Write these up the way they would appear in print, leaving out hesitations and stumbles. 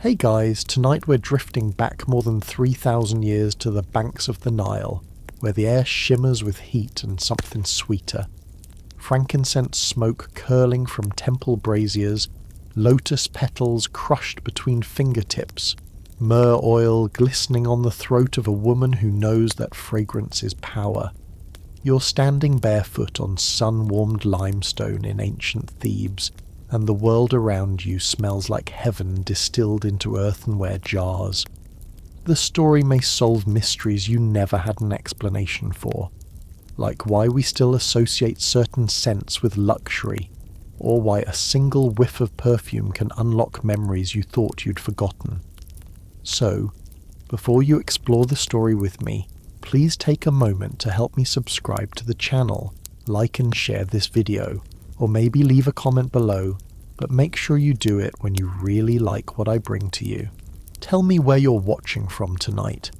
Hey guys, tonight we're drifting back more than 3,000 years to the banks of the Nile, where the air shimmers with heat and something sweeter. Frankincense smoke curling from temple braziers, lotus petals crushed between fingertips, myrrh oil glistening on the throat of a woman who knows that fragrance is power. You're standing barefoot on sun-warmed limestone in ancient Thebes, and the world around you smells like heaven distilled into earthenware jars. The story may solve mysteries you never had an explanation for, like why we still associate certain scents with luxury, or why a single whiff of perfume can unlock memories you thought you'd forgotten. So, before you explore the story with me, please take a moment to help me subscribe to the channel, like and share this video, or maybe leave a comment below, but make sure you do it when you really like what I bring to you. Tell me where you're watching from tonight,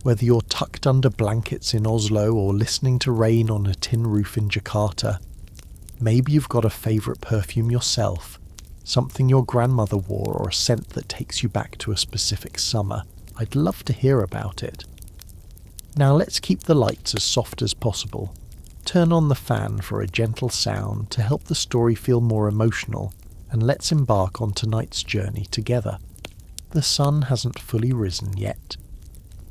whether you're tucked under blankets in Oslo or listening to rain on a tin roof in Jakarta. Maybe you've got a favourite perfume yourself, something your grandmother wore or a scent that takes you back to a specific summer. I'd love to hear about it. Now let's keep the lights as soft as possible. Turn on the fan for a gentle sound to help the story feel more emotional, and let's embark on tonight's journey together. The sun hasn't fully risen yet.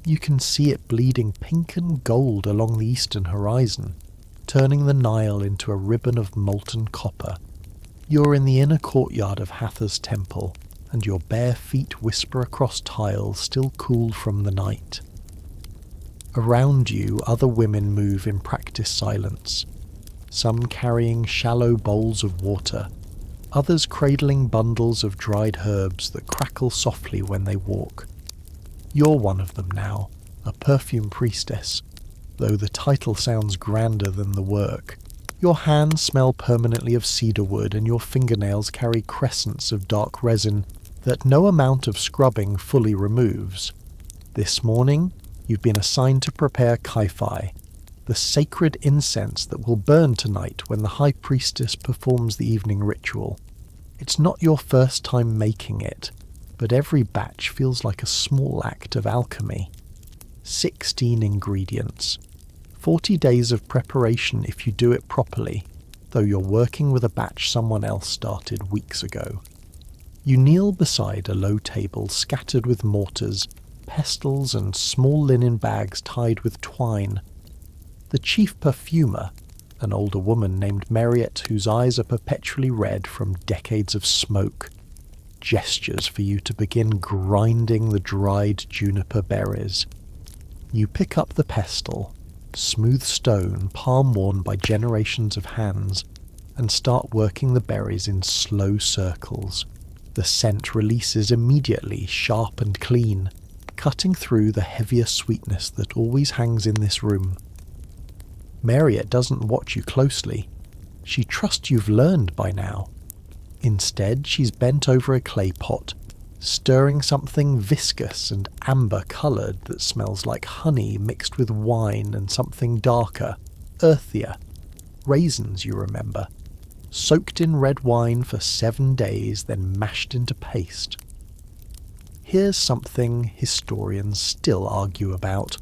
You can see it bleeding pink and gold along the eastern horizon, turning the Nile into a ribbon of molten copper. You're in the inner courtyard of Hathor's temple, and your bare feet whisper across tiles still cool from the night. Around you, other women move in practiced silence, some carrying shallow bowls of water, others cradling bundles of dried herbs that crackle softly when they walk. You're one of them now, a perfume priestess, though the title sounds grander than the work. Your hands smell permanently of cedarwood, and your fingernails carry crescents of dark resin that no amount of scrubbing fully removes. This morning, you've been assigned to prepare kaifi, the sacred incense that will burn tonight when the high priestess performs the evening ritual. It's not your first time making it, but every batch feels like a small act of alchemy. 16 ingredients. 40 days of preparation if you do it properly, though you're working with a batch someone else started weeks ago. You kneel beside a low table scattered with mortars, pestles and small linen bags tied with twine. The chief perfumer, an older woman named Mariette whose eyes are perpetually red from decades of smoke, gestures for you to begin grinding the dried juniper berries. You pick up the pestle, smooth stone palm-worn by generations of hands, and start working the berries in slow circles. The scent releases immediately, sharp and clean, cutting through the heavier sweetness that always hangs in this room. Mariette doesn't watch you closely. She trusts you've learned by now. Instead, she's bent over a clay pot, stirring something viscous and amber-coloured that smells like honey mixed with wine and something darker, earthier. Raisins, you remember. Soaked in red wine for 7 days, then mashed into paste. Here's something historians still argue about: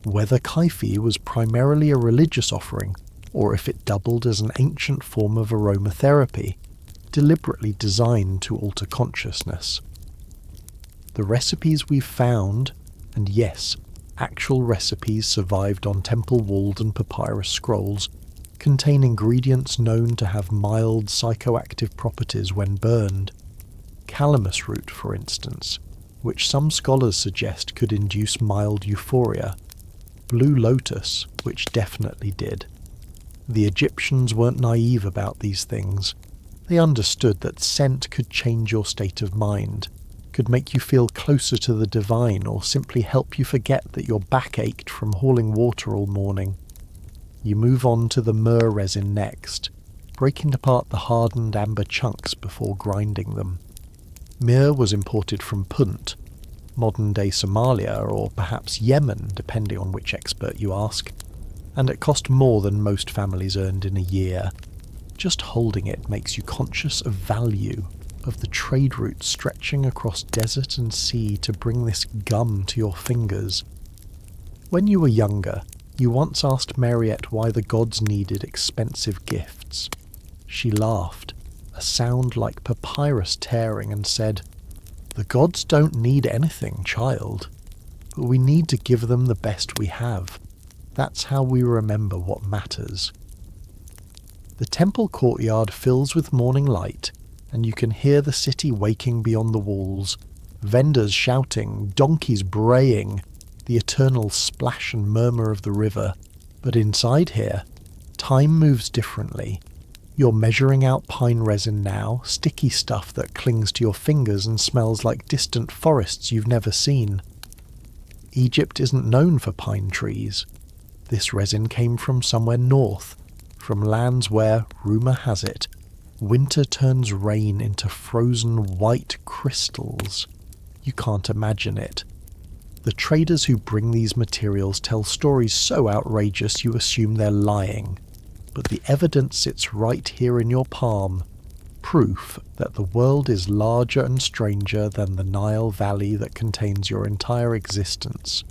whether kaifi was primarily a religious offering, or if it doubled as an ancient form of aromatherapy, deliberately designed to alter consciousness. The recipes we've found, and yes, actual recipes survived on temple walls and papyrus scrolls, contain ingredients known to have mild psychoactive properties when burned. Calamus root, for instance, which some scholars suggest could induce mild euphoria. Blue lotus, which definitely did. The Egyptians weren't naive about these things. They understood that scent could change your state of mind, could make you feel closer to the divine, or simply help you forget that your back ached from hauling water all morning. You move on to the myrrh resin next, breaking apart the hardened amber chunks before grinding them. Myrrh was imported from Punt, modern-day Somalia, or perhaps Yemen, depending on which expert you ask, and it cost more than most families earned in a year. Just holding it makes you conscious of value. of the trade routes stretching across desert and sea to bring this gum to your fingers. When you were younger, you once asked Mariette why the gods needed expensive gifts. She laughed, a sound like papyrus tearing, and said, "The gods don't need anything, child, but we need to give them the best we have. That's how we remember what matters." The temple courtyard fills with morning light, and you can hear the city waking beyond the walls, vendors shouting, donkeys braying, the eternal splash and murmur of the river. But inside here, time moves differently. You're measuring out pine resin now, sticky stuff that clings to your fingers and smells like distant forests you've never seen. Egypt isn't known for pine trees. This resin came from somewhere north, from lands where, rumour has it, winter turns rain into frozen white crystals. You can't imagine it. The traders who bring these materials tell stories so outrageous you assume they're lying. But the evidence sits right here in your palm, proof that the world is larger and stranger than the Nile Valley that contains your entire existence.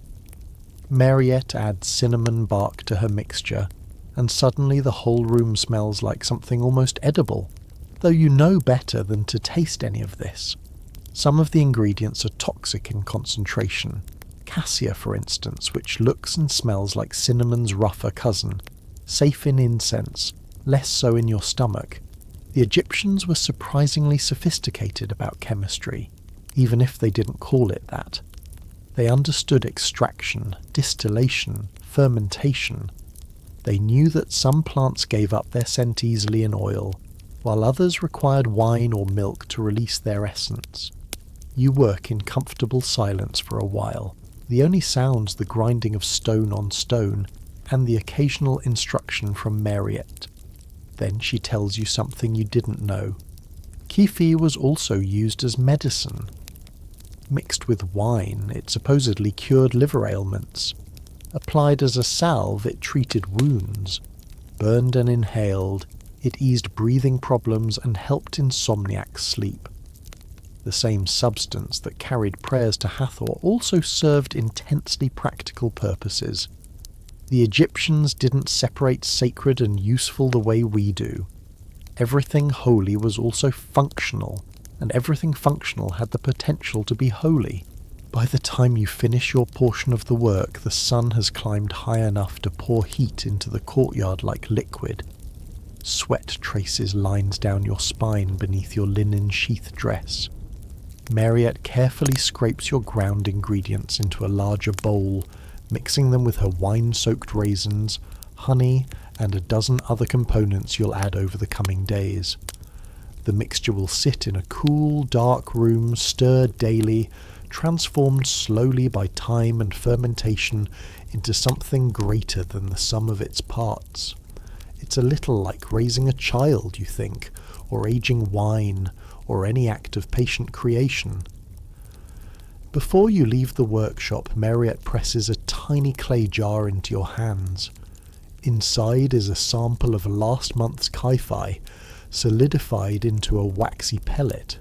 Mariette adds cinnamon bark to her mixture, and suddenly the whole room smells like something almost edible, though you know better than to taste any of this. Some of the ingredients are toxic in concentration. Cassia, for instance, which looks and smells like cinnamon's rougher cousin. Safe in incense, less so in your stomach. The Egyptians were surprisingly sophisticated about chemistry, even if they didn't call it that. They understood extraction, distillation, fermentation. They knew that some plants gave up their scent easily in oil, while others required wine or milk to release their essence. You work in comfortable silence for a while. The only sounds the grinding of stone on stone, and the occasional instruction from Mariette. Then she tells you something you didn't know. Kifi was also used as medicine. Mixed with wine, it supposedly cured liver ailments. Applied as a salve, it treated wounds. Burned and inhaled, it eased breathing problems and helped insomniacs sleep. The same substance that carried prayers to Hathor also served intensely practical purposes. The Egyptians didn't separate sacred and useful the way we do. Everything holy was also functional, and everything functional had the potential to be holy. By the time you finish your portion of the work, the sun has climbed high enough to pour heat into the courtyard like liquid. Sweat traces lines down your spine beneath your linen sheath dress. Mariette carefully scrapes your ground ingredients into a larger bowl, mixing them with her wine-soaked raisins, honey, and a dozen other components you'll add over the coming days. The mixture will sit in a cool, dark room, stirred daily, transformed slowly by time and fermentation into something greater than the sum of its parts. It's a little like raising a child, you think, or aging wine, or any act of patient creation. Before you leave the workshop, Mariette presses a tiny clay jar into your hands. Inside is a sample of last month's kai-fi, solidified into a waxy pellet.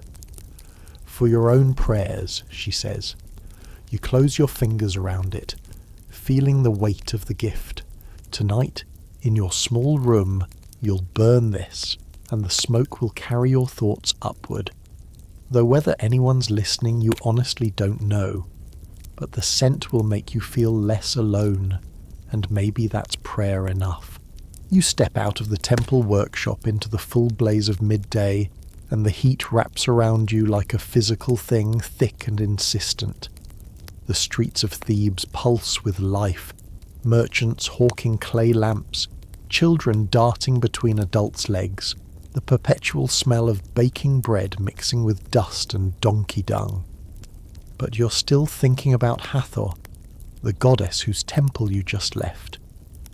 For your own prayers, she says. You close your fingers around it, feeling the weight of the gift. Tonight, in your small room, you'll burn this, and the smoke will carry your thoughts upward. Though whether anyone's listening you honestly don't know, but the scent will make you feel less alone, and maybe that's prayer enough. You step out of the temple workshop into the full blaze of midday, and the heat wraps around you like a physical thing, thick and insistent. The streets of Thebes pulse with life, merchants hawking clay lamps, children darting between adults' legs, the perpetual smell of baking bread mixing with dust and donkey dung. But you're still thinking about Hathor, the goddess whose temple you just left,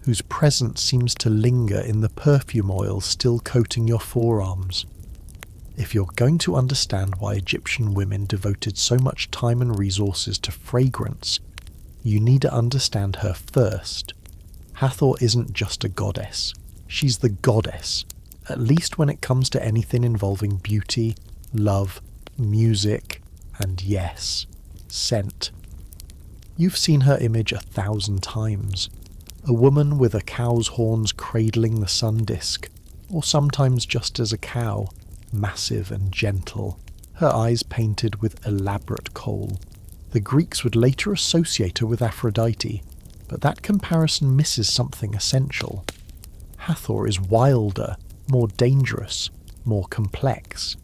whose presence seems to linger in the perfume oil still coating your forearms. If you're going to understand why Egyptian women devoted so much time and resources to fragrance, you need to understand her first. Hathor isn't just a goddess. She's the goddess, at least when it comes to anything involving beauty, love, music, and yes, scent. You've seen her image 1,000 times. A woman with a cow's horns cradling the sun disk, or sometimes just as a cow, massive and gentle, her eyes painted with elaborate kohl. The Greeks would later associate her with Aphrodite, but that comparison misses something essential. Hathor is wilder, more dangerous, more complex.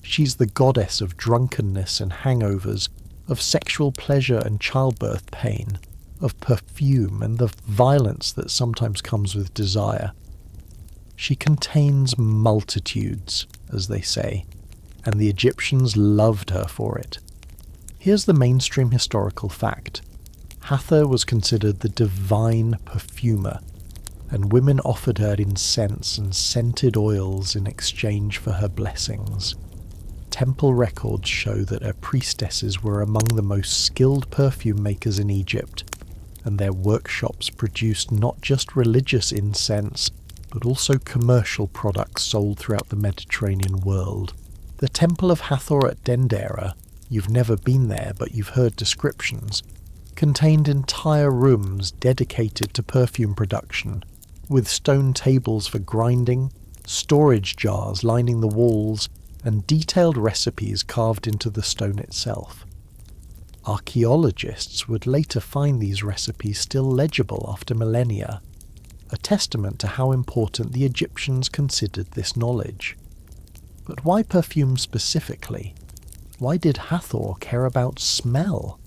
She's the goddess of drunkenness and hangovers, of sexual pleasure and childbirth pain, of perfume and the violence that sometimes comes with desire. She contains multitudes, as they say, and the Egyptians loved her for it. Here's the mainstream historical fact. Hathor was considered the divine perfumer, and women offered her incense and scented oils in exchange for her blessings. Temple records show that her priestesses were among the most skilled perfume makers in Egypt, and their workshops produced not just religious incense, but also commercial products sold throughout the Mediterranean world. The Temple of Hathor at Dendera, you've never been there but you've heard descriptions, contained entire rooms dedicated to perfume production, with stone tables for grinding, storage jars lining the walls, and detailed recipes carved into the stone itself. Archaeologists would later find these recipes still legible after millennia, a testament to how important the Egyptians considered this knowledge. But why perfume specifically? Why did Hathor care about smell?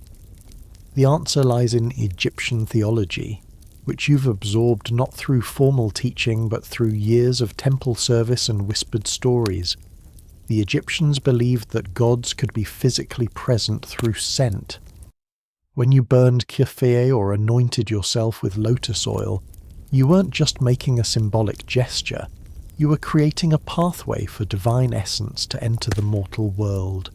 The answer lies in Egyptian theology, which you've absorbed not through formal teaching but through years of temple service and whispered stories. The Egyptians believed that gods could be physically present through scent. When you burned kefir or anointed yourself with lotus oil, you weren't just making a symbolic gesture, you were creating a pathway for divine essence to enter the mortal world.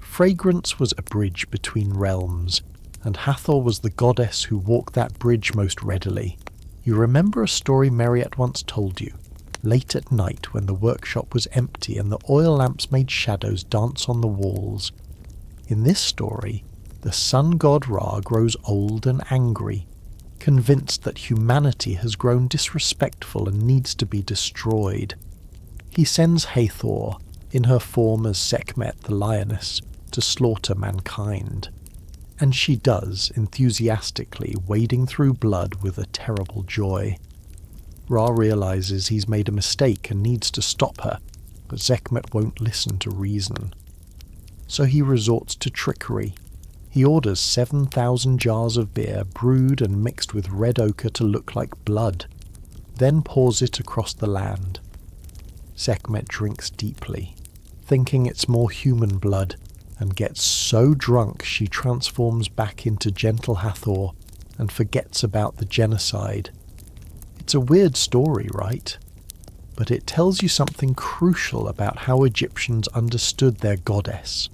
Fragrance was a bridge between realms, and Hathor was the goddess who walked that bridge most readily. You remember a story Mariette once told you, late at night when the workshop was empty and the oil lamps made shadows dance on the walls. In this story, the sun god Ra grows old and angry, convinced that humanity has grown disrespectful and needs to be destroyed. He sends Hathor, in her form as Sekhmet the lioness, to slaughter mankind. And she does, enthusiastically, wading through blood with a terrible joy. Ra realizes he's made a mistake and needs to stop her, but Sekhmet won't listen to reason. So he resorts to trickery. He orders 7,000 jars of beer brewed and mixed with red ochre to look like blood, then pours it across the land. Sekhmet drinks deeply, thinking it's more human blood, and gets so drunk she transforms back into gentle Hathor and forgets about the genocide. It's a weird story, right? But it tells you something crucial about how Egyptians understood their goddess.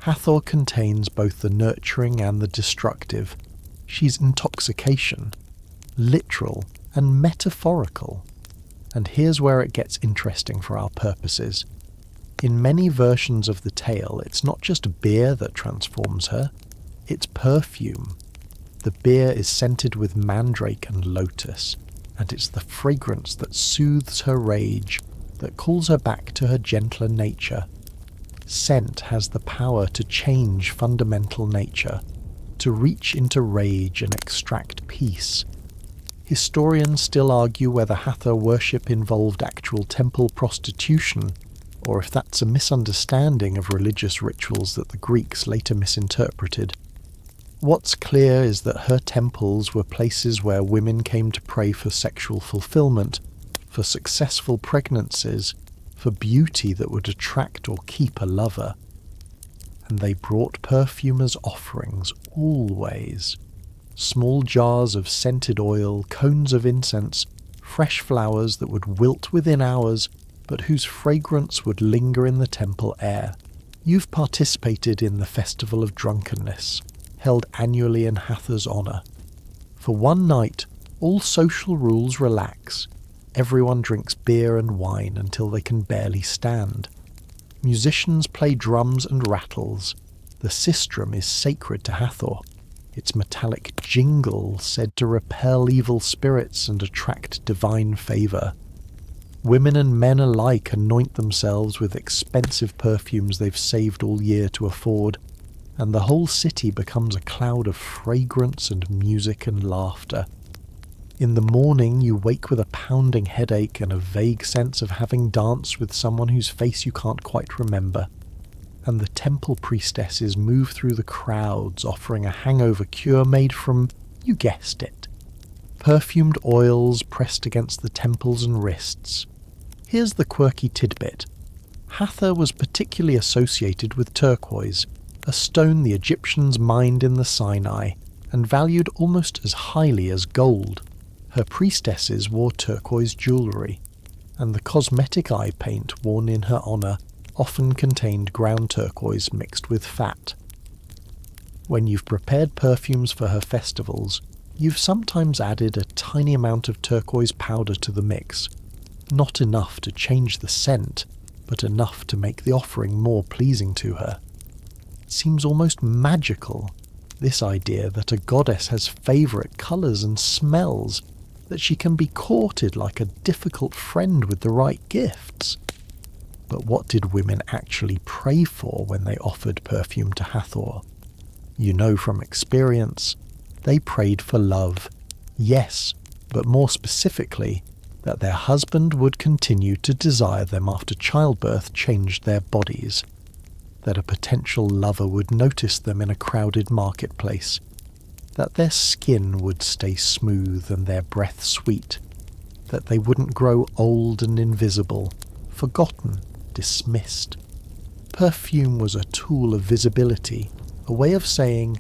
Hathor contains both the nurturing and the destructive. She's intoxication, literal and metaphorical. And here's where it gets interesting for our purposes. In many versions of the tale, it's not just beer that transforms her, it's perfume. The beer is scented with mandrake and lotus, and it's the fragrance that soothes her rage, that calls her back to her gentler nature. Scent has the power to change fundamental nature, to reach into rage and extract peace. Historians still argue whether Hathor worship involved actual temple prostitution, or if that's a misunderstanding of religious rituals that the Greeks later misinterpreted. What's clear is that her temples were places where women came to pray for sexual fulfillment, for successful pregnancies, for beauty that would attract or keep a lover. And they brought perfume as offerings, always. Small jars of scented oil, cones of incense, fresh flowers that would wilt within hours, but whose fragrance would linger in the temple air. You've participated in the Festival of Drunkenness, held annually in Hathor's honour. For one night, all social rules relax. Everyone drinks beer and wine until they can barely stand. Musicians play drums and rattles. The sistrum is sacred to Hathor, its metallic jingle said to repel evil spirits and attract divine favour. Women and men alike anoint themselves with expensive perfumes they've saved all year to afford, and the whole city becomes a cloud of fragrance and music and laughter. In the morning you wake with a pounding headache and a vague sense of having danced with someone whose face you can't quite remember, and the temple priestesses move through the crowds offering a hangover cure made from, you guessed it, perfumed oils pressed against the temples and wrists. Here's the quirky tidbit. Hathor was particularly associated with turquoise, a stone the Egyptians mined in the Sinai and valued almost as highly as gold. Her priestesses wore turquoise jewellery, and the cosmetic eye paint worn in her honour often contained ground turquoise mixed with fat. When you've prepared perfumes for her festivals, you've sometimes added a tiny amount of turquoise powder to the mix, not enough to change the scent, but enough to make the offering more pleasing to her. It seems almost magical, this idea that a goddess has favourite colours and smells, that she can be courted like a difficult friend with the right gifts. But what did women actually pray for when they offered perfume to Hathor? You know from experience, they prayed for love. Yes, but more specifically, that their husband would continue to desire them after childbirth changed their bodies, that a potential lover would notice them in a crowded marketplace, that their skin would stay smooth and their breath sweet, that they wouldn't grow old and invisible, forgotten, dismissed. Perfume was a tool of visibility, a way of saying,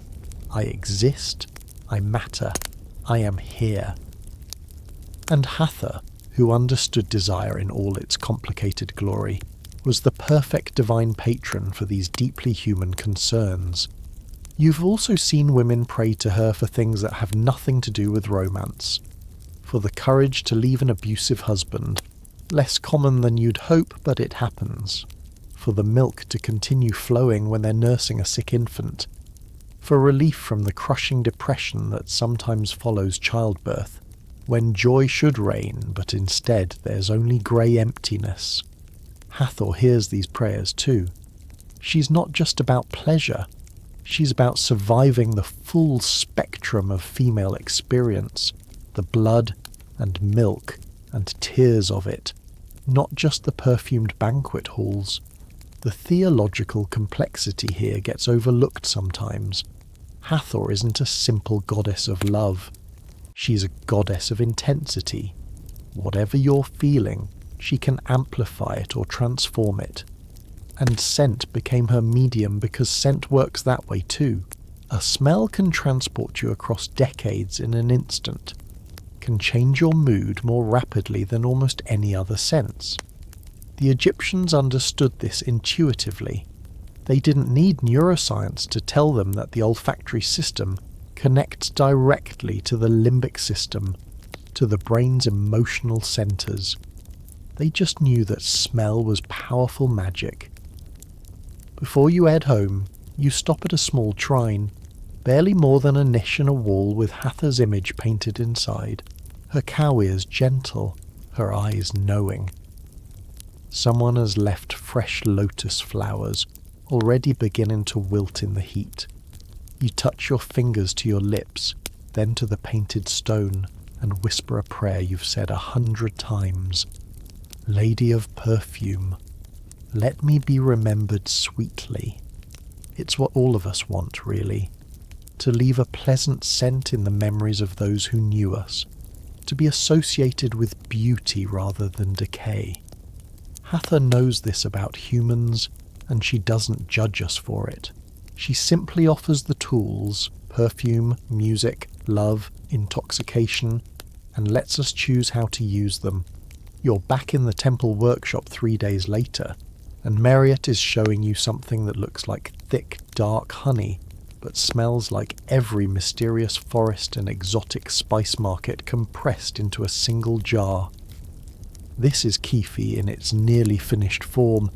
I exist, I matter, I am here. And Hathor, who understood desire in all its complicated glory, was the perfect divine patron for these deeply human concerns. You've also seen women pray to her for things that have nothing to do with romance. For the courage to leave an abusive husband, less common than you'd hope, but it happens. For the milk to continue flowing when they're nursing a sick infant. For relief from the crushing depression that sometimes follows childbirth, when joy should reign, but instead there's only grey emptiness. Hathor hears these prayers too. She's not just about pleasure. She's about surviving the full spectrum of female experience, the blood and milk and tears of it, not just the perfumed banquet halls. The theological complexity here gets overlooked sometimes. Hathor isn't a simple goddess of love. She's a goddess of intensity. Whatever you're feeling, she can amplify it or transform it. And scent became her medium because scent works that way too. A smell can transport you across decades in an instant, can change your mood more rapidly than almost any other sense. The Egyptians understood this intuitively. They didn't need neuroscience to tell them that the olfactory system connects directly to the limbic system, to the brain's emotional centres. They just knew that smell was powerful magic. Before you head home, you stop at a small shrine, barely more than a niche in a wall with Hathor's image painted inside, her cow ears gentle, her eyes knowing. Someone has left fresh lotus flowers, already beginning to wilt in the heat. You touch your fingers to your lips, then to the painted stone, and whisper a prayer you've said 100 times. Lady of perfume, let me be remembered sweetly. It's what all of us want, really. To leave a pleasant scent in the memories of those who knew us. To be associated with beauty rather than decay. Hathor knows this about humans, and she doesn't judge us for it. She simply offers the tools, perfume, music, love, intoxication, and lets us choose how to use them. You're back in the temple workshop 3 days later, and Marriott is showing you something that looks like thick, dark honey, but smells like every mysterious forest and exotic spice market compressed into a single jar. This is Kefi in its nearly finished form,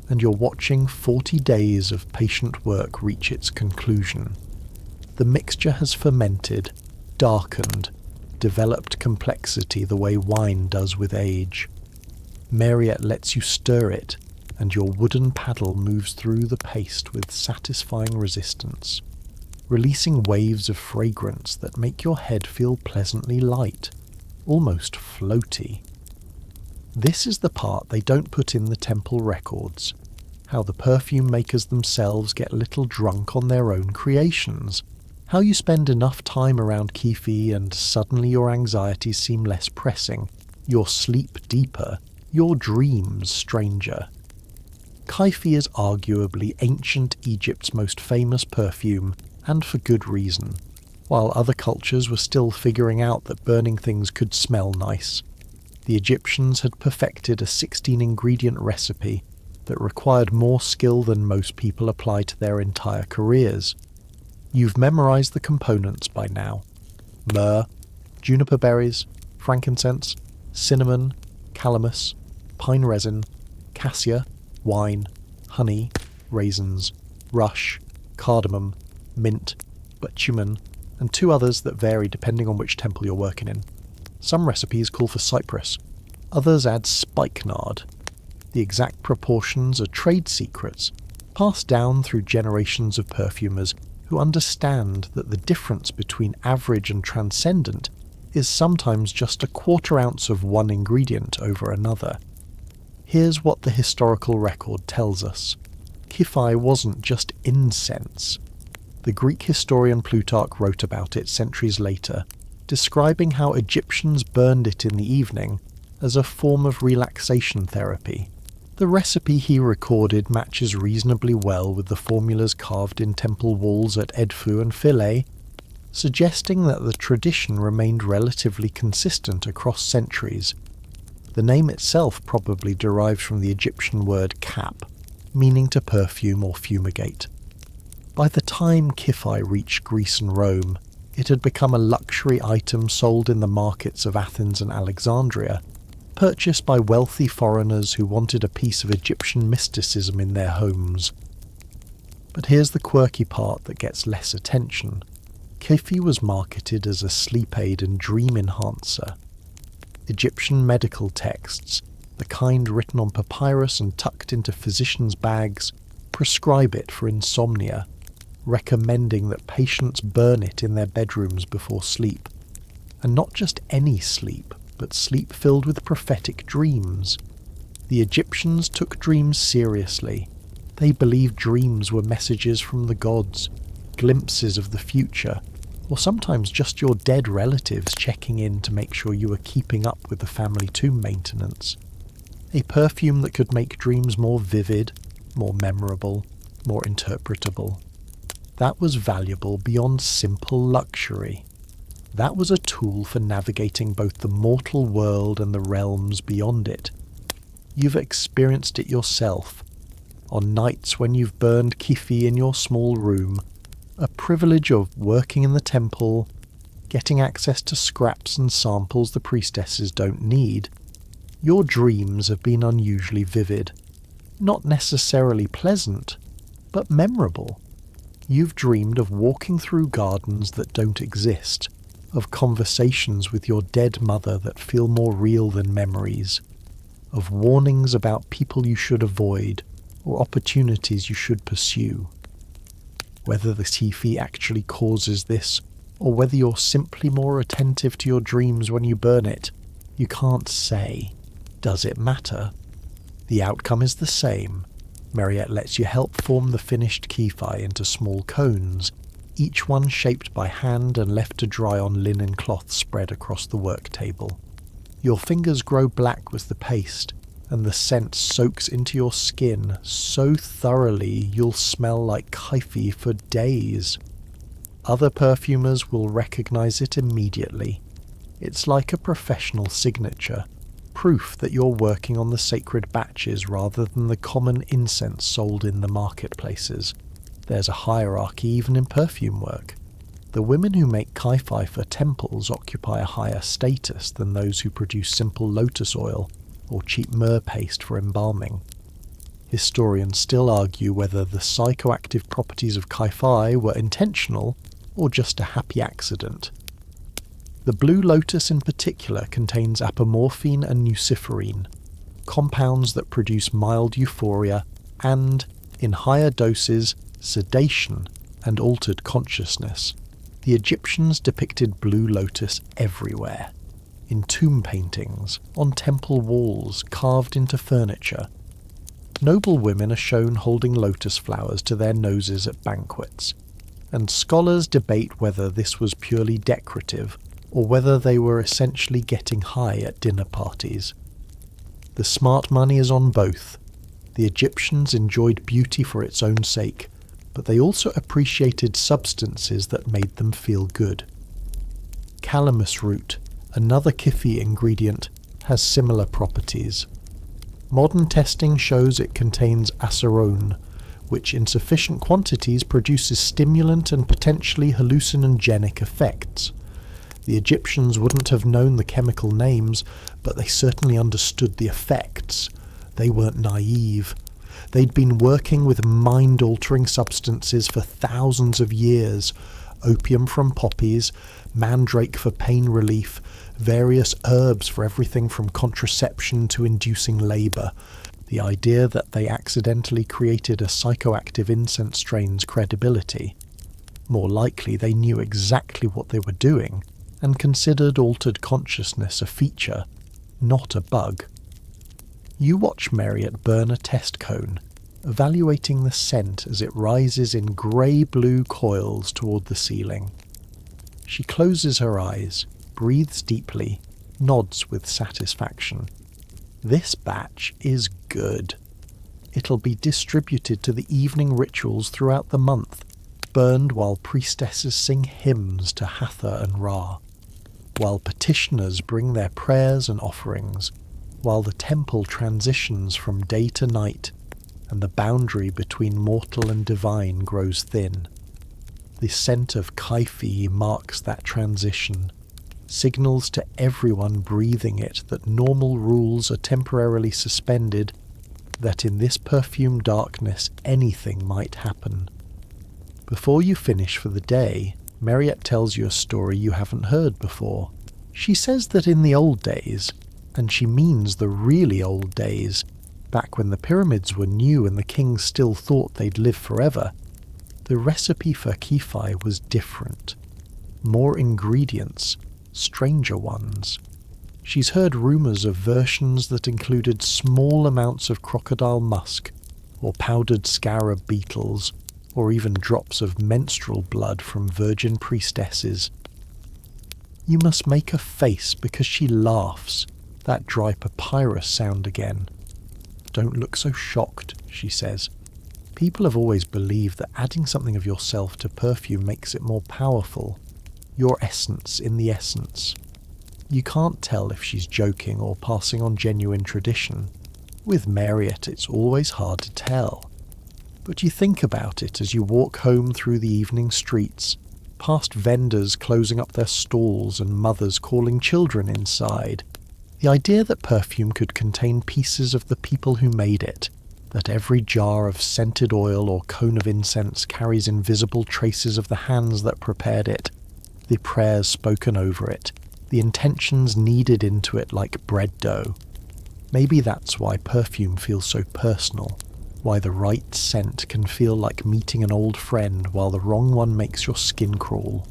and you're watching 40 days of patient work reach its conclusion. The mixture has fermented, darkened, developed complexity the way wine does with age. Mariette lets you stir it, and your wooden paddle moves through the paste with satisfying resistance, releasing waves of fragrance that make your head feel pleasantly light, almost floaty. This is the part they don't put in the temple records, how the perfume makers themselves get a little drunk on their own creations, how you spend enough time around Kefi and suddenly your anxieties seem less pressing, your sleep deeper, your dreams stranger. Kefi is arguably ancient Egypt's most famous perfume, and for good reason. While other cultures were still figuring out that burning things could smell nice, the Egyptians had perfected a 16-ingredient recipe that required more skill than most people apply to their entire careers. You've memorized the components by now. Myrrh, juniper berries, frankincense, cinnamon, calamus, pine resin, cassia, wine, honey, raisins, rush, cardamom, mint, bitumen, and 2 others that vary depending on which temple you're working in. Some recipes call for cypress, others add spikenard. The exact proportions are trade secrets, passed down through generations of perfumers who understand that the difference between average and transcendent is sometimes just a 1/4 ounce of one ingredient over another. Here's what the historical record tells us. Kefi wasn't just incense. The Greek historian Plutarch wrote about it centuries later, describing how Egyptians burned it in the evening as a form of relaxation therapy. The recipe he recorded matches reasonably well with the formulas carved in temple walls at Edfu and Philae, suggesting that the tradition remained relatively consistent across centuries. The name itself probably derives from the Egyptian word kap, meaning to perfume or fumigate. By the time Kefi reached Greece and Rome, it had become a luxury item sold in the markets of Athens and Alexandria, purchased by wealthy foreigners who wanted a piece of Egyptian mysticism in their homes. But here's the quirky part that gets less attention. Kefi was marketed as a sleep aid and dream enhancer. Egyptian medical texts, the kind written on papyrus and tucked into physicians' bags, prescribe it for insomnia, recommending that patients burn it in their bedrooms before sleep. And not just any sleep, but sleep filled with prophetic dreams. The Egyptians took dreams seriously. They believed dreams were messages from the gods, glimpses of the future, or sometimes just your dead relatives checking in to make sure you were keeping up with the family tomb maintenance. A perfume that could make dreams more vivid, more memorable, more interpretable. That was valuable beyond simple luxury. That was a tool for navigating both the mortal world and the realms beyond it. You've experienced it yourself, on nights when you've burned Kefi in your small room, a privilege of working in the temple, getting access to scraps and samples the priestesses don't need. Your dreams have been unusually vivid, not necessarily pleasant, but memorable. You've dreamed of walking through gardens that don't exist, of conversations with your dead mother that feel more real than memories, of warnings about people you should avoid or opportunities you should pursue. Whether the Kefi actually causes this, or whether you're simply more attentive to your dreams when you burn it, you can't say. Does it matter? The outcome is the same. Mariette lets you help form the finished Kefi into small cones, each one shaped by hand and left to dry on linen cloth spread across the work table. Your fingers grow black with the paste, and the scent soaks into your skin so thoroughly you'll smell like Kefi for days. Other perfumers will recognize it immediately. It's like a professional signature, proof that you're working on the sacred batches rather than the common incense sold in the marketplaces. There's a hierarchy even in perfume work. The women who make Kefi for temples occupy a higher status than those who produce simple lotus oil or cheap myrrh paste for embalming. Historians still argue whether the psychoactive properties of Kai-Fi were intentional or just a happy accident. The Blue Lotus in particular contains apomorphine and nuciferine, compounds that produce mild euphoria and, in higher doses, sedation and altered consciousness. The Egyptians depicted Blue Lotus everywhere. In tomb paintings, on temple walls, carved into furniture. Noble women are shown holding lotus flowers to their noses at banquets, and scholars debate whether this was purely decorative or whether they were essentially getting high at dinner parties. The smart money is on both. The Egyptians enjoyed beauty for its own sake, but they also appreciated substances that made them feel good. Calamus root, another Kifi ingredient, has similar properties. Modern testing shows it contains acerone, which in sufficient quantities produces stimulant and potentially hallucinogenic effects. The Egyptians wouldn't have known the chemical names, but they certainly understood the effects. They weren't naive. They'd been working with mind-altering substances for thousands of years. Opium from poppies, mandrake for pain relief, various herbs for everything from contraception to inducing labour. The idea that they accidentally created a psychoactive incense strain's credibility. More likely they knew exactly what they were doing and considered altered consciousness a feature, not a bug. You watch Marriott burn a test cone, evaluating the scent as it rises in grey-blue coils toward the ceiling. She closes her eyes, breathes deeply, nods with satisfaction. This batch is good. It'll be distributed to the evening rituals throughout the month, burned while priestesses sing hymns to Hathor and Ra, while petitioners bring their prayers and offerings, while the temple transitions from day to night, and the boundary between mortal and divine grows thin. The scent of Kai-Fi marks that transition, signals to everyone breathing it that normal rules are temporarily suspended, that in this perfume darkness anything might happen. Before you finish for the day, Marriott tells you a story you haven't heard before. She says that in the old days, and she means the really old days, back when the pyramids were new and the kings still thought they'd live forever, the recipe for Kifi was different. More ingredients, stranger ones. She's heard rumours of versions that included small amounts of crocodile musk, or powdered scarab beetles, or even drops of menstrual blood from virgin priestesses. You must make a face because she laughs, that dry papyrus sound again. Don't look so shocked, she says. People have always believed that adding something of yourself to perfume makes it more powerful. Your essence in the essence. You can't tell if she's joking or passing on genuine tradition. With Marriott, it's always hard to tell. But you think about it as you walk home through the evening streets, past vendors closing up their stalls and mothers calling children inside. The idea that perfume could contain pieces of the people who made it, that every jar of scented oil or cone of incense carries invisible traces of the hands that prepared it, the prayers spoken over it, the intentions kneaded into it like bread dough. Maybe that's why perfume feels so personal, why the right scent can feel like meeting an old friend while the wrong one makes your skin crawl.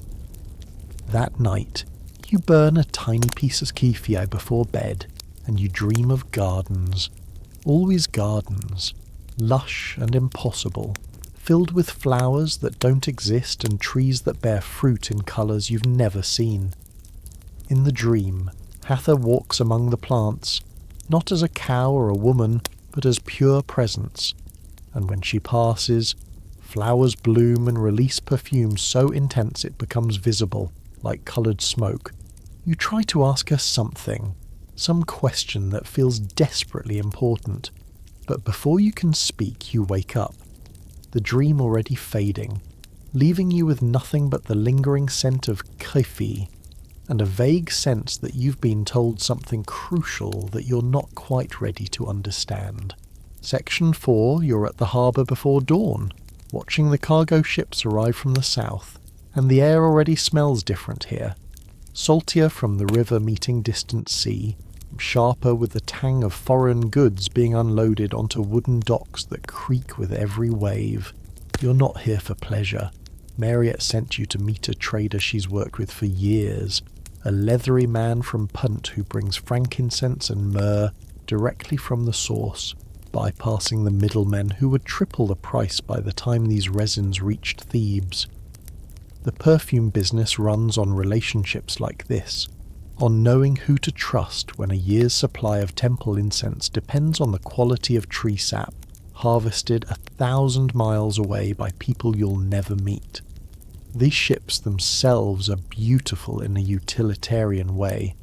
That night, you burn a tiny piece of Kifi before bed, and you dream of gardens, always gardens, lush and impossible, filled with flowers that don't exist and trees that bear fruit in colours you've never seen. In the dream, Hathor walks among the plants, not as a cow or a woman, but as pure presence, and when she passes, flowers bloom and release perfume so intense it becomes visible, like coloured smoke. You try to ask her something, some question that feels desperately important, but before you can speak you wake up, the dream already fading, leaving you with nothing but the lingering scent of Kifi, and a vague sense that you've been told something crucial that you're not quite ready to understand. Section 4, you're at the harbour before dawn, watching the cargo ships arrive from the south, and the air already smells different here. Saltier from the river meeting distant sea, sharper with the tang of foreign goods being unloaded onto wooden docks that creak with every wave. You're not here for pleasure. Marriott sent you to meet a trader she's worked with for years, a leathery man from Punt who brings frankincense and myrrh directly from the source, bypassing the middlemen who would triple the price by the time these resins reached Thebes. The perfume business runs on relationships like this, on knowing who to trust when a year's supply of temple incense depends on the quality of tree sap, harvested 1,000 miles away by people you'll never meet. These ships themselves are beautiful in a utilitarian way,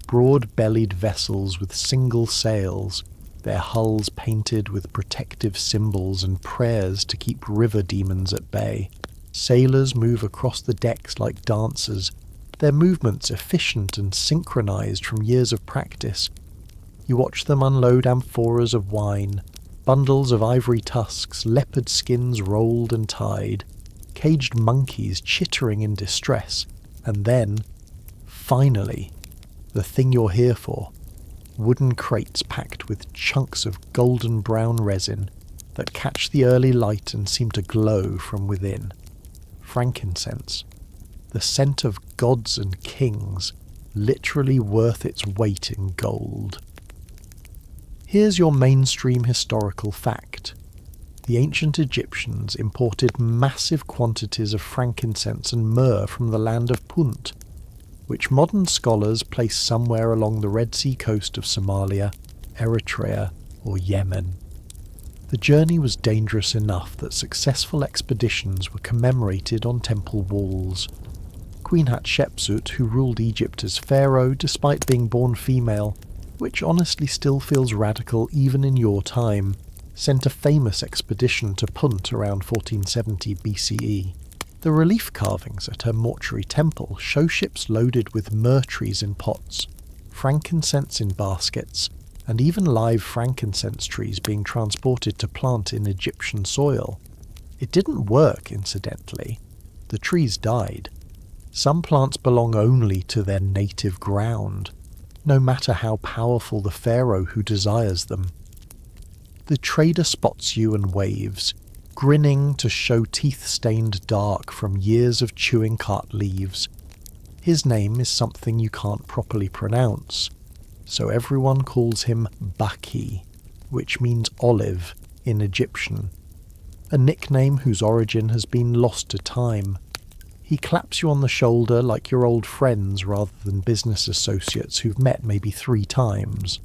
broad-bellied vessels with single sails, their hulls painted with protective symbols and prayers to keep river demons at bay. Sailors move across the decks like dancers, their movements efficient and synchronized from years of practice. You watch them unload amphoras of wine, bundles of ivory tusks, leopard skins rolled and tied, caged monkeys chittering in distress, and then, finally, the thing you're here for, wooden crates packed with chunks of golden brown resin that catch the early light and seem to glow from within. Frankincense, the scent of gods and kings, literally worth its weight in gold. Here's your mainstream historical fact. The ancient Egyptians imported massive quantities of frankincense and myrrh from the land of Punt, which modern scholars place somewhere along the Red Sea coast of Somalia, Eritrea, or Yemen. The journey was dangerous enough that successful expeditions were commemorated on temple walls. Queen Hatshepsut, who ruled Egypt as pharaoh despite being born female, which honestly still feels radical even in your time, sent a famous expedition to Punt around 1470 BCE. The relief carvings at her mortuary temple show ships loaded with myrrh trees in pots, frankincense in baskets, and even live frankincense trees being transported to plant in Egyptian soil. It didn't work, incidentally. The trees died. Some plants belong only to their native ground, no matter how powerful the pharaoh who desires them. The trader spots you and waves, grinning to show teeth stained dark from years of chewing cut leaves. His name is something you can't properly pronounce, so everyone calls him Baki, which means olive in Egyptian, a nickname whose origin has been lost to time. He claps you on the shoulder like you're old friends rather than business associates who've met maybe 3 times.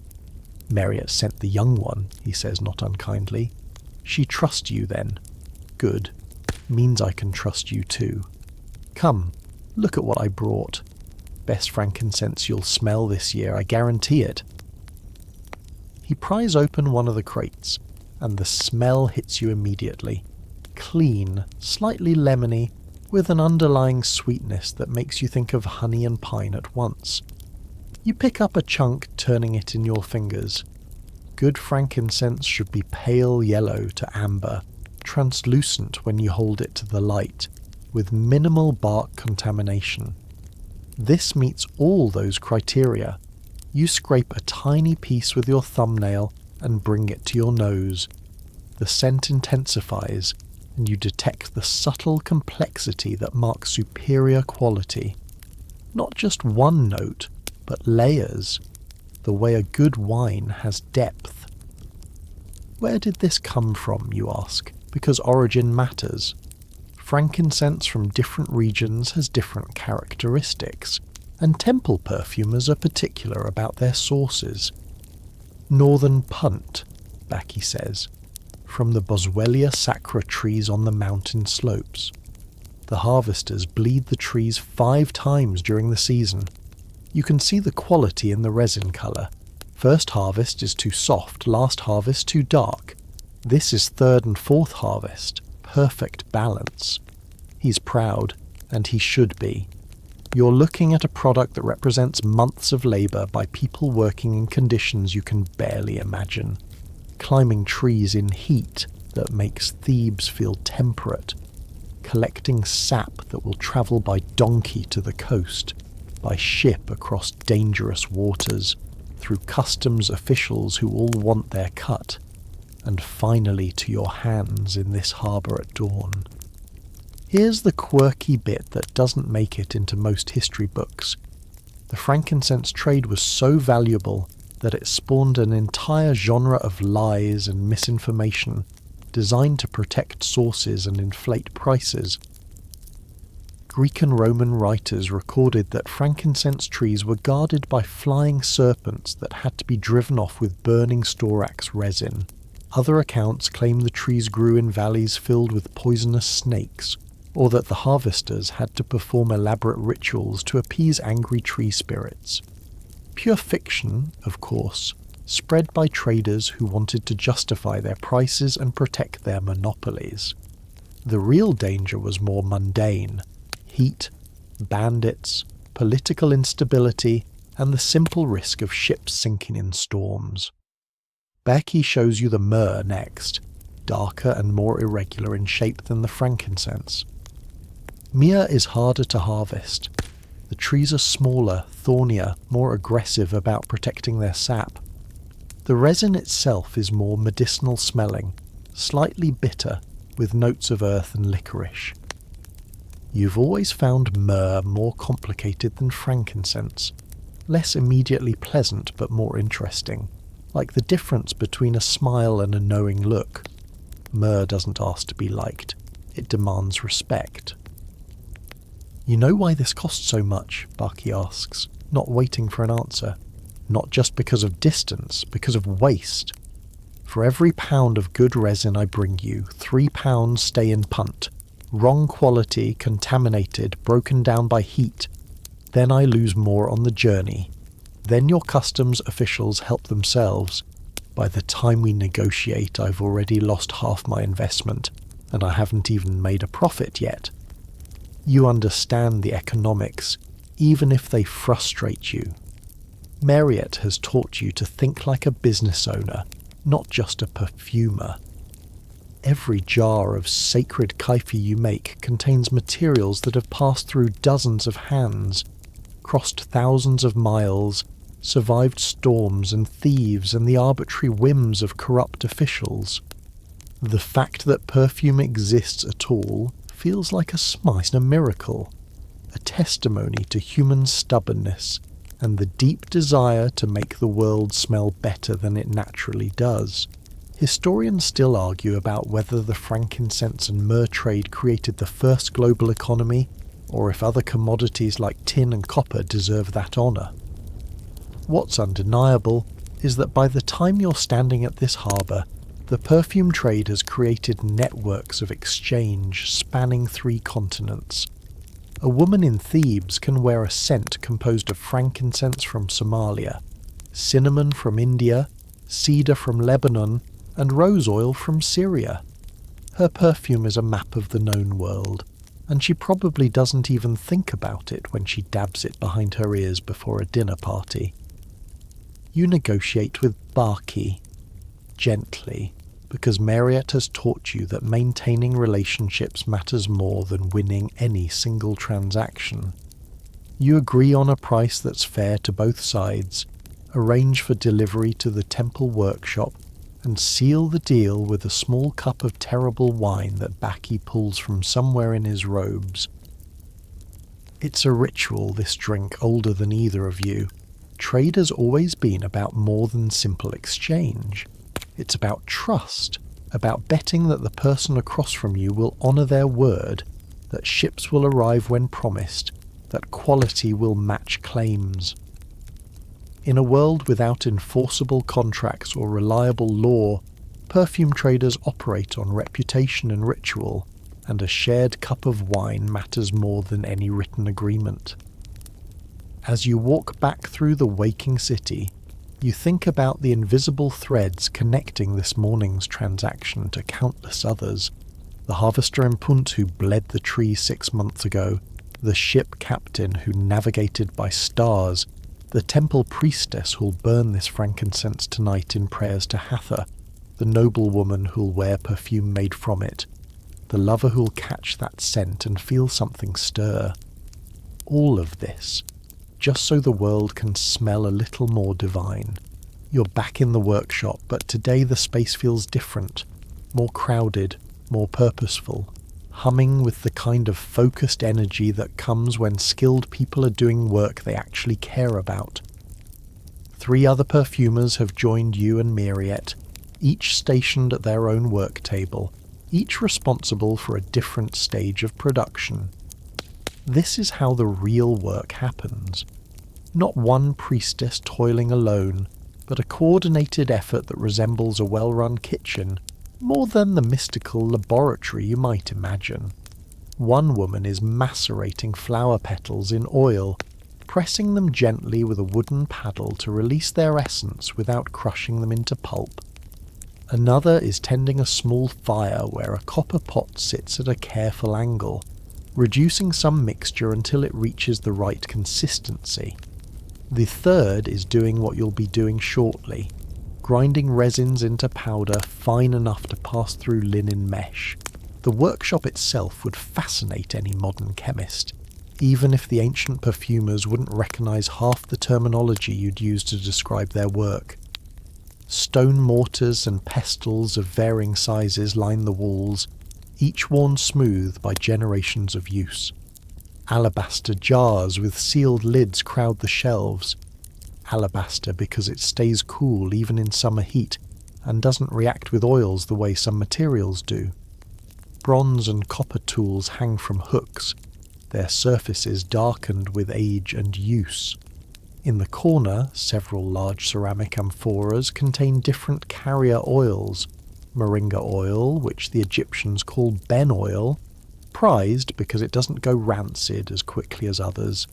Marriott sent the young one, he says not unkindly. She trusts you then. Good. Means I can trust you too. Come, look at what I brought. Best frankincense you'll smell this year, I guarantee it. He pries open one of the crates, and the smell hits you immediately. Clean, slightly lemony, with an underlying sweetness that makes you think of honey and pine at once. You pick up a chunk, turning it in your fingers. Good frankincense should be pale yellow to amber, translucent when you hold it to the light, with minimal bark contamination. This meets all those criteria. You scrape a tiny piece with your thumbnail and bring it to your nose. The scent intensifies, and you detect the subtle complexity that marks superior quality. Not just one note, but layers, the way a good wine has depth. Where did this come from, you ask, because origin matters. Frankincense from different regions has different characteristics, and temple perfumers are particular about their sources. Northern Punt, Baki says, from the Boswellia sacra trees on the mountain slopes. The harvesters bleed the trees 5 times during the season. You can see the quality in the resin colour. First harvest is too soft, last harvest too dark. This is 3rd and 4th harvest. Perfect balance. He's proud, and he should be. You're looking at a product that represents months of labour by people working in conditions you can barely imagine. climbing trees in heat that makes Thebes feel temperate, collecting sap that will travel by donkey to the coast, by ship across dangerous waters, through customs officials who all want their cut, and finally to your hands in this harbour at dawn. Here's the quirky bit that doesn't make it into most history books. The frankincense trade was so valuable that it spawned an entire genre of lies and misinformation designed to protect sources and inflate prices. Greek and Roman writers recorded that frankincense trees were guarded by flying serpents that had to be driven off with burning storax resin. Other accounts claim the trees grew in valleys filled with poisonous snakes, or that the harvesters had to perform elaborate rituals to appease angry tree spirits. Pure fiction, of course, spread by traders who wanted to justify their prices and protect their monopolies. The real danger was more mundane: heat, bandits, political instability, and the simple risk of ships sinking in storms. Becky shows you the myrrh next, darker and more irregular in shape than the frankincense. Myrrh is harder to harvest. The trees are smaller, thornier, more aggressive about protecting their sap. The resin itself is more medicinal smelling, slightly bitter, with notes of earth and licorice. You've always found myrrh more complicated than frankincense, less immediately pleasant but more interesting, like the difference between a smile and a knowing look. Myrrh doesn't ask to be liked, it demands respect. "You know why this costs so much?" Barkey asks, not waiting for an answer. "Not just because of distance, because of waste. For every pound of good resin I bring you, 3 pounds stay in punt. Wrong quality, contaminated, broken down by heat. Then I lose more on the journey. Then your customs officials help themselves. By the time we negotiate, I've already lost half my investment, and I haven't even made a profit yet. You understand the economics, even if they frustrate you. Marriott has taught you to think like a business owner, not just a perfumer. Every jar of sacred kaifi you make contains materials that have passed through dozens of hands, crossed thousands of miles, survived storms and thieves and the arbitrary whims of corrupt officials. The fact that perfume exists at all feels like a miracle, a testimony to human stubbornness and the deep desire to make the world smell better than it naturally does. Historians still argue about whether the frankincense and myrrh trade created the first global economy, or if other commodities like tin and copper deserve that honour. What's undeniable is that by the time you're standing at this harbour, the perfume trade has created networks of exchange spanning 3 continents. A woman in Thebes can wear a scent composed of frankincense from Somalia, cinnamon from India, cedar from Lebanon, and rose oil from Syria. Her perfume is a map of the known world, and she probably doesn't even think about it when she dabs it behind her ears before a dinner party. You negotiate with Barkey, gently, because Marriott has taught you that maintaining relationships matters more than winning any single transaction. You agree on a price that's fair to both sides, arrange for delivery to the temple workshop, and seal the deal with a small cup of terrible wine that Baki pulls from somewhere in his robes. It's a ritual, this drink, older than either of you. Trade has always been about more than simple exchange. It's about trust, about betting that the person across from you will honour their word, that ships will arrive when promised, that quality will match claims. In a world without enforceable contracts or reliable law, perfume traders operate on reputation and ritual, and a shared cup of wine matters more than any written agreement. As you walk back through the waking city, you think about the invisible threads connecting this morning's transaction to countless others. The harvester in Punt who bled the tree 6 months ago, the ship captain who navigated by stars, the temple priestess who'll burn this frankincense tonight in prayers to Hathor. the noblewoman who'll wear perfume made from it, the lover who'll catch that scent and feel something stir. All of this, just so the world can smell a little more divine. You're back in the workshop, but today the space feels different, more crowded, more purposeful, humming with the kind of focused energy that comes when skilled people are doing work they actually care about. 3 other perfumers have joined you and Myriette, each stationed at their own work table, each responsible for a different stage of production. This is how the real work happens. Not one priestess toiling alone, but a coordinated effort that resembles a well-run kitchen, more than the mystical laboratory you might imagine. One woman is macerating flower petals in oil, pressing them gently with a wooden paddle to release their essence without crushing them into pulp. Another is tending a small fire where a copper pot sits at a careful angle, reducing some mixture until it reaches the right consistency. The third is doing what you'll be doing shortly, grinding resins into powder fine enough to pass through linen mesh. The workshop itself would fascinate any modern chemist, even if the ancient perfumers wouldn't recognize half the terminology you'd use to describe their work. Stone mortars and pestles of varying sizes line the walls, each worn smooth by generations of use. Alabaster jars with sealed lids crowd the shelves. Alabaster because it stays cool even in summer heat and doesn't react with oils the way some materials do. Bronze and copper tools hang from hooks, their surfaces darkened with age and use. In the corner, several large ceramic amphoras contain different carrier oils. Moringa oil, which the Egyptians call ben oil, prized because it doesn't go rancid as quickly as others.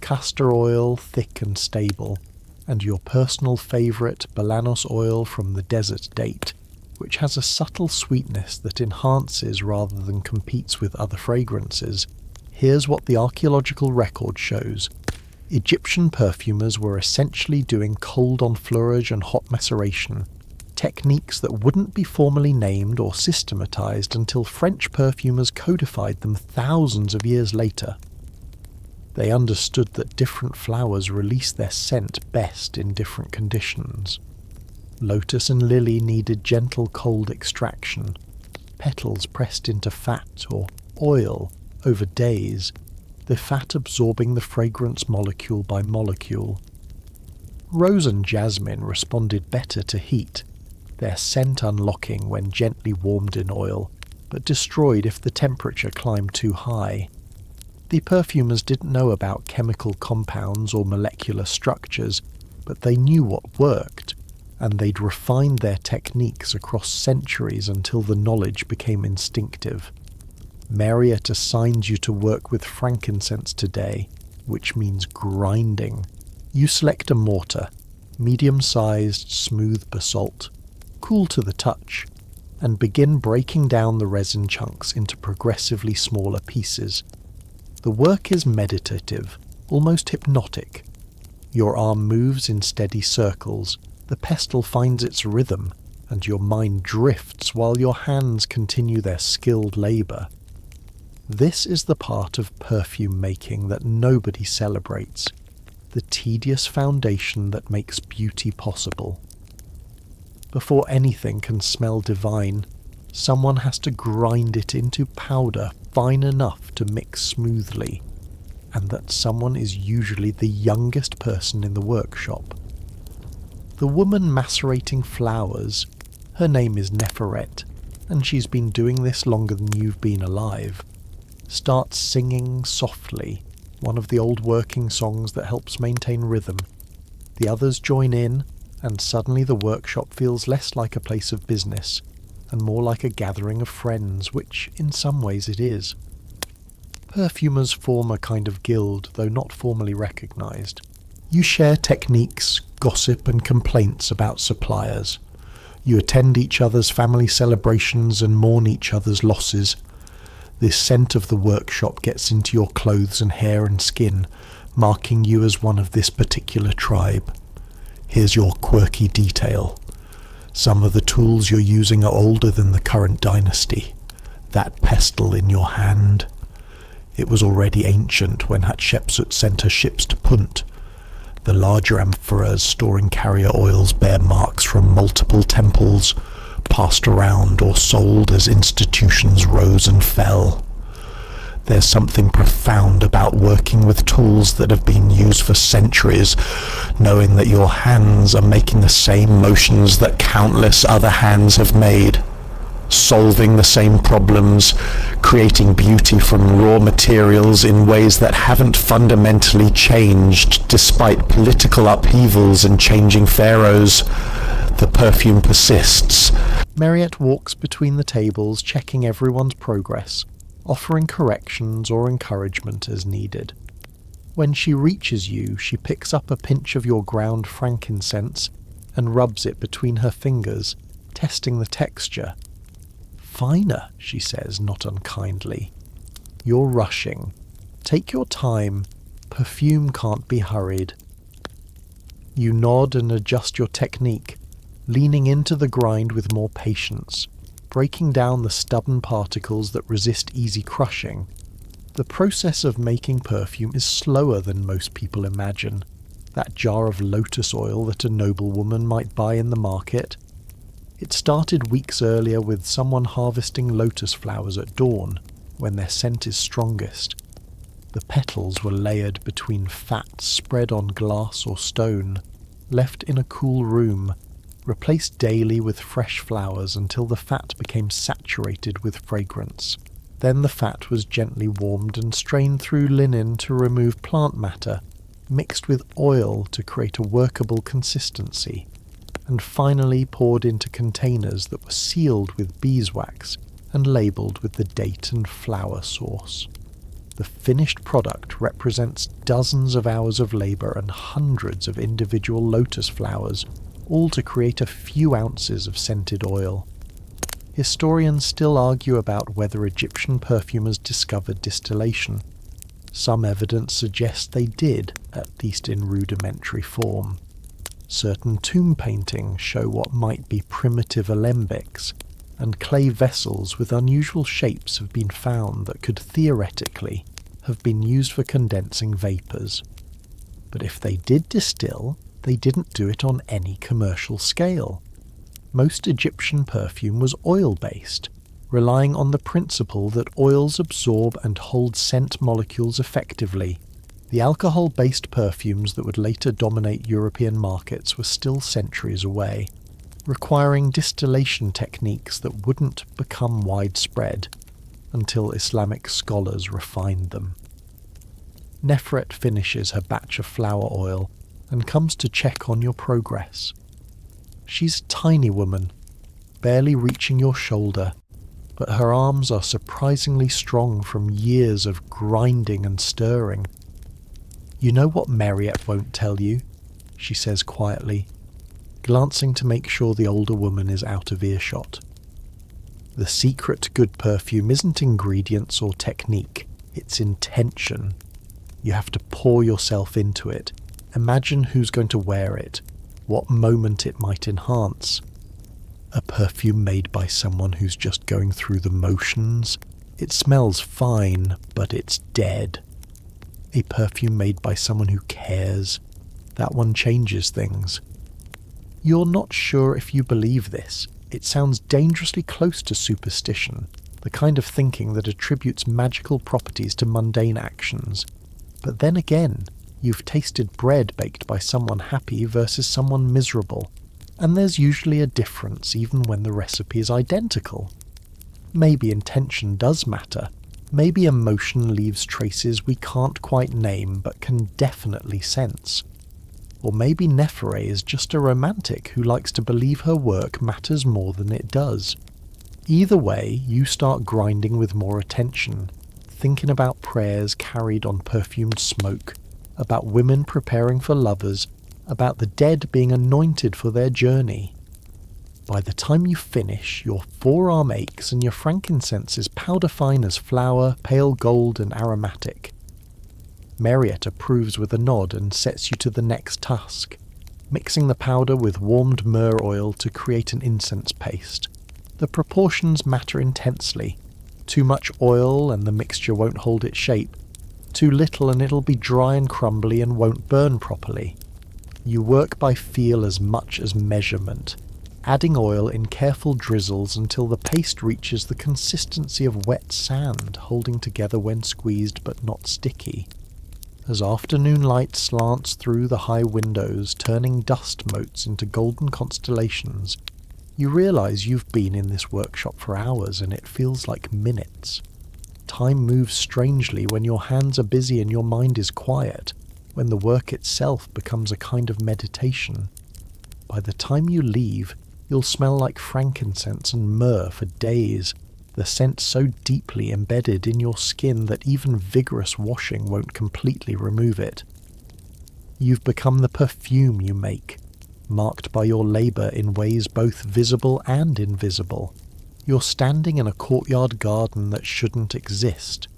Castor oil, thick and stable. And your personal favourite Balanos oil from the desert date, which has a subtle sweetness that enhances rather than competes with other fragrances. Here's what the archaeological record shows. Egyptian perfumers were essentially doing cold enfleurage and hot maceration, techniques that wouldn't be formally named or systematized until French perfumers codified them thousands of years later. They understood that different flowers release their scent best in different conditions. Lotus and lily needed gentle cold extraction, petals pressed into fat or oil over days, the fat absorbing the fragrance molecule by molecule. Rose and jasmine responded better to heat, their scent unlocking when gently warmed in oil, but destroyed if the temperature climbed too high. The perfumers didn't know about chemical compounds or molecular structures, but they knew what worked, and they'd refined their techniques across centuries until the knowledge became instinctive. Myriette assigns you to work with frankincense today, which means grinding. You select a mortar, medium-sized, smooth basalt, cool to the touch, and begin breaking down the resin chunks into progressively smaller pieces. The work is meditative, almost hypnotic. Your arm moves in steady circles, the pestle finds its rhythm, and your mind drifts while your hands continue their skilled labour. This is the part of perfume making that nobody celebrates, the tedious foundation that makes beauty possible. Before anything can smell divine, someone has to grind it into powder fine enough to mix smoothly, and that someone is usually the youngest person in the workshop. The woman macerating flowers, her name is Neferet, and she's been doing this longer than you've been alive, starts singing softly, one of the old working songs that helps maintain rhythm. The others join in, and suddenly the workshop feels less like a place of business, and more like a gathering of friends, which in some ways it is. Perfumers form a kind of guild, though not formally recognised. You share techniques, gossip and complaints about suppliers. You attend each other's family celebrations and mourn each other's losses. This scent of the workshop gets into your clothes and hair and skin, marking you as one of this particular tribe. Here's your quirky detail. Some of the tools you're using are older than the current dynasty. That pestle in your hand. It was already ancient when Hatshepsut sent her ships to Punt. The larger amphoras storing carrier oils bear marks from multiple temples, passed around or sold as institutions rose and fell. There's something profound about working with tools that have been used for centuries, knowing that your hands are making the same motions that countless other hands have made, solving the same problems, creating beauty from raw materials in ways that haven't fundamentally changed despite political upheavals and changing pharaohs. The perfume persists. Mariette walks between the tables, checking everyone's progress, offering corrections or encouragement as needed. When she reaches you, she picks up a pinch of your ground frankincense and rubs it between her fingers, testing the texture. "Finer," she says, not unkindly. "You're rushing. Take your time. Perfume can't be hurried." You nod and adjust your technique, leaning into the grind with more patience, breaking down the stubborn particles that resist easy crushing. The process of making perfume is slower than most people imagine. That jar of lotus oil that a noblewoman might buy in the market. It started weeks earlier with someone harvesting lotus flowers at dawn, when their scent is strongest. The petals were layered between fat spread on glass or stone, left in a cool room, replaced daily with fresh flowers until the fat became saturated with fragrance. Then the fat was gently warmed and strained through linen to remove plant matter, mixed with oil to create a workable consistency, and finally poured into containers that were sealed with beeswax and labelled with the date and flower source. The finished product represents dozens of hours of labour and hundreds of individual lotus flowers, all to create a few ounces of scented oil. Historians still argue about whether Egyptian perfumers discovered distillation. Some evidence suggests they did, at least in rudimentary form. Certain tomb paintings show what might be primitive alembics, and clay vessels with unusual shapes have been found that could theoretically have been used for condensing vapours. But if they did distill, they didn't do it on any commercial scale. Most Egyptian perfume was oil-based, relying on the principle that oils absorb and hold scent molecules effectively. The alcohol-based perfumes that would later dominate European markets were still centuries away, requiring distillation techniques that wouldn't become widespread until Islamic scholars refined them. Nefret finishes her batch of flower oil and comes to check on your progress. She's a tiny woman, barely reaching your shoulder, but her arms are surprisingly strong from years of grinding and stirring. "You know what Mariette won't tell you?" she says quietly, glancing to make sure the older woman is out of earshot. The secret to good perfume isn't ingredients or technique, it's intention. You have to pour yourself into it. Imagine who's going to wear it, what moment it might enhance. A perfume made by someone who's just going through the motions. It smells fine, but it's dead. A perfume made by someone who cares. That one changes things. You're not sure if you believe this. It sounds dangerously close to superstition, the kind of thinking that attributes magical properties to mundane actions. But then again, you've tasted bread baked by someone happy versus someone miserable, and there's usually a difference even when the recipe is identical. Maybe intention does matter. Maybe emotion leaves traces we can't quite name but can definitely sense. Or maybe Neferet is just a romantic who likes to believe her work matters more than it does. Either way, you start grinding with more attention, thinking about prayers carried on perfumed smoke, about women preparing for lovers, about the dead being anointed for their journey. By the time you finish, your forearm aches and your frankincense is powder fine as flour, pale gold and aromatic. Mariette approves with a nod and sets you to the next task. mixing the powder with warmed myrrh oil to create an incense paste. The proportions matter intensely. Too much oil and the mixture won't hold its shape. Too little and it'll be dry and crumbly and won't burn properly. You work by feel as much as measurement, adding oil in careful drizzles until the paste reaches the consistency of wet sand, holding together when squeezed but not sticky. As afternoon light slants through the high windows, turning dust motes into golden constellations, you realize you've been in this workshop for hours and it feels like minutes. Time moves strangely when your hands are busy and your mind is quiet, when the work itself becomes a kind of meditation. By the time you leave, you'll smell like frankincense and myrrh for days, the scent so deeply embedded in your skin that even vigorous washing won't completely remove it. You've become the perfume you make, marked by your labour in ways both visible and invisible. You're standing in a courtyard garden that shouldn't exist,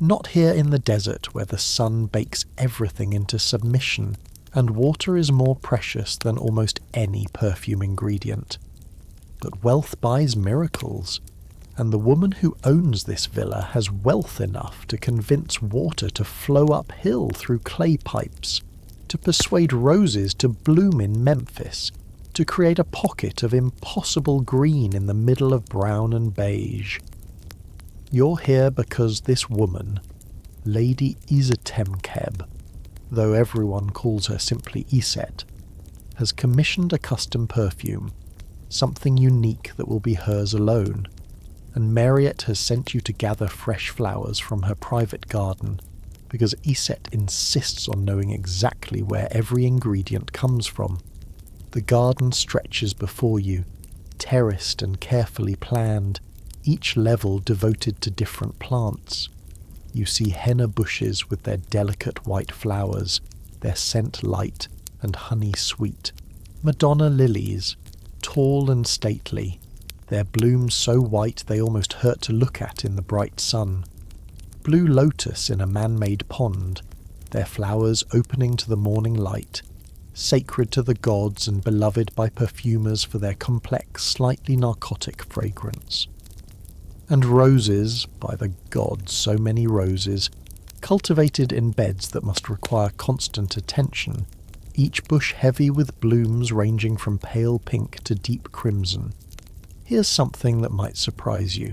not here in the desert where the sun bakes everything into submission and water is more precious than almost any perfume ingredient. But wealth buys miracles, and the woman who owns this villa has wealth enough to convince water to flow uphill through clay pipes, to persuade roses to bloom in Memphis, to create a pocket of impossible green in the middle of brown and beige. You're here because this woman, Lady Isetemkeb, though everyone calls her simply Iset, has commissioned a custom perfume, something unique that will be hers alone, and Mariette has sent you to gather fresh flowers from her private garden, because Iset insists on knowing exactly where every ingredient comes from. The garden stretches before you, terraced and carefully planned, each level devoted to different plants. You see henna bushes with their delicate white flowers, their scent light and honey sweet. Madonna lilies, tall and stately, their blooms so white they almost hurt to look at in the bright sun. Blue lotus in a man-made pond, their flowers opening to the morning light, sacred to the gods and beloved by perfumers for their complex, slightly narcotic fragrance. And roses, by the gods, so many roses, cultivated in beds that must require constant attention, each bush heavy with blooms ranging from pale pink to deep crimson. Here's something that might surprise you.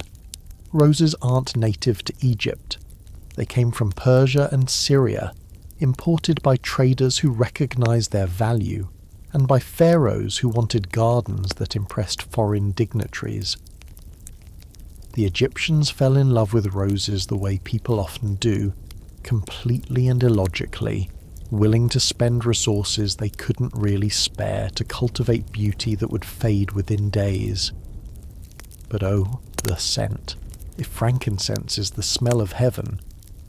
Roses aren't native to Egypt. They came from Persia and Syria, imported by traders who recognized their value, and by pharaohs who wanted gardens that impressed foreign dignitaries. The Egyptians fell in love with roses the way people often do, completely and illogically, willing to spend resources they couldn't really spare to cultivate beauty that would fade within days. But oh, the scent. If frankincense is the smell of heaven,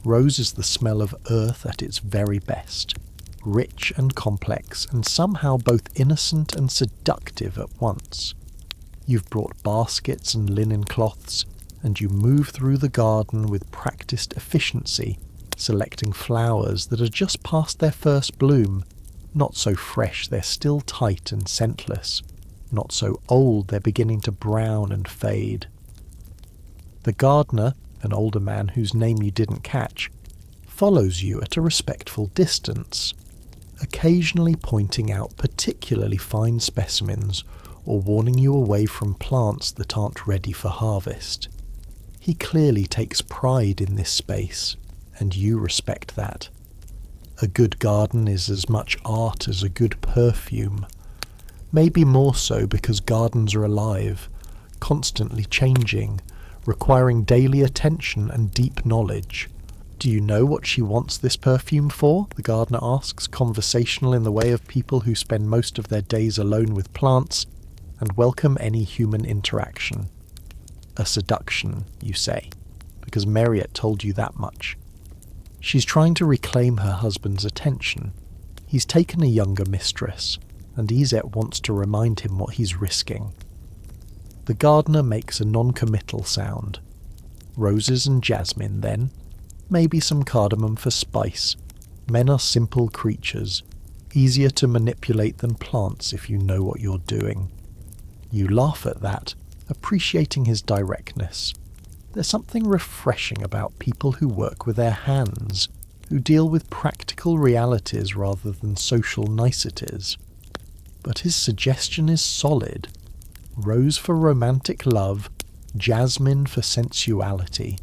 rose is the smell of earth at its very best, rich and complex, and somehow both innocent and seductive at once. You've brought baskets and linen cloths, and you move through the garden with practiced efficiency, selecting flowers that are just past their first bloom, not so fresh they're still tight and scentless, not so old they're beginning to brown and fade. The gardener, an older man whose name you didn't catch, follows you at a respectful distance, occasionally pointing out particularly fine specimens or warning you away from plants that aren't ready for harvest. He clearly takes pride in this space, and you respect that. A good garden is as much art as a good perfume. Maybe more so because gardens are alive, constantly changing, requiring daily attention and deep knowledge. Do you know what she wants this perfume for? The gardener asks, conversational in the way of people who spend most of their days alone with plants and welcome any human interaction. A seduction, you say, because Mariette told you that much. She's trying to reclaim her husband's attention. He's taken a younger mistress, and Iset wants to remind him what he's risking. The gardener makes a non-committal sound. Roses and jasmine, then. Maybe some cardamom for spice. Men are simple creatures. easier to manipulate than plants if you know what you're doing. You laugh at that, appreciating his directness. There's something refreshing about people who work with their hands, who deal with practical realities rather than social niceties. But his suggestion is solid. Rose for romantic love, jasmine for sensuality,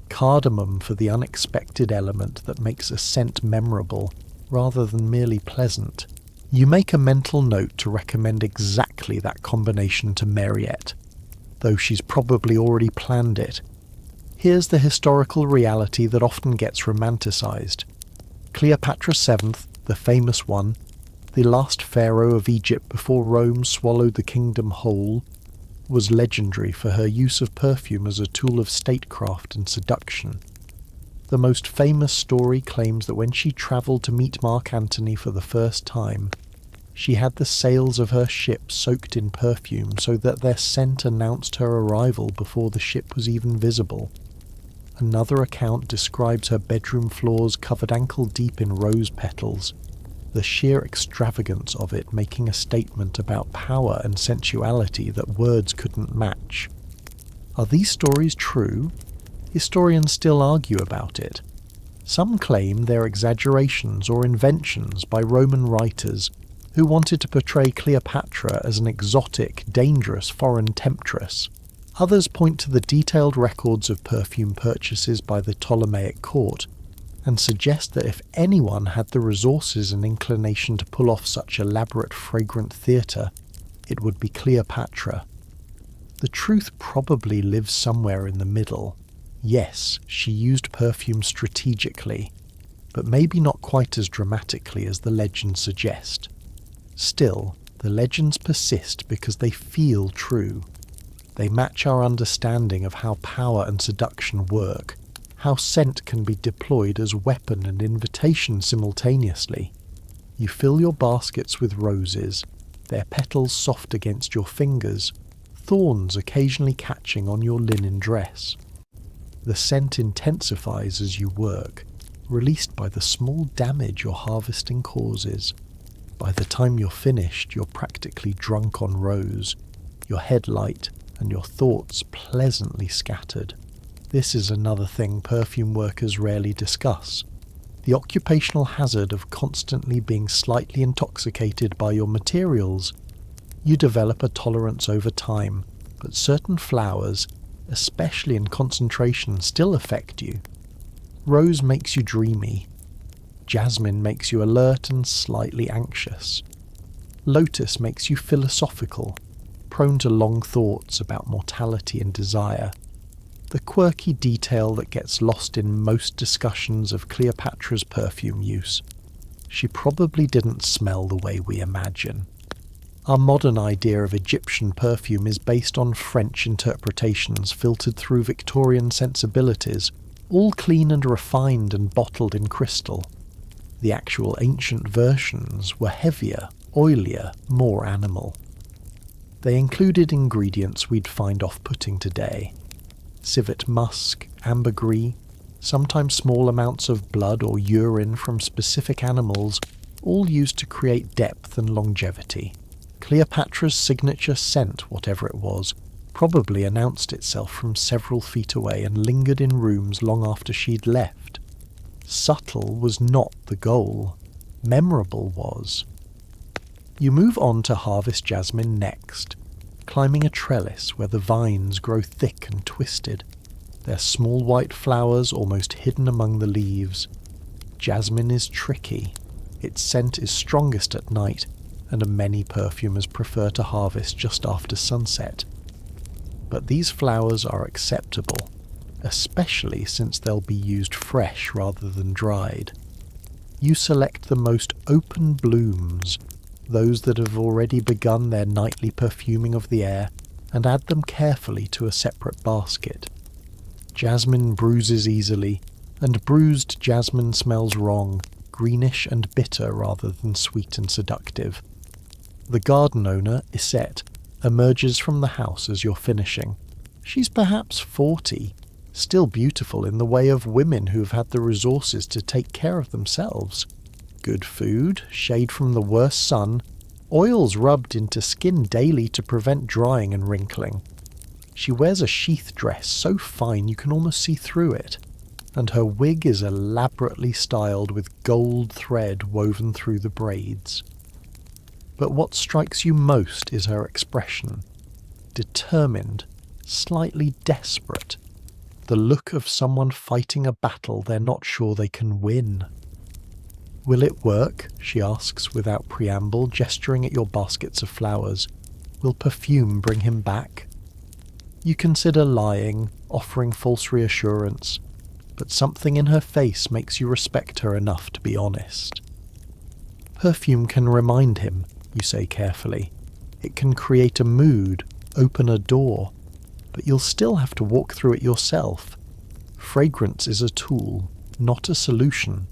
cardamom for the unexpected element that makes a scent memorable rather than merely pleasant. You make a mental note to recommend exactly that combination to Mariette, though she's probably already planned it. Here's the historical reality that often gets romanticized. Cleopatra VII, the famous one, the last pharaoh of Egypt before Rome swallowed the kingdom whole, was legendary for her use of perfume as a tool of statecraft and seduction. The most famous story claims that when she travelled to meet Mark Antony for the first time, she had the sails of her ship soaked in perfume so that their scent announced her arrival before the ship was even visible. Another account describes her bedroom floors covered ankle-deep in rose petals, the sheer extravagance of it making a statement about power and sensuality that words couldn't match. Are these stories true? Historians still argue about it. Some claim they're exaggerations or inventions by Roman writers who wanted to portray Cleopatra as an exotic, dangerous foreign temptress. Others point to the detailed records of perfume purchases by the Ptolemaic court, and suggest that if anyone had the resources and inclination to pull off such elaborate fragrant theatre, it would be Cleopatra. The truth probably lives somewhere in the middle. Yes, she used perfume strategically, but maybe not quite as dramatically as the legends suggest. Still, the legends persist because they feel true. They match our understanding of how power and seduction work, how scent can be deployed as weapon and invitation simultaneously. You fill your baskets with roses, their petals soft against your fingers, thorns occasionally catching on your linen dress. The scent intensifies as you work, released by the small damage your harvesting causes. By the time you're finished, you're practically drunk on rose, your head light, and your thoughts pleasantly scattered. This is another thing perfume workers rarely discuss. The occupational hazard of constantly being slightly intoxicated by your materials. You develop a tolerance over time, but certain flowers, especially in concentration, still affect you. Rose makes you dreamy. Jasmine makes you alert and slightly anxious. Lotus makes you philosophical, prone to long thoughts about mortality and desire. The quirky detail that gets lost in most discussions of Cleopatra's perfume use. She probably didn't smell the way we imagine. Our modern idea of Egyptian perfume is based on French interpretations filtered through Victorian sensibilities, all clean and refined and bottled in crystal. The actual ancient versions were heavier, oilier, more animal. They included ingredients we'd find off-putting today. Civet musk, ambergris, sometimes small amounts of blood or urine from specific animals, all used to create depth and longevity. Cleopatra's signature scent, whatever it was, probably announced itself from several feet away and lingered in rooms long after she'd left. Subtle was not the goal. Memorable was. You move on to harvest jasmine next, climbing a trellis where the vines grow thick and twisted, their small white flowers almost hidden among the leaves. Jasmine is tricky. Its scent is strongest at night, and many perfumers prefer to harvest just after sunset. But these flowers are acceptable, especially since they'll be used fresh rather than dried. You select the most open blooms, those that have already begun their nightly perfuming of the air, and add them carefully to a separate basket. Jasmine bruises easily, and bruised jasmine smells wrong, greenish and bitter rather than sweet and seductive. The garden owner, Isette, emerges from the house as you're finishing. She's perhaps 40, still beautiful in the way of women who've had the resources to take care of themselves. good food, shade from the worst sun, oils rubbed into skin daily to prevent drying and wrinkling. She wears a sheath dress so fine you can almost see through it, and her wig is elaborately styled with gold thread woven through the braids. But what strikes you most is her expression. Determined, slightly desperate. The look of someone fighting a battle they're not sure they can win. "Will it work?" she asks without preamble, gesturing at your baskets of flowers. "Will Perfume bring him back?" You consider lying, offering false reassurance, but something in her face makes you respect her enough to be honest. "Perfume can remind him," you say carefully. "It can create a mood, open a door, but you'll still have to walk through it yourself. Fragrance is a tool, not a solution."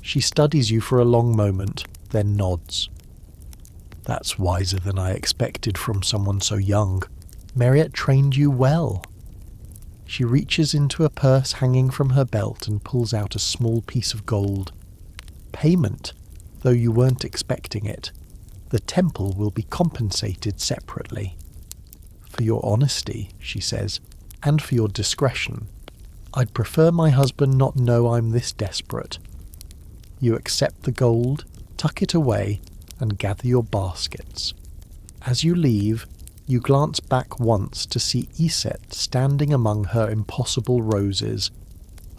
She studies you for a long moment, then nods. "That's wiser than I expected from someone so young. Marriott trained you well." She reaches into a purse hanging from her belt and pulls out a small piece of gold. "Payment, though you weren't expecting it. The temple will be compensated separately." "For your honesty," she says, "and for your discretion. I'd prefer my husband not know I'm this desperate." You accept the gold, tuck it away, and gather your baskets. As you leave, you glance back once to see Iset standing among her impossible roses,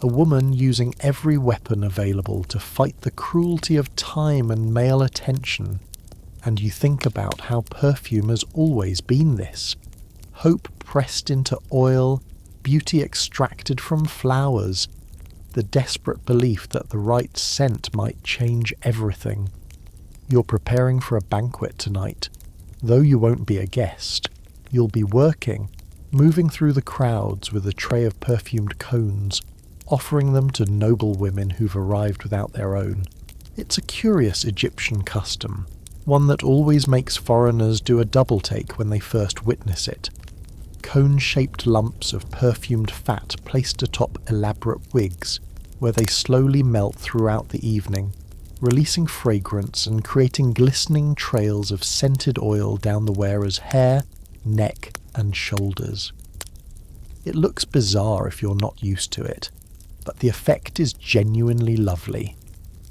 a woman using every weapon available to fight the cruelty of time and male attention, and you think about how Perfume has always been this. Hope pressed into oil, beauty extracted from flowers, the desperate belief that the right scent might change everything. You're preparing for a banquet tonight. Though you won't be a guest, you'll be working, moving through the crowds with a tray of perfumed cones, offering them to noble women who've arrived without their own. It's a curious Egyptian custom, one that always makes foreigners do a double take when they first witness it. Cone-shaped lumps of perfumed fat placed atop elaborate wigs, where they slowly melt throughout the evening, releasing fragrance and creating glistening trails of scented oil down the wearer's hair, neck, and shoulders. It looks bizarre if you're not used to it, but the effect is genuinely lovely.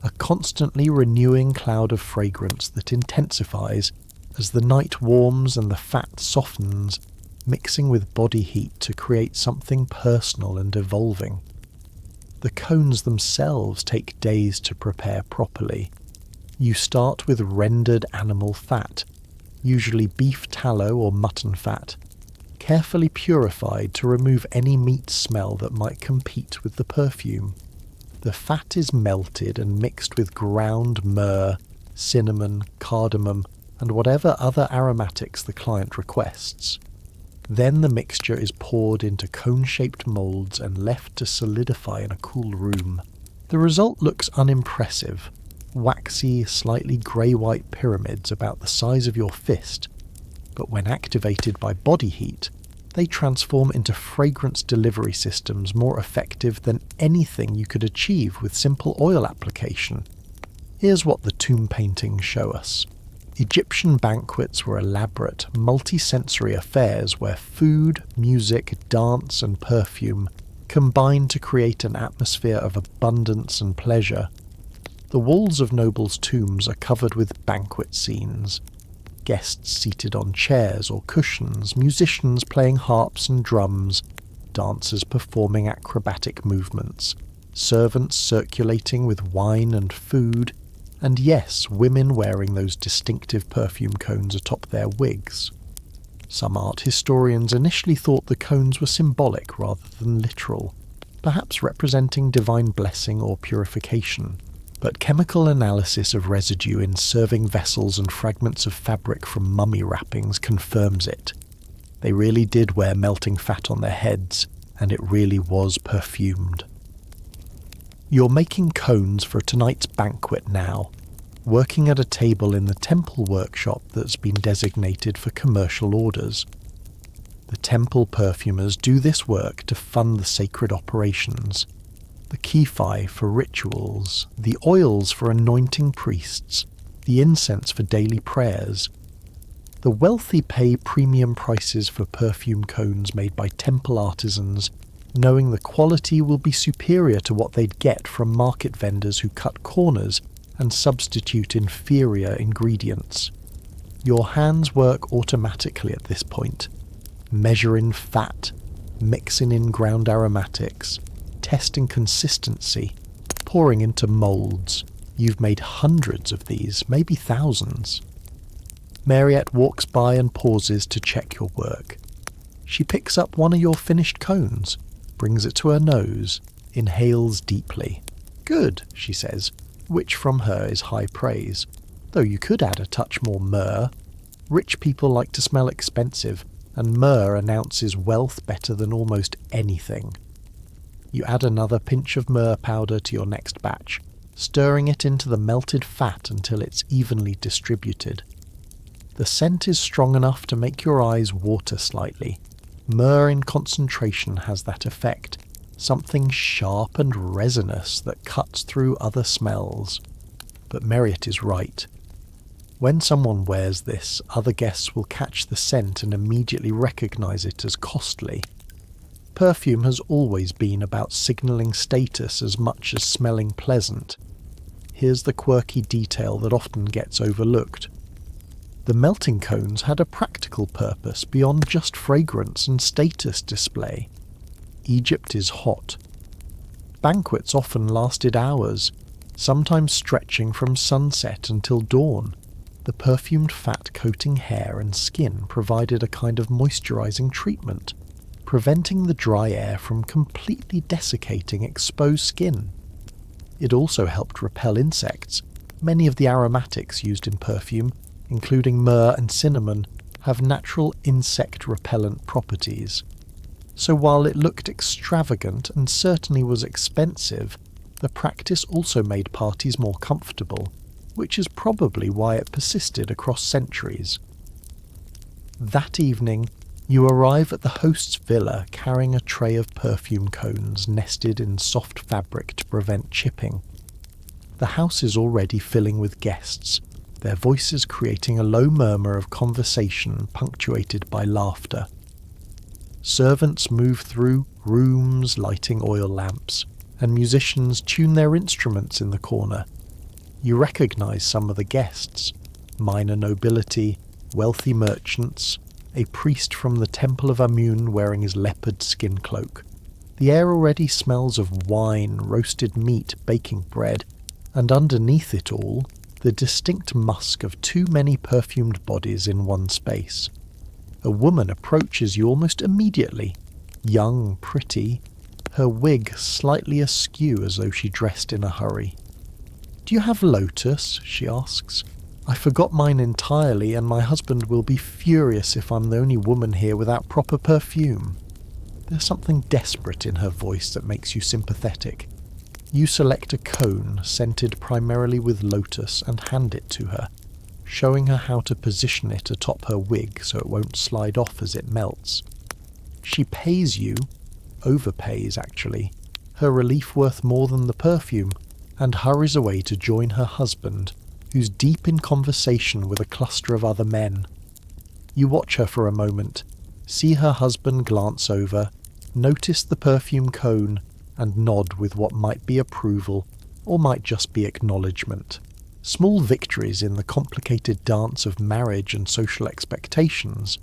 A constantly renewing cloud of fragrance that intensifies as the night warms and the fat softens, mixing with body heat to create something personal and evolving. The cones themselves take days to prepare properly. You start with rendered animal fat, usually beef tallow or mutton fat, carefully purified to remove any meat smell that might compete with the perfume. The fat is melted and mixed with ground myrrh, cinnamon, cardamom, and whatever other aromatics the client requests. Then the mixture is poured into cone-shaped moulds and left to solidify in a cool room. The result looks unimpressive. Waxy, slightly grey-white pyramids about the size of your fist. But when activated by body heat, they transform into fragrance delivery systems more effective than anything you could achieve with simple oil application. Here's what the tomb paintings show us. Egyptian banquets were elaborate, multi-sensory affairs where food, music, dance, and perfume combined to create an atmosphere of abundance and pleasure. The walls of nobles' tombs are covered with banquet scenes. Guests seated on chairs or cushions, musicians playing harps and drums, dancers performing acrobatic movements, servants circulating with wine and food, and yes, women wearing those distinctive perfume cones atop their wigs. Some art historians initially thought the cones were symbolic rather than literal, perhaps representing divine blessing or purification. But chemical analysis of residue in serving vessels and fragments of fabric from mummy wrappings confirms it. They really did wear melting fat on their heads, and it really was perfumed. You're making cones for tonight's banquet now, working at a table in the temple workshop that's been designated for commercial orders. The temple perfumers do this work to fund the sacred operations. the kephi for rituals, the oils for anointing priests, the incense for daily prayers. The wealthy pay premium prices for perfume cones made by temple artisans, knowing the quality will be superior to what they'd get from market vendors who cut corners and substitute inferior ingredients. Your hands work automatically at this point. Measure in fat, mixing in ground aromatics, testing consistency, pouring into moulds. You've made hundreds of these, maybe thousands. Mariette walks by and pauses to check your work. She picks up one of your finished cones, brings it to her nose, inhales deeply. Good, she says, which from her is high praise, though you could add a touch more myrrh. Rich people like to smell expensive, and myrrh announces wealth better than almost anything. You add another pinch of myrrh powder to your next batch, stirring it into the melted fat until it's evenly distributed. The scent is strong enough to make your eyes water slightly. Myrrh in concentration has that effect, something sharp and resinous that cuts through other smells. But Mariette is right. When someone wears this, other guests will catch the scent and immediately recognize it as costly. Perfume has always been about signalling status as much as smelling pleasant. Here's the quirky detail that often gets overlooked. The melting cones had a practical purpose beyond just fragrance and status display. Egypt is hot. Banquets often lasted hours, sometimes stretching from sunset until dawn. The perfumed fat coating hair and skin provided a kind of moisturizing treatment, preventing the dry air from completely desiccating exposed skin. It also helped repel insects. Many of the aromatics used in perfume, including myrrh and cinnamon, have natural insect repellent properties. So while it looked extravagant and certainly was expensive, the practice also made parties more comfortable, which is probably why it persisted across centuries. That evening, you arrive at the host's villa carrying a tray of perfume cones nested in soft fabric to prevent chipping. The house is already filling with guests, their voices creating a low murmur of conversation punctuated by laughter. Servants move through rooms lighting oil lamps, and musicians tune their instruments in the corner. You recognize some of the guests: minor nobility, wealthy merchants, a priest from the Temple of Amun wearing his leopard skin cloak. The air already smells of wine, roasted meat, baking bread, and underneath it all, the distinct musk of too many perfumed bodies in one space. A woman approaches you almost immediately, young, pretty, her wig slightly askew as though she dressed in a hurry. "Do you have lotus?" she asks. "I forgot mine entirely, and my husband will be furious if I'm the only woman here without proper perfume." There's something desperate in her voice that makes you sympathetic. You select a cone scented primarily with lotus and hand it to her, showing her how to position it atop her wig so it won't slide off as it melts. She pays you, overpays actually, her relief worth more than the perfume, and hurries away to join her husband, who's deep in conversation with a cluster of other men. You watch her for a moment, see her husband glance over, notice the perfume cone, and nod with what might be approval, or might just be acknowledgement. Small victories in the complicated dance of marriage and social expectations.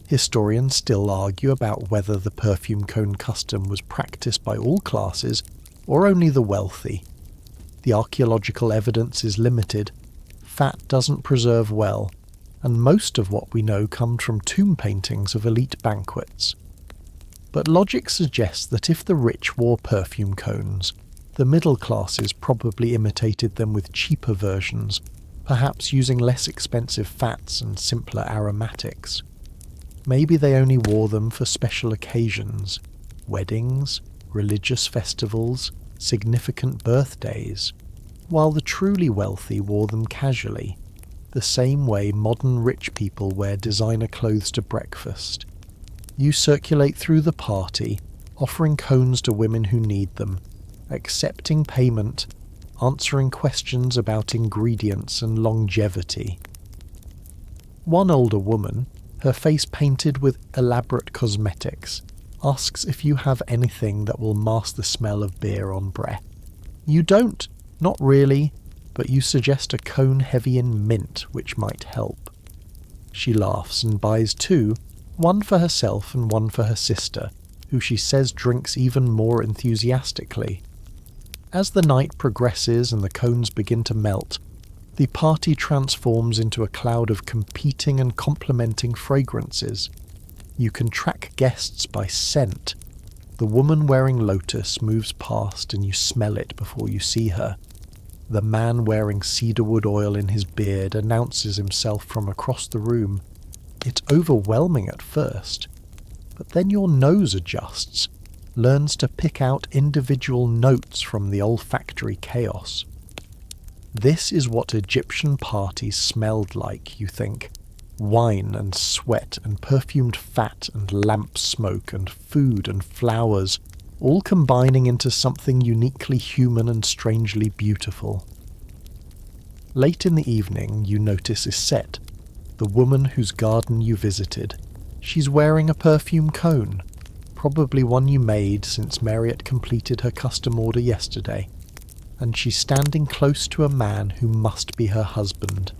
Historians still argue about whether the perfume cone custom was practiced by all classes, or only the wealthy. The archaeological evidence is limited. Fat doesn't preserve well, and most of what we know comes from tomb paintings of elite banquets. But logic suggests that if the rich wore perfume cones, the middle classes probably imitated them with cheaper versions, perhaps using less expensive fats and simpler aromatics. Maybe they only wore them for special occasions, weddings, religious festivals, significant birthdays, while the truly wealthy wore them casually, the same way modern rich people wear designer clothes to breakfast. You circulate through the party, offering cones to women who need them, accepting payment, answering questions about ingredients and longevity. One older woman, her face painted with elaborate cosmetics, asks if you have anything that will mask the smell of beer on breath. You don't, not really, but you suggest a cone heavy in mint which might help. She laughs and buys two, one for herself and one for her sister, who she says drinks even more enthusiastically. As the night progresses and the cones begin to melt, the party transforms into a cloud of competing and complementing fragrances. You can track guests by scent. The woman wearing lotus moves past and you smell it before you see her. The man wearing cedarwood oil in his beard announces himself from across the room. It's overwhelming at first, but then your nose adjusts, learns to pick out individual notes from the olfactory chaos. This is what Egyptian parties smelled like, you think. Wine and sweat and perfumed fat and lamp smoke and food and flowers, all combining into something uniquely human and strangely beautiful. Late in the evening, you notice Isette, the woman whose garden you visited. She's wearing a perfume cone, probably one you made since Marriott completed her custom order yesterday, and she's standing close to a man who must be her husband,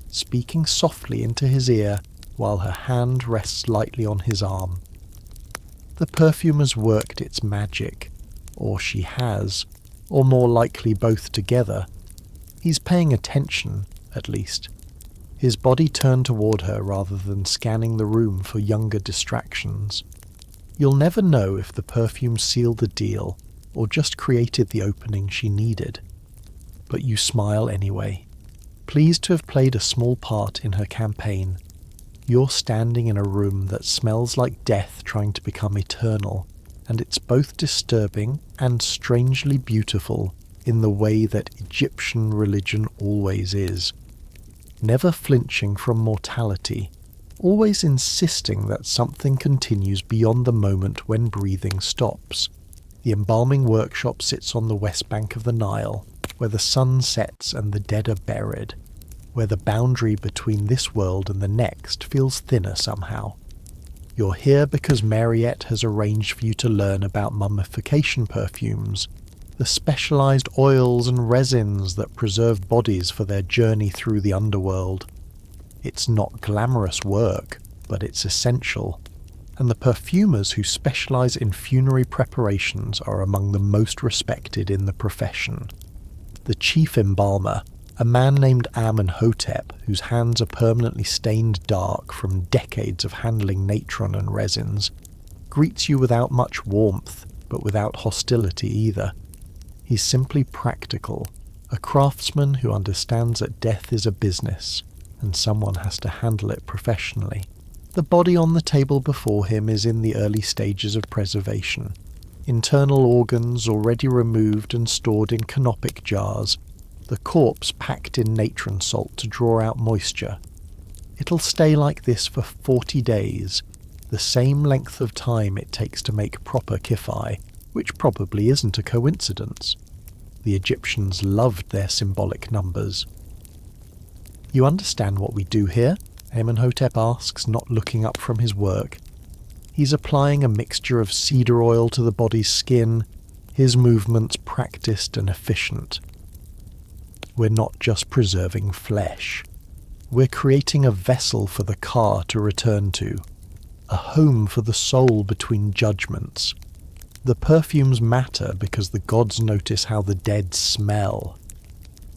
speaking softly into his ear while her hand rests lightly on his arm. The perfume has worked its magic, or she has, or more likely both together. He's paying attention, at least. His body turned toward her rather than scanning the room for younger distractions. You'll never know if the perfume sealed the deal or just created the opening she needed. But you smile anyway, pleased to have played a small part in her campaign. You're standing in a room that smells like death trying to become eternal, and it's both disturbing and strangely beautiful in the way that Egyptian religion always is. Never flinching from mortality, always insisting that something continues beyond the moment when breathing stops. The embalming workshop sits on the west bank of the Nile, where the sun sets and the dead are buried, where the boundary between this world and the next feels thinner somehow. You're here because Marriott has arranged for you to learn about mummification perfumes, the specialized oils and resins that preserve bodies for their journey through the underworld. It's not glamorous work, but it's essential, and the perfumers who specialize in funerary preparations are among the most respected in the profession. The chief embalmer, a man named Amenhotep, whose hands are permanently stained dark from decades of handling natron and resins, greets you without much warmth, but without hostility either. He's simply practical, a craftsman who understands that death is a business, and someone has to handle it professionally. The body on the table before him is in the early stages of preservation. Internal organs already removed and stored in canopic jars, the corpse packed in natron salt to draw out moisture. It'll stay like this for 40 days, the same length of time it takes to make proper kifai, which probably isn't a coincidence. The Egyptians loved their symbolic numbers. "You understand what we do here?" Amenhotep asks, not looking up from his work. He's applying a mixture of cedar oil to the body's skin, his movements practiced and efficient. We're not just preserving flesh. We're creating a vessel for the car to return to, a home for the soul between judgments. The perfumes matter because the gods notice how the dead smell.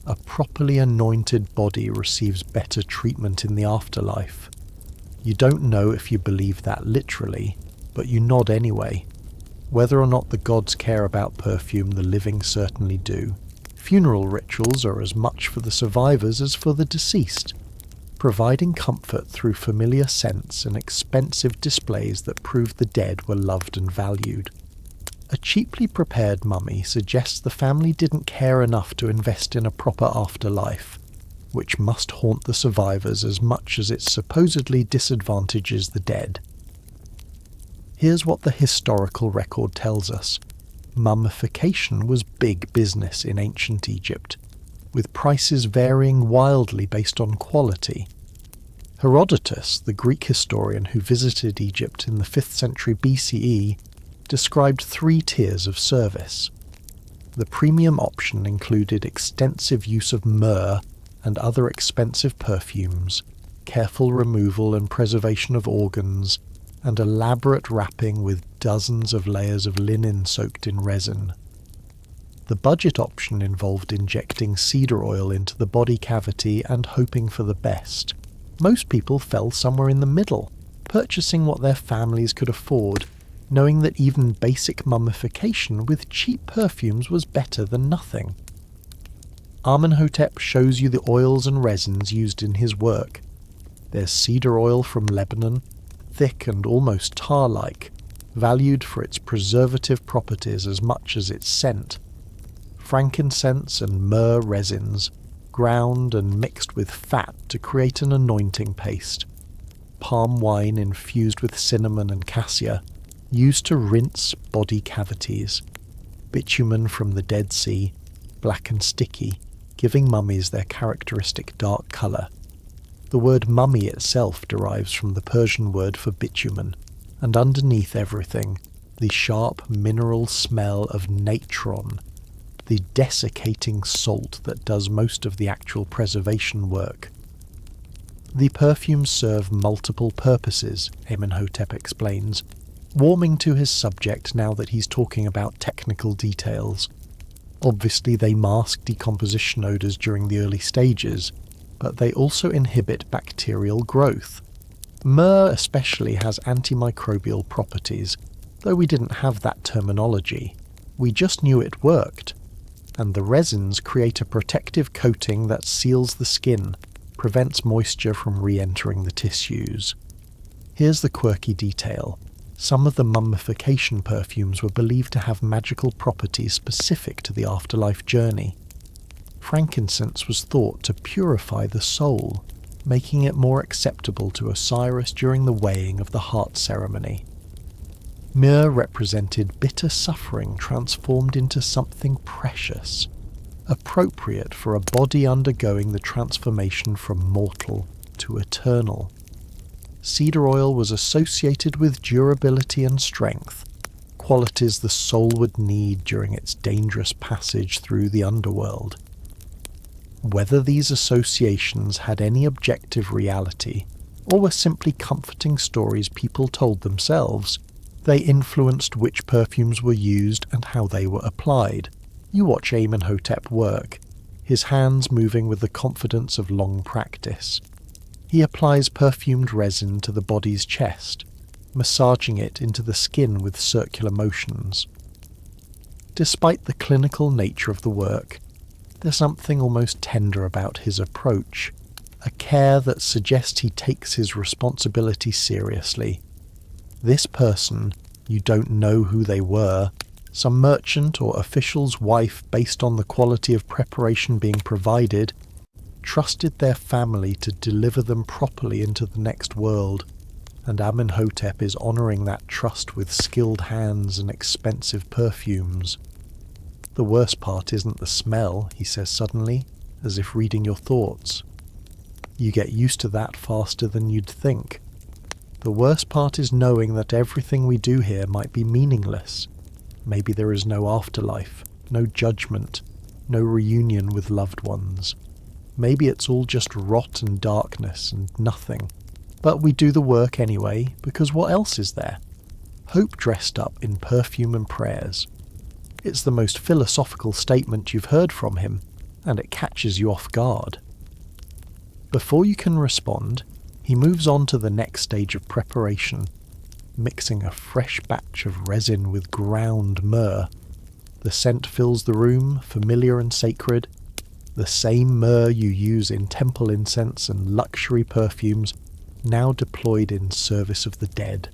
A properly anointed body receives better treatment in the afterlife. You don't know if you believe that literally, but you nod anyway. Whether or not the gods care about perfume, the living certainly do. Funeral rituals are as much for the survivors as for the deceased, providing comfort through familiar scents and expensive displays that prove the dead were loved and valued. A cheaply prepared mummy suggests the family didn't care enough to invest in a proper afterlife, which must haunt the survivors as much as it supposedly disadvantages the dead. Here's what the historical record tells us. Mummification was big business in ancient Egypt, with prices varying wildly based on quality. Herodotus, the Greek historian who visited Egypt in the 5th century BCE, described 3 tiers of service. The premium option included extensive use of myrrh and other expensive perfumes, careful removal and preservation of organs, and elaborate wrapping with dozens of layers of linen soaked in resin. The budget option involved injecting cedar oil into the body cavity and hoping for the best. Most people fell somewhere in the middle, purchasing what their families could afford, knowing that even basic mummification with cheap perfumes was better than nothing. Amenhotep shows you the oils and resins used in his work. There's cedar oil from Lebanon, thick and almost tar-like, valued for its preservative properties as much as its scent. Frankincense and myrrh resins, ground and mixed with fat to create an anointing paste. Palm wine infused with cinnamon and cassia, used to rinse body cavities. Bitumen from the Dead Sea, black and sticky, giving mummies their characteristic dark colour. The word mummy itself derives from the Persian word for bitumen, and underneath everything, the sharp mineral smell of natron, the desiccating salt that does most of the actual preservation work. The perfumes serve multiple purposes, Amenhotep explains, warming to his subject now that he's talking about technical details. Obviously they mask decomposition odours during the early stages, but they also inhibit bacterial growth. Myrrh especially has antimicrobial properties, though we didn't have that terminology. We just knew it worked. And the resins create a protective coating that seals the skin, prevents moisture from re-entering the tissues. Here's the quirky detail. Some of the mummification perfumes were believed to have magical properties specific to the afterlife journey. Frankincense was thought to purify the soul, making it more acceptable to Osiris during the weighing of the heart ceremony. Myrrh represented bitter suffering transformed into something precious, appropriate for a body undergoing the transformation from mortal to eternal. Cedar oil was associated with durability and strength, qualities the soul would need during its dangerous passage through the underworld. Whether these associations had any objective reality, or were simply comforting stories people told themselves, they influenced which perfumes were used and how they were applied. You watch Amenhotep work, his hands moving with the confidence of long practice. He applies perfumed resin to the body's chest, massaging it into the skin with circular motions. Despite the clinical nature of the work, there's something almost tender about his approach, a care that suggests he takes his responsibility seriously. This person, you don't know who they were, some merchant or official's wife based on the quality of preparation being provided, trusted their family to deliver them properly into the next world, and Amenhotep is honouring that trust with skilled hands and expensive perfumes. The worst part isn't the smell, he says suddenly, as if reading your thoughts. You get used to that faster than you'd think. The worst part is knowing that everything we do here might be meaningless. Maybe there is no afterlife, no judgment, no reunion with loved ones. Maybe it's all just rot and darkness and nothing. But we do the work anyway, because what else is there? Hope dressed up in perfume and prayers. It's the most philosophical statement you've heard from him, and it catches you off guard. Before you can respond, he moves on to the next stage of preparation, mixing a fresh batch of resin with ground myrrh. The scent fills the room, familiar and sacred. The same myrrh you use in temple incense and luxury perfumes, now deployed in service of the dead.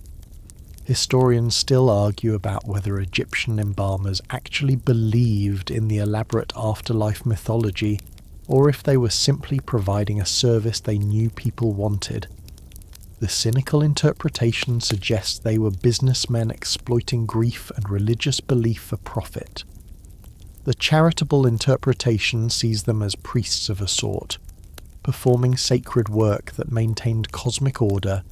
Historians still argue about whether Egyptian embalmers actually believed in the elaborate afterlife mythology, or if they were simply providing a service they knew people wanted. The cynical interpretation suggests they were businessmen exploiting grief and religious belief for profit. The charitable interpretation sees them as priests of a sort, performing sacred work that maintained cosmic order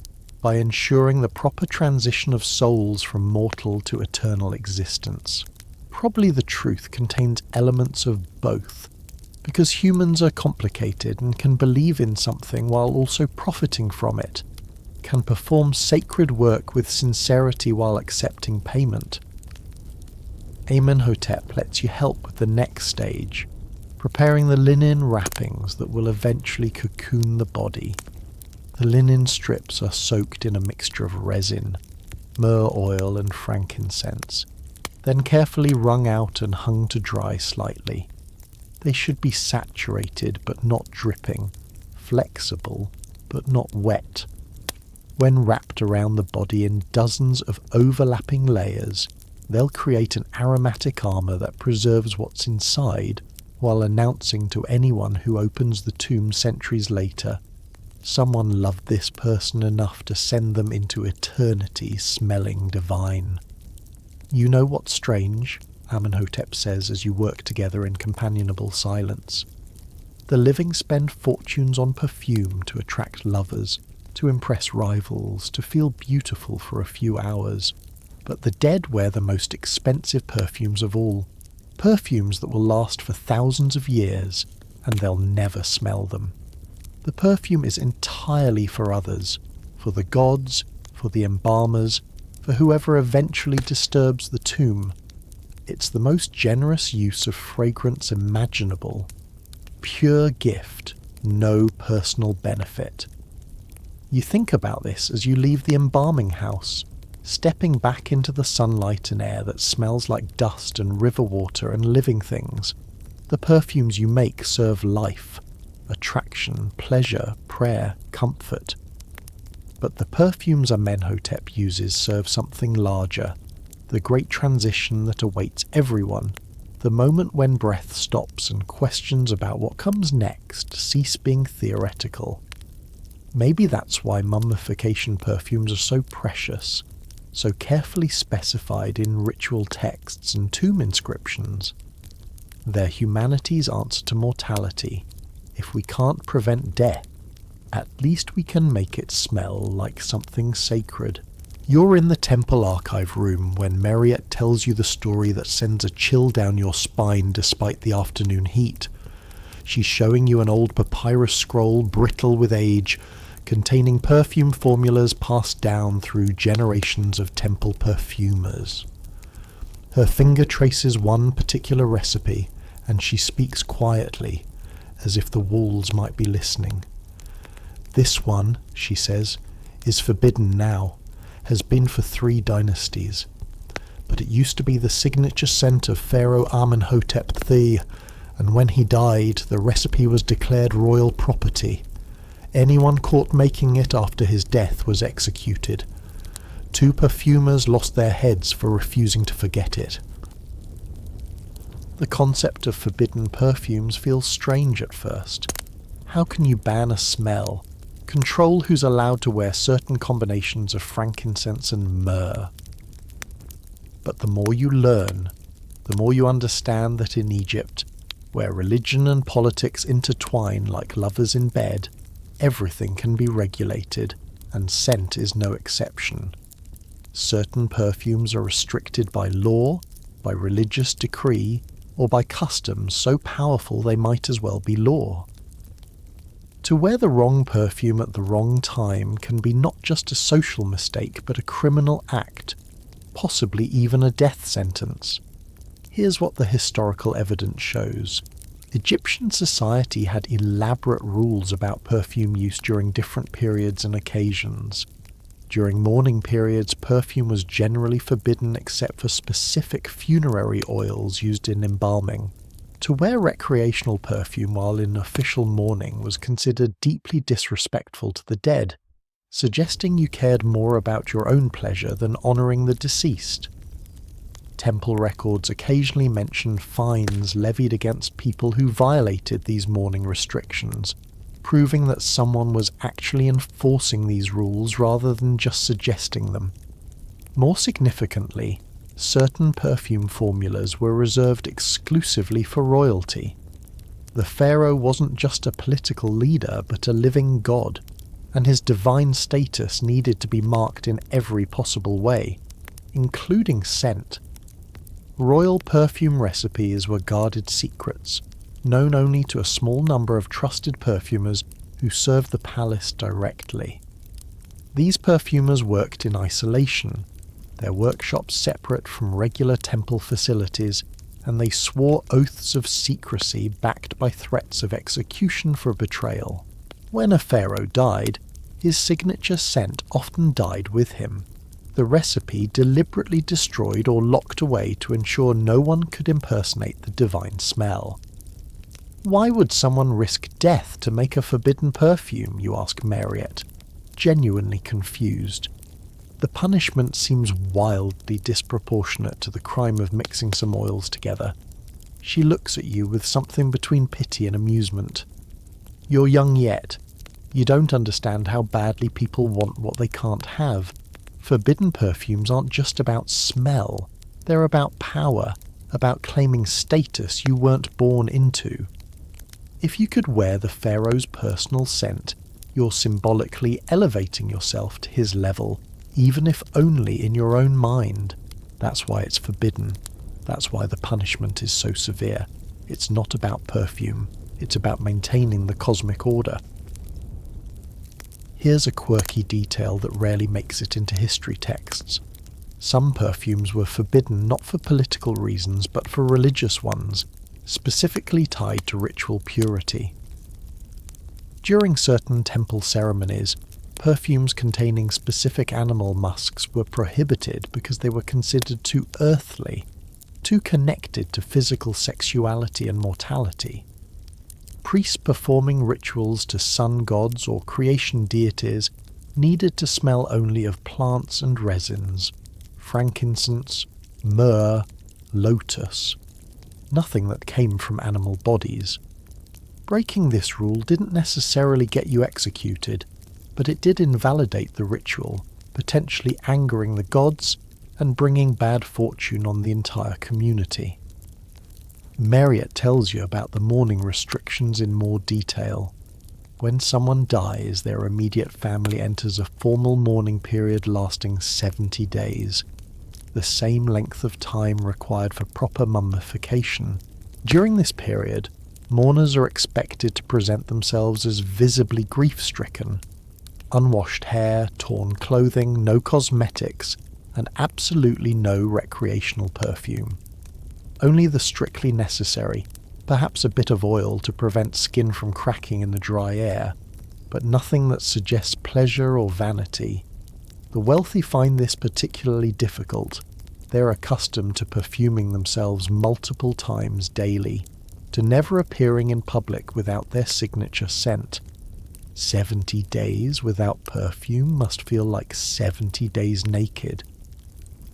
by ensuring the proper transition of souls from mortal to eternal existence. Probably the truth contains elements of both, because humans are complicated and can believe in something while also profiting from it, can perform sacred work with sincerity while accepting payment. Amenhotep lets you help with the next stage, preparing the linen wrappings that will eventually cocoon the body. The linen strips are soaked in a mixture of resin, myrrh oil and frankincense, then carefully wrung out and hung to dry slightly. They should be saturated but not dripping, flexible but not wet. When wrapped around the body in dozens of overlapping layers, they'll create an aromatic armour that preserves what's inside while announcing to anyone who opens the tomb centuries later, someone loved this person enough to send them into eternity smelling divine. You know what's strange? Amenhotep says as you work together in companionable silence. The living spend fortunes on perfume to attract lovers, to impress rivals, to feel beautiful for a few hours. But the dead wear the most expensive perfumes of all. Perfumes that will last for thousands of years, and they'll never smell them. The perfume is entirely for others, for the gods, for the embalmers, for whoever eventually disturbs the tomb. It's the most generous use of fragrance imaginable. Pure gift, no personal benefit. You think about this as you leave the embalming house, stepping back into the sunlight and air that smells like dust and river water and living things. The perfumes you make serve life, attraction, pleasure, prayer, comfort. But the perfumes Amenhotep uses serve something larger, the great transition that awaits everyone, the moment when breath stops and questions about what comes next cease being theoretical. Maybe that's why mummification perfumes are so precious, so carefully specified in ritual texts and tomb inscriptions. They're humanity's answer to mortality. If we can't prevent death, at least we can make it smell like something sacred. You're in the temple archive room when Marriott tells you the story that sends a chill down your spine despite the afternoon heat. She's showing you an old papyrus scroll brittle with age, containing perfume formulas passed down through generations of temple perfumers. Her finger traces one particular recipe, and she speaks quietly, as if the walls might be listening. "This one," she says, "is forbidden now, has been for 3 dynasties. But it used to be the signature scent of Pharaoh Amenhotep III, and when he died, the recipe was declared royal property. Anyone caught making it after his death was executed. 2 perfumers lost their heads for refusing to forget it." The concept of forbidden perfumes feels strange at first. How can you ban a smell? Control who's allowed to wear certain combinations of frankincense and myrrh? But the more you learn, the more you understand that in Egypt, where religion and politics intertwine like lovers in bed, everything can be regulated, and scent is no exception. Certain perfumes are restricted by law, by religious decree, or by customs so powerful they might as well be law. To wear the wrong perfume at the wrong time can be not just a social mistake but a criminal act, possibly even a death sentence. Here's what the historical evidence shows. Egyptian society had elaborate rules about perfume use during different periods and occasions. During mourning periods, perfume was generally forbidden except for specific funerary oils used in embalming. To wear recreational perfume while in official mourning was considered deeply disrespectful to the dead, suggesting you cared more about your own pleasure than honouring the deceased. Temple records occasionally mention fines levied against people who violated these mourning restrictions, proving that someone was actually enforcing these rules rather than just suggesting them. More significantly, certain perfume formulas were reserved exclusively for royalty. The pharaoh wasn't just a political leader, but a living god, and his divine status needed to be marked in every possible way, including scent. Royal perfume recipes were guarded secrets, known only to a small number of trusted perfumers who served the palace directly. These perfumers worked in isolation, their workshops separate from regular temple facilities, and they swore oaths of secrecy backed by threats of execution for betrayal. When a pharaoh died, his signature scent often died with him, the recipe deliberately destroyed or locked away to ensure no one could impersonate the divine smell. Why would someone risk death to make a forbidden perfume, you ask Mariette, genuinely confused. The punishment seems wildly disproportionate to the crime of mixing some oils together. She looks at you with something between pity and amusement. You're young yet. You don't understand how badly people want what they can't have. Forbidden perfumes aren't just about smell. They're about power, about claiming status you weren't born into. If you could wear the pharaoh's personal scent, you're symbolically elevating yourself to his level, even if only in your own mind. That's why it's forbidden. That's why the punishment is so severe. It's not about perfume. It's about maintaining the cosmic order. Here's a quirky detail that rarely makes it into history texts. Some perfumes were forbidden not for political reasons but for religious ones, specifically tied to ritual purity. During certain temple ceremonies, perfumes containing specific animal musks were prohibited because they were considered too earthly, too connected to physical sexuality and mortality. Priests performing rituals to sun gods or creation deities needed to smell only of plants and resins, frankincense, myrrh, lotus, nothing that came from animal bodies. Breaking this rule didn't necessarily get you executed, but it did invalidate the ritual, potentially angering the gods and bringing bad fortune on the entire community. Mariette tells you about the mourning restrictions in more detail. When someone dies, their immediate family enters a formal mourning period lasting 70 days, the same length of time required for proper mummification. During this period, mourners are expected to present themselves as visibly grief-stricken. Unwashed hair, torn clothing, no cosmetics, and absolutely no recreational perfume. Only the strictly necessary, perhaps a bit of oil to prevent skin from cracking in the dry air, but nothing that suggests pleasure or vanity. The wealthy find this particularly difficult. They're accustomed to perfuming themselves multiple times daily, to never appearing in public without their signature scent. 70 days without perfume must feel like 70 days naked.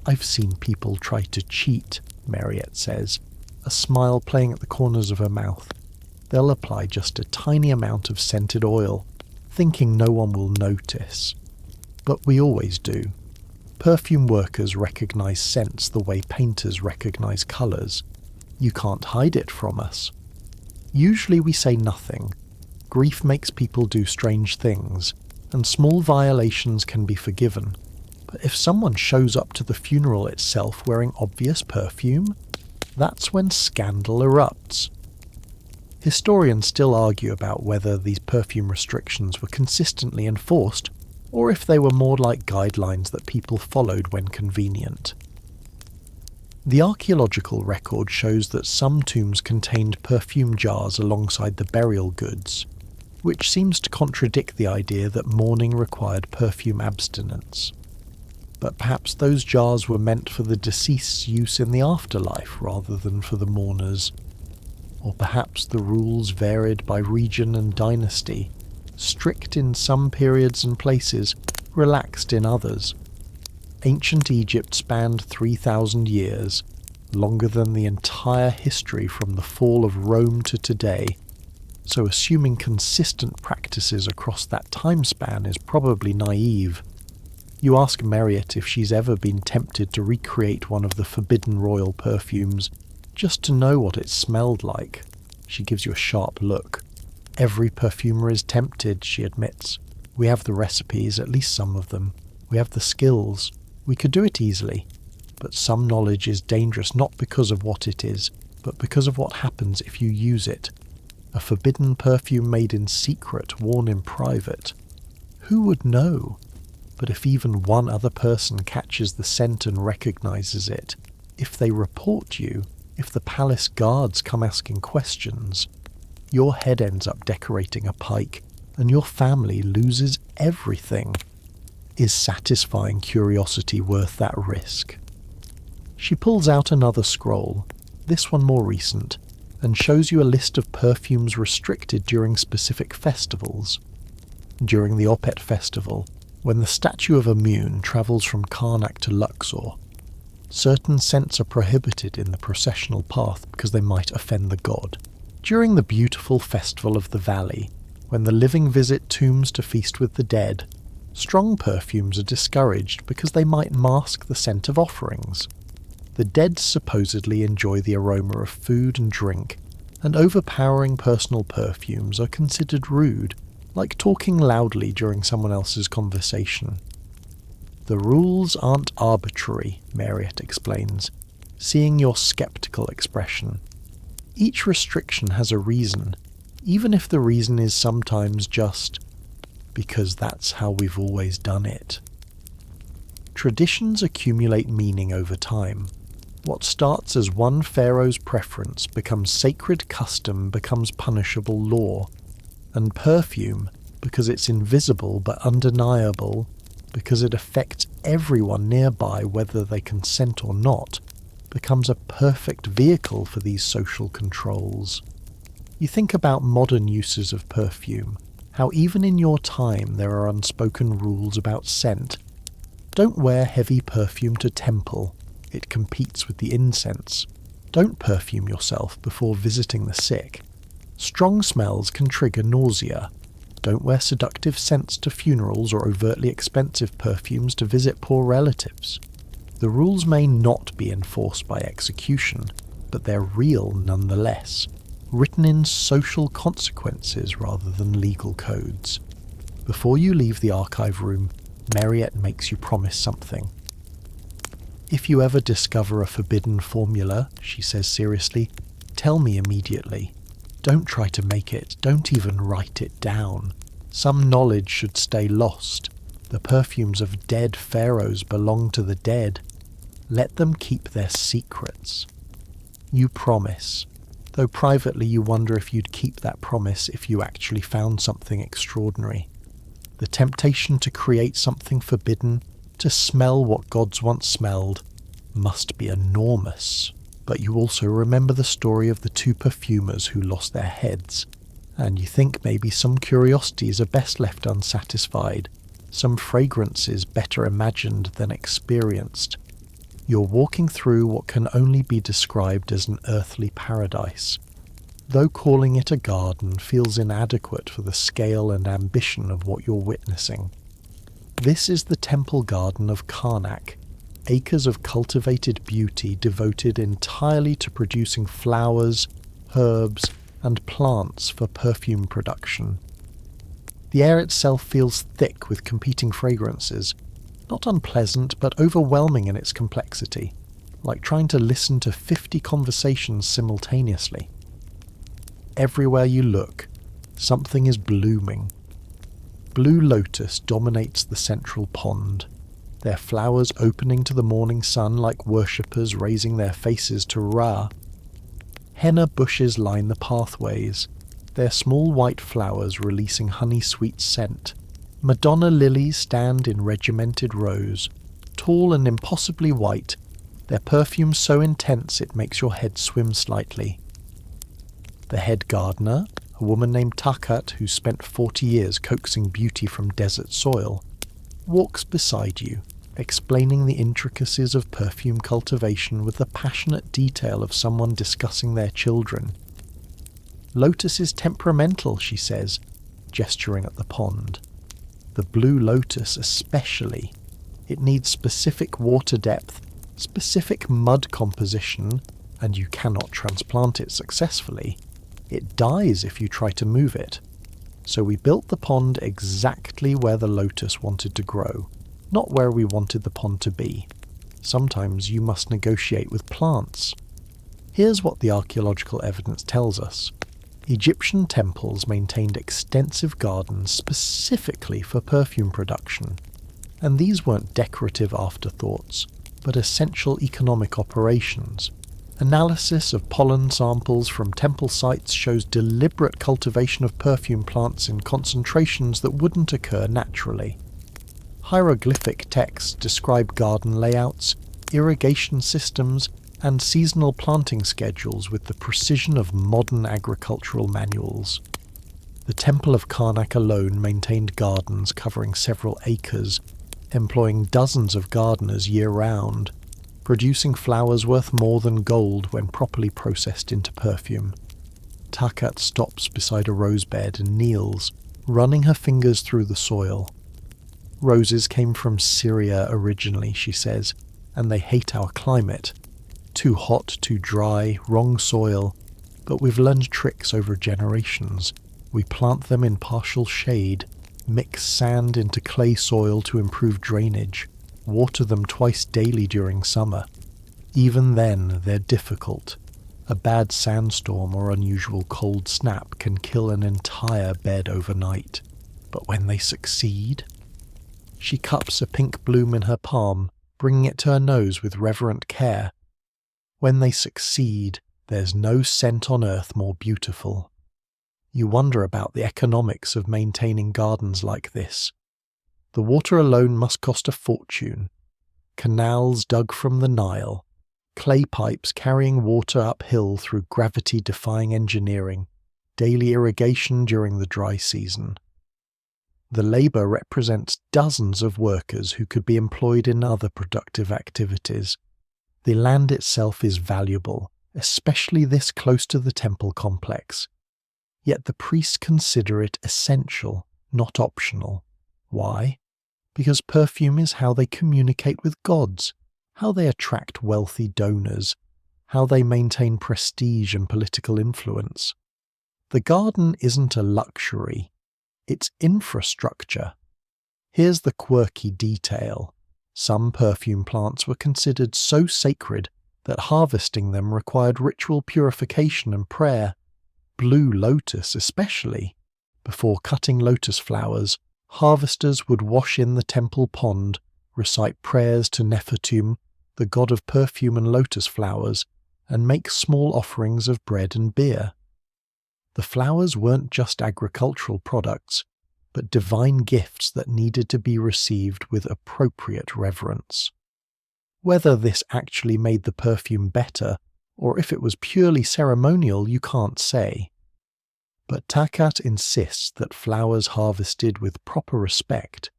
I've seen people try to cheat, Mariette says, a smile playing at the corners of her mouth. They'll apply just a tiny amount of scented oil, thinking no one will notice. But we always do. Perfume workers recognize scents the way painters recognize colours. You can't hide it from us. Usually we say nothing. Grief makes people do strange things, and small violations can be forgiven. But if someone shows up to the funeral itself wearing obvious perfume, that's when scandal erupts. Historians still argue about whether these perfume restrictions were consistently enforced, or if they were more like guidelines that people followed when convenient. The archaeological record shows that some tombs contained perfume jars alongside the burial goods, which seems to contradict the idea that mourning required perfume abstinence. But perhaps those jars were meant for the deceased's use in the afterlife rather than for the mourners. Or perhaps the rules varied by region and dynasty, strict in some periods and places, relaxed in others. Ancient Egypt spanned 3,000 years, longer than the entire history from the fall of Rome to today. so assuming consistent practices across that time span is probably naive. You ask Marriott if she's ever been tempted to recreate one of the forbidden royal perfumes, just to know what it smelled like. She gives you a sharp look. Every perfumer is tempted, she admits. We have the recipes, at least some of them. We have the skills. We could do it easily. But some knowledge is dangerous not because of what it is, but because of what happens if you use it. A forbidden perfume made in secret, worn in private. Who would know? But if even one other person catches the scent and recognizes it, if they report you, if the palace guards come asking questions, your head ends up decorating a pike, and your family loses everything. Is satisfying curiosity worth that risk? She pulls out another scroll, this one more recent, and shows you a list of perfumes restricted during specific festivals. During the Opet festival, when the statue of Amun travels from Karnak to Luxor, certain scents are prohibited in the processional path because they might offend the god. During the beautiful festival of the valley, when the living visit tombs to feast with the dead, strong perfumes are discouraged because they might mask the scent of offerings. The dead supposedly enjoy the aroma of food and drink, and overpowering personal perfumes are considered rude, like talking loudly during someone else's conversation. The rules aren't arbitrary, Marriott explains, seeing your skeptical expression. Each restriction has a reason, even if the reason is sometimes just because that's how we've always done it. Traditions accumulate meaning over time. What starts as one pharaoh's preference becomes sacred custom, becomes punishable law, and perfume, because it's invisible but undeniable, because it affects everyone nearby whether they consent or not, becomes a perfect vehicle for these social controls. You think about modern uses of perfume, how even in your time there are unspoken rules about scent. Don't wear heavy perfume to temple. It competes with the incense. Don't perfume yourself before visiting the sick. Strong smells can trigger nausea. Don't wear seductive scents to funerals or overtly expensive perfumes to visit poor relatives. The rules may not be enforced by execution, but they're real nonetheless, written in social consequences rather than legal codes. Before you leave the archive room, Marriott makes you promise something. If you ever discover a forbidden formula, she says seriously, tell me immediately. Don't try to make it, don't even write it down. Some knowledge should stay lost. The perfumes of dead pharaohs belong to the dead. Let them keep their secrets. You promise, though privately you wonder if you'd keep that promise if you actually found something extraordinary. The temptation to create something forbidden, to smell what gods once smelled, must be enormous. But you also remember the story of the two perfumers who lost their heads, and you think maybe some curiosities are best left unsatisfied, some fragrances better imagined than experienced. You're walking through what can only be described as an earthly paradise, though calling it a garden feels inadequate for the scale and ambition of what you're witnessing. This is the temple garden of Karnak, acres of cultivated beauty devoted entirely to producing flowers, herbs, and plants for perfume production. The air itself feels thick with competing fragrances, not unpleasant but overwhelming in its complexity, like trying to listen to 50 conversations simultaneously. Everywhere you look, something is blooming. Blue lotus dominates the central pond, their flowers opening to the morning sun like worshippers raising their faces to Ra. Henna bushes line the pathways, their small white flowers releasing honey-sweet scent. Madonna lilies stand in regimented rows, tall and impossibly white, their perfume so intense it makes your head swim slightly. The head gardener, a woman named Takat who spent 40 years coaxing beauty from desert soil, walks beside you, explaining the intricacies of perfume cultivation with the passionate detail of someone discussing their children. Lotus is temperamental, she says, gesturing at the pond. The blue lotus especially. It needs specific water depth, specific mud composition, and you cannot transplant it successfully. It dies if you try to move it. So we built the pond exactly where the lotus wanted to grow, not where we wanted the pond to be. Sometimes you must negotiate with plants. Here's what the archaeological evidence tells us. Egyptian temples maintained extensive gardens specifically for perfume production. And these weren't decorative afterthoughts, but essential economic operations. Analysis of pollen samples from temple sites shows deliberate cultivation of perfume plants in concentrations that wouldn't occur naturally. Hieroglyphic texts describe garden layouts, irrigation systems, and seasonal planting schedules with the precision of modern agricultural manuals. The Temple of Karnak alone maintained gardens covering several acres, employing dozens of gardeners year-round, producing flowers worth more than gold when properly processed into perfume. Takat stops beside a rose bed and kneels, running her fingers through the soil. Roses came from Syria originally, she says, and they hate our climate. Too hot, too dry, wrong soil, but we've learned tricks over generations. We plant them in partial shade, mix sand into clay soil to improve drainage, water them twice daily during summer. Even then, they're difficult. A bad sandstorm or unusual cold snap can kill an entire bed overnight. But when they succeed... She cups a pink bloom in her palm, bringing it to her nose with reverent care. When they succeed, there's no scent on earth more beautiful. You wonder about the economics of maintaining gardens like this. The water alone must cost a fortune. Canals dug from the Nile, clay pipes carrying water uphill through gravity-defying engineering, daily irrigation during the dry season. The labour represents dozens of workers who could be employed in other productive activities. The land itself is valuable, especially this close to the temple complex. Yet the priests consider it essential, not optional. Why? Because perfume is how they communicate with gods, how they attract wealthy donors, how they maintain prestige and political influence. The garden isn't a luxury, it's infrastructure. Here's the quirky detail. Some perfume plants were considered so sacred that harvesting them required ritual purification and prayer. Blue lotus especially. Before cutting lotus flowers, harvesters would wash in the temple pond, recite prayers to Nefertum, the god of perfume and lotus flowers, and make small offerings of bread and beer. The flowers weren't just agricultural products, but divine gifts that needed to be received with appropriate reverence. Whether this actually made the perfume better, or if it was purely ceremonial, you can't say. But Takat insists that flowers harvested with proper respect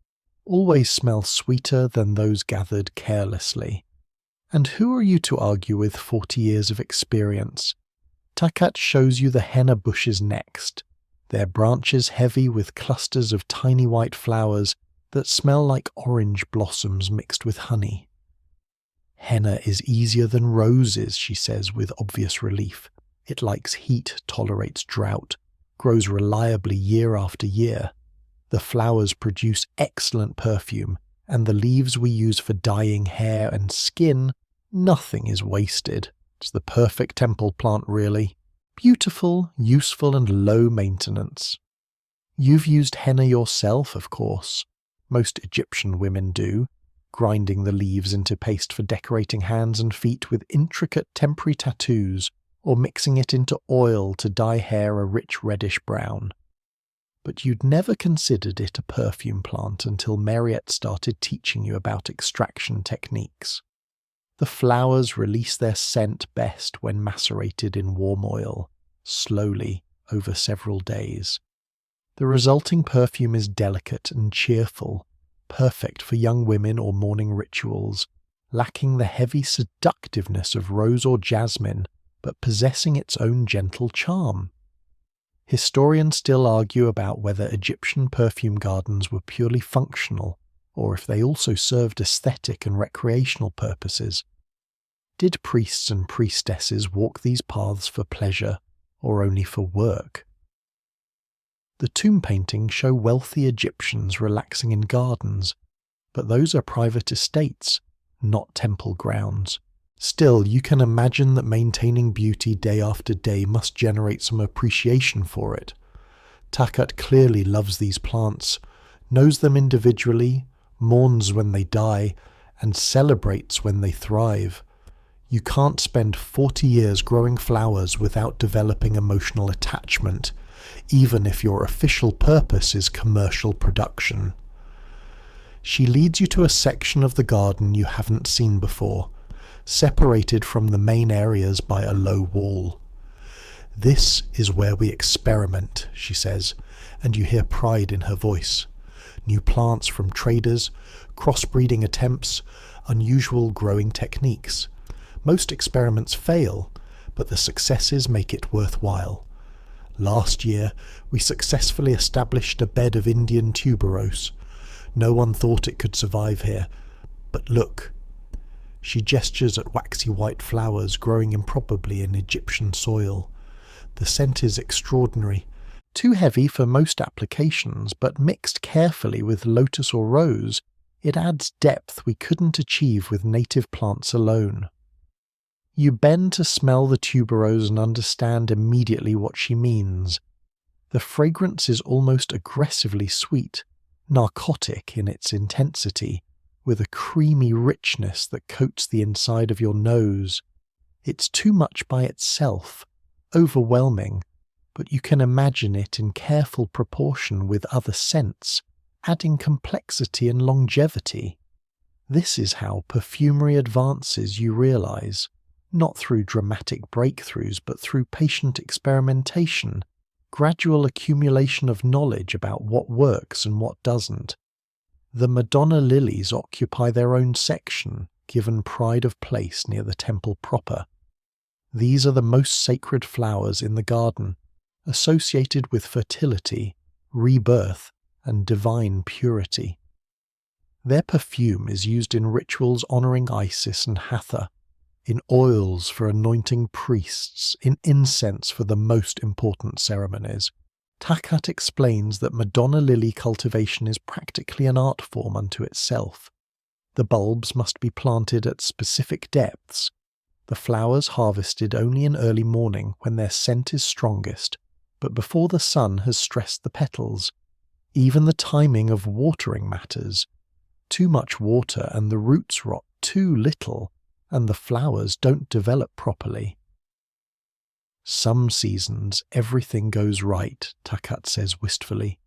always smell sweeter than those gathered carelessly. And who are you to argue with 40 years of experience? Takat shows you the henna bushes next, their branches heavy with clusters of tiny white flowers that smell like orange blossoms mixed with honey. Henna is easier than roses, she says with obvious relief. It likes heat, tolerates drought, grows reliably year after year. The flowers produce excellent perfume, and the leaves we use for dyeing hair and skin, nothing is wasted. It's the perfect temple plant, really. Beautiful, useful, and low maintenance. You've used henna yourself, of course. Most Egyptian women do, grinding the leaves into paste for decorating hands and feet with intricate temporary tattoos, or mixing it into oil to dye hair a rich reddish brown. But you'd never considered it a perfume plant until Mariette started teaching you about extraction techniques. The flowers release their scent best when macerated in warm oil, slowly, over several days. The resulting perfume is delicate and cheerful, perfect for young women or morning rituals, lacking the heavy seductiveness of rose or jasmine, but possessing its own gentle charm. Historians still argue about whether Egyptian perfume gardens were purely functional, or if they also served aesthetic and recreational purposes. Did priests and priestesses walk these paths for pleasure, or only for work? The tomb paintings show wealthy Egyptians relaxing in gardens, but those are private estates, not temple grounds. Still, you can imagine that maintaining beauty day after day must generate some appreciation for it. Takat clearly loves these plants, knows them individually, mourns when they die, and celebrates when they thrive. You can't spend 40 years growing flowers without developing emotional attachment, even if your official purpose is commercial production. She leads you to a section of the garden you haven't seen before, separated from the main areas by a low wall. "This is where we experiment," she says, and you hear pride in her voice. New plants from traders, crossbreeding attempts, unusual growing techniques. Most experiments fail, but the successes make it worthwhile. Last year, we successfully established a bed of Indian tuberose. No one thought it could survive here, but look. She gestures at waxy white flowers growing improbably in Egyptian soil. The scent is extraordinary, too heavy for most applications, but mixed carefully with lotus or rose, it adds depth we couldn't achieve with native plants alone. You bend to smell the tuberose and understand immediately what she means. The fragrance is almost aggressively sweet, narcotic in its intensity, with a creamy richness that coats the inside of your nose. It's too much by itself, overwhelming, but you can imagine it in careful proportion with other scents, adding complexity and longevity. This is how perfumery advances, you realize, not through dramatic breakthroughs, but through patient experimentation, gradual accumulation of knowledge about what works and what doesn't. The Madonna lilies occupy their own section, given pride of place near the temple proper. These are the most sacred flowers in the garden, associated with fertility, rebirth, and divine purity. Their perfume is used in rituals honoring Isis and Hathor, in oils for anointing priests, in incense for the most important ceremonies. Takat explains that Madonna lily cultivation is practically an art form unto itself. The bulbs must be planted at specific depths, the flowers harvested only in early morning when their scent is strongest, but before the sun has stressed the petals. Even the timing of watering matters. Too much water and the roots rot, too little, and the flowers don't develop properly. Some seasons everything goes right, Takat says wistfully.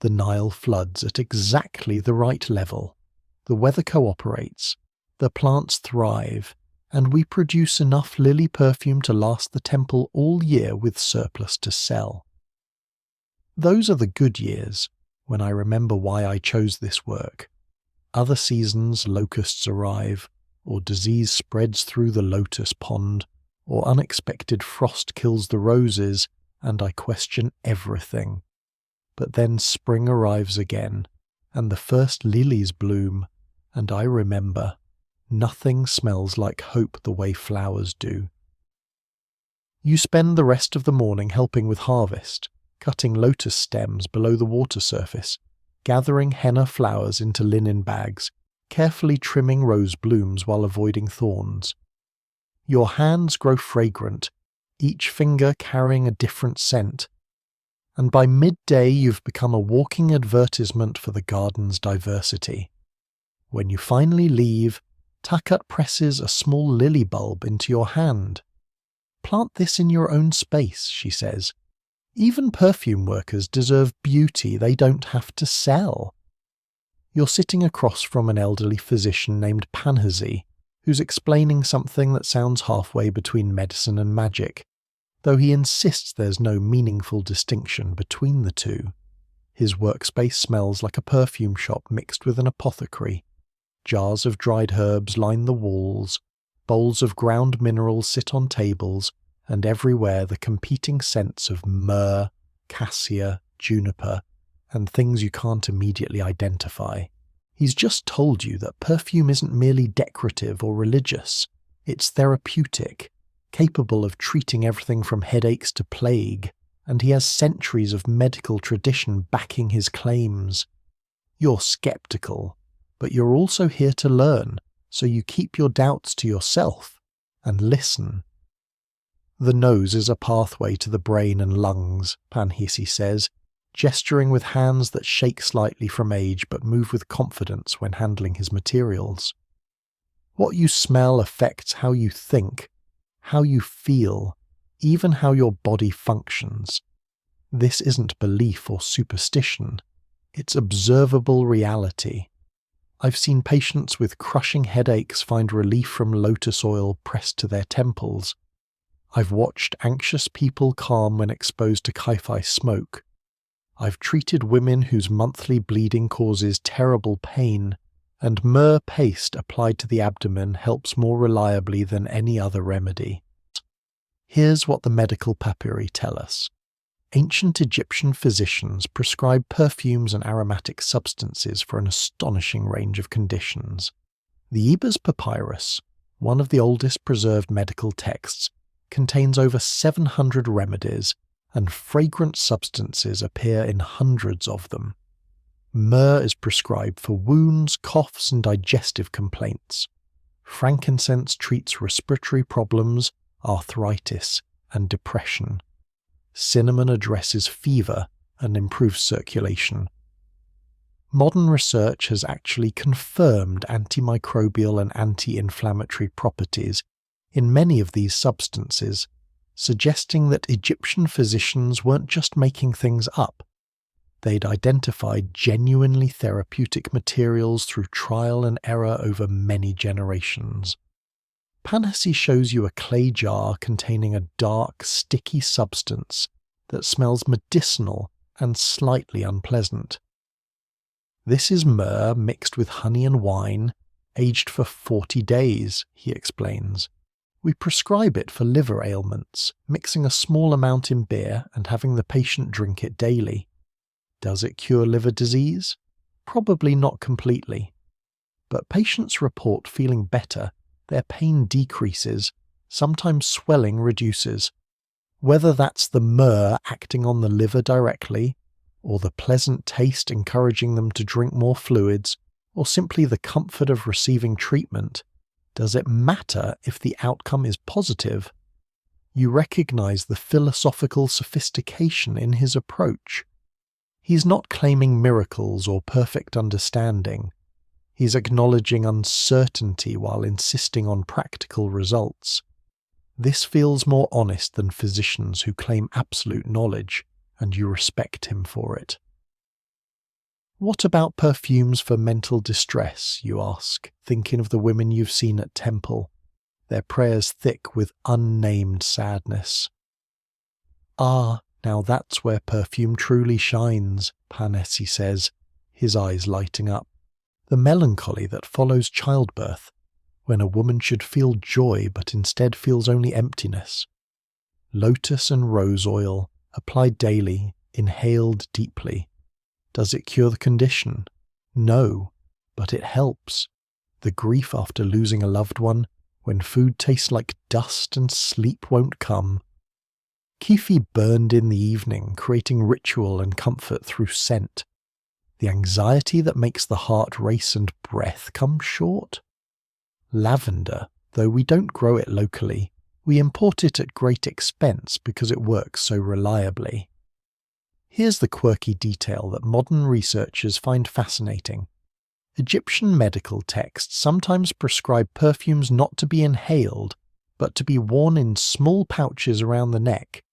The Nile floods at exactly the right level. The weather cooperates, the plants thrive, and we produce enough lily perfume to last the temple all year with surplus to sell. Those are the good years, when I remember why I chose this work. Other seasons locusts arrive, or disease spreads through the lotus pond, or unexpected frost kills the roses, and I question everything. But then spring arrives again, and the first lilies bloom, and I remember, nothing smells like hope the way flowers do. You spend the rest of the morning helping with harvest, cutting lotus stems below the water surface, gathering henna flowers into linen bags, carefully trimming rose blooms while avoiding thorns. Your hands grow fragrant, each finger carrying a different scent, and by midday you've become a walking advertisement for the garden's diversity. When you finally leave, Takat presses a small lily bulb into your hand. "Plant this in your own space," she says. "Even perfume workers deserve beauty they don't have to sell." You're sitting across from an elderly physician named Panhazi, who's explaining something that sounds halfway between medicine and magic, though he insists there's no meaningful distinction between the two. His workspace smells like a perfume shop mixed with an apothecary. Jars of dried herbs line the walls, bowls of ground minerals sit on tables, and everywhere the competing scents of myrrh, cassia, juniper, and things you can't immediately identify. He's just told you that perfume isn't merely decorative or religious, it's therapeutic, capable of treating everything from headaches to plague, and he has centuries of medical tradition backing his claims. You're skeptical, but you're also here to learn, so you keep your doubts to yourself and listen. The nose is a pathway to the brain and lungs, Panhisi says, gesturing with hands that shake slightly from age but move with confidence when handling his materials. What you smell affects how you think, how you feel, even how your body functions. This isn't belief or superstition, it's observable reality. I've seen patients with crushing headaches find relief from lotus oil pressed to their temples. I've watched anxious people calm when exposed to Kai-Fi smoke. I've treated women whose monthly bleeding causes terrible pain, and myrrh paste applied to the abdomen helps more reliably than any other remedy. Here's what the medical papyri tell us. Ancient Egyptian physicians prescribed perfumes and aromatic substances for an astonishing range of conditions. The Ebers Papyrus, one of the oldest preserved medical texts, contains over 700 remedies, and fragrant substances appear in hundreds of them. Myrrh is prescribed for wounds, coughs, and digestive complaints. Frankincense treats respiratory problems, arthritis, and depression. Cinnamon addresses fever and improves circulation. Modern research has actually confirmed antimicrobial and anti-inflammatory properties in many of these substances, suggesting that Egyptian physicians weren't just making things up. They'd identified genuinely therapeutic materials through trial and error over many generations. Panhisi shows you a clay jar containing a dark, sticky substance that smells medicinal and slightly unpleasant. This is myrrh mixed with honey and wine, aged for 40 days, he explains. We prescribe it for liver ailments, mixing a small amount in beer and having the patient drink it daily. Does it cure liver disease? Probably not completely. But patients report feeling better, their pain decreases, sometimes swelling reduces. Whether that's the myrrh acting on the liver directly, or the pleasant taste encouraging them to drink more fluids, or simply the comfort of receiving treatment, does it matter if the outcome is positive? You recognize the philosophical sophistication in his approach. He's not claiming miracles or perfect understanding. He's acknowledging uncertainty while insisting on practical results. This feels more honest than physicians who claim absolute knowledge, and you respect him for it. What about perfumes for mental distress, you ask, thinking of the women you've seen at temple, their prayers thick with unnamed sadness. Ah, now that's where perfume truly shines, Panhisi says, his eyes lighting up. The melancholy that follows childbirth, when a woman should feel joy but instead feels only emptiness. Lotus and rose oil, applied daily, inhaled deeply. Does it cure the condition? No, but it helps. The grief after losing a loved one, when food tastes like dust and sleep won't come. Kefi burned in the evening, creating ritual and comfort through scent. The anxiety that makes the heart race and breath come short. Lavender, though we don't grow it locally, we import it at great expense because it works so reliably. Here's the quirky detail that modern researchers find fascinating. Egyptian medical texts sometimes prescribe perfumes not to be inhaled, but to be worn in small pouches around the neck,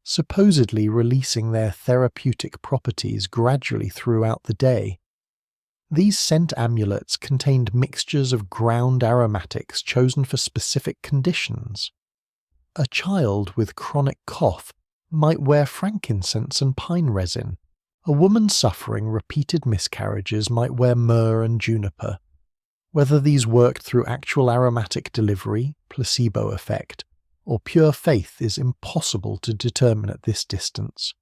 supposedly releasing their therapeutic properties gradually throughout the day. These scent amulets contained mixtures of ground aromatics chosen for specific conditions. A child with chronic cough might wear frankincense and pine resin. A woman suffering repeated miscarriages might wear myrrh and juniper. Whether these worked through actual aromatic delivery, placebo effect, or pure faith is impossible to determine at this distance.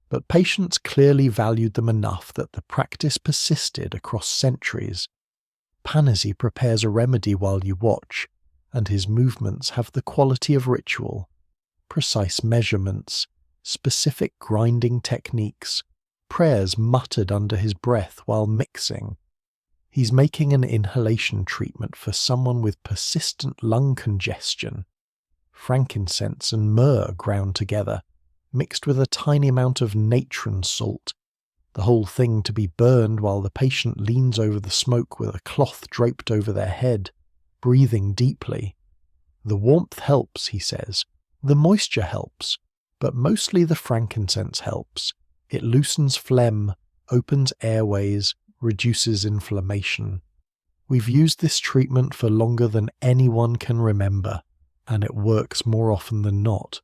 but patients clearly valued them enough that the practice persisted across centuries. Panacea prepares a remedy while you watch, and his movements have the quality of ritual. Precise measurements, specific grinding techniques, prayers muttered under his breath while mixing. He's making an inhalation treatment for someone with persistent lung congestion. Frankincense and myrrh ground together, mixed with a tiny amount of natron salt, the whole thing to be burned while the patient leans over the smoke with a cloth draped over their head, breathing deeply. The warmth helps, he says. The moisture helps, but mostly the frankincense helps. It loosens phlegm, opens airways, reduces inflammation. We've used this treatment for longer than anyone can remember, and it works more often than not.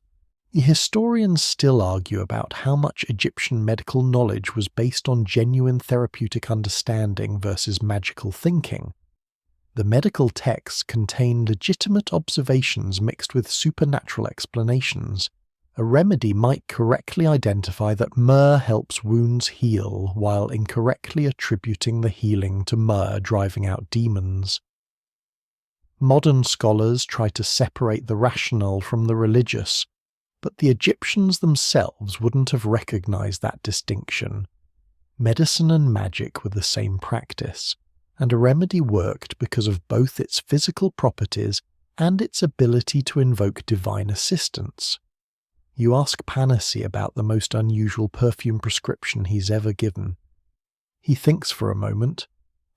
Historians still argue about how much Egyptian medical knowledge was based on genuine therapeutic understanding versus magical thinking. The medical texts contain legitimate observations mixed with supernatural explanations. A remedy might correctly identify that myrrh helps wounds heal, while incorrectly attributing the healing to myrrh driving out demons. Modern scholars try to separate the rational from the religious, but the Egyptians themselves wouldn't have recognized that distinction. Medicine and magic were the same practice, and a remedy worked because of both its physical properties and its ability to invoke divine assistance. You ask Panacea about the most unusual perfume prescription he's ever given. He thinks for a moment,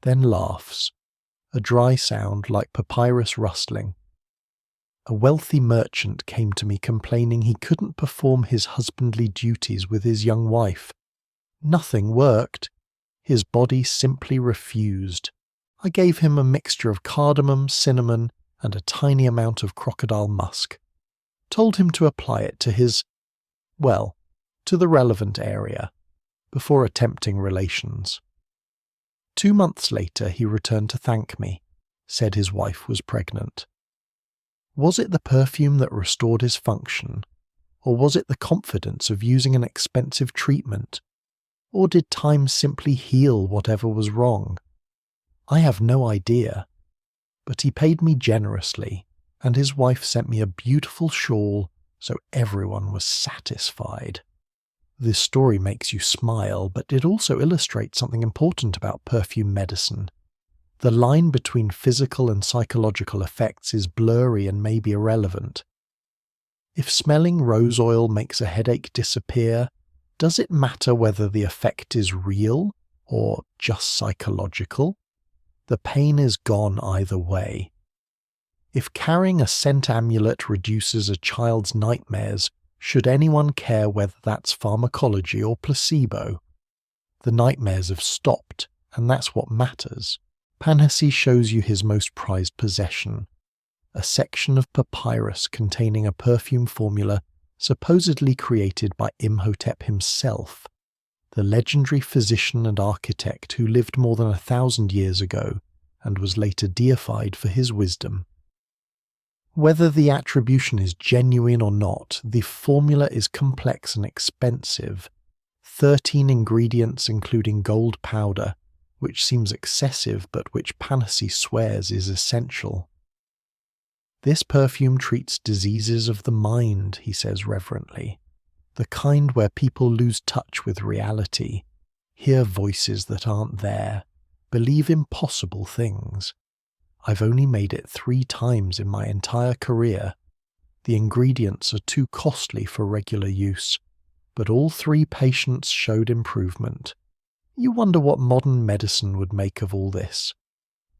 then laughs, a dry sound like papyrus rustling. A wealthy merchant came to me complaining he couldn't perform his husbandly duties with his young wife. Nothing worked. His body simply refused. I gave him a mixture of cardamom, cinnamon, and a tiny amount of crocodile musk. Told him to apply it to to the relevant area, before attempting relations. 2 months later he returned to thank me, said his wife was pregnant. Was it the perfume that restored his function, or was it the confidence of using an expensive treatment, or did time simply heal whatever was wrong? I have no idea, but he paid me generously, and his wife sent me a beautiful shawl, so everyone was satisfied. This story makes you smile, but it also illustrates something important about perfume medicine. The line between physical and psychological effects is blurry and maybe irrelevant. If smelling rose oil makes a headache disappear, does it matter whether the effect is real or just psychological? The pain is gone either way. If carrying a scent amulet reduces a child's nightmares, should anyone care whether that's pharmacology or placebo? The nightmares have stopped, and that's what matters. Panacea shows you his most prized possession, a section of papyrus containing a perfume formula supposedly created by Imhotep himself, the legendary physician and architect who lived more than 1,000 years ago and was later deified for his wisdom. Whether the attribution is genuine or not, the formula is complex and expensive. 13 ingredients including gold powder, which seems excessive but which Panacea swears is essential. This perfume treats diseases of the mind, he says reverently, the kind where people lose touch with reality, hear voices that aren't there, believe impossible things. I've only made it 3 times in my entire career. The ingredients are too costly for regular use, but all 3 patients showed improvement. You wonder what modern medicine would make of all this.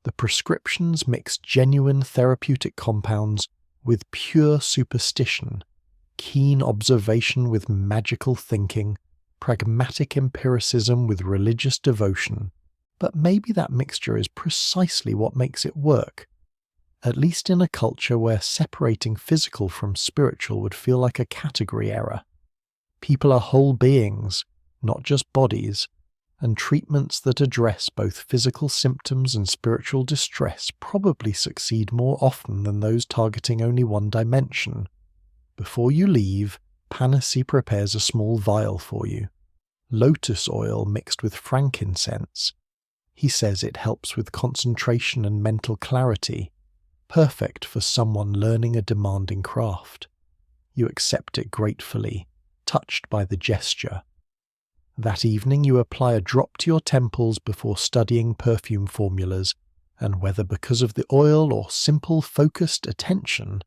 The prescriptions mix genuine therapeutic compounds with pure superstition, keen observation with magical thinking, pragmatic empiricism with religious devotion. But maybe that mixture is precisely what makes it work, at least in a culture where separating physical from spiritual would feel like a category error. People are whole beings, not just bodies, and treatments that address both physical symptoms and spiritual distress probably succeed more often than those targeting only one dimension. Before you leave, Panacea prepares a small vial for you. lotus oil mixed with frankincense. He says it helps with concentration and mental clarity, perfect for someone learning a demanding craft. You accept it gratefully, touched by the gesture. That evening you apply a drop to your temples before studying perfume formulas, and whether because of the oil or simple focused attention,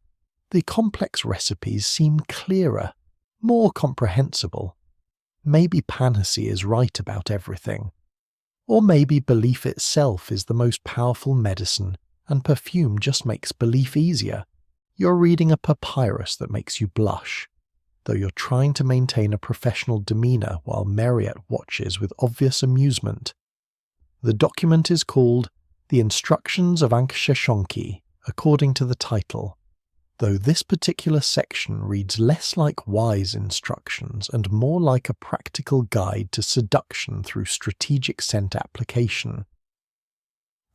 the complex recipes seem clearer, more comprehensible. Maybe panacea is right about everything. Or maybe belief itself is the most powerful medicine, and perfume just makes belief easier. You're reading a papyrus that makes you blush, though you're trying to maintain a professional demeanour while Marriott watches with obvious amusement. The document is called The Instructions of Ankshashonki, according to the title, though this particular section reads less like wise instructions and more like a practical guide to seduction through strategic scent application.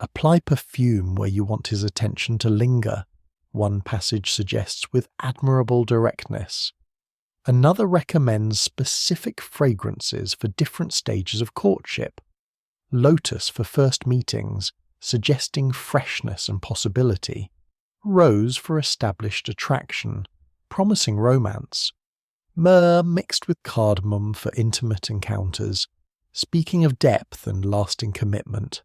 Apply perfume where you want his attention to linger, one passage suggests with admirable directness. Another recommends specific fragrances for different stages of courtship. Lotus for first meetings, suggesting freshness and possibility. Rose for established attraction, promising romance. Myrrh mixed with cardamom for intimate encounters, speaking of depth and lasting commitment.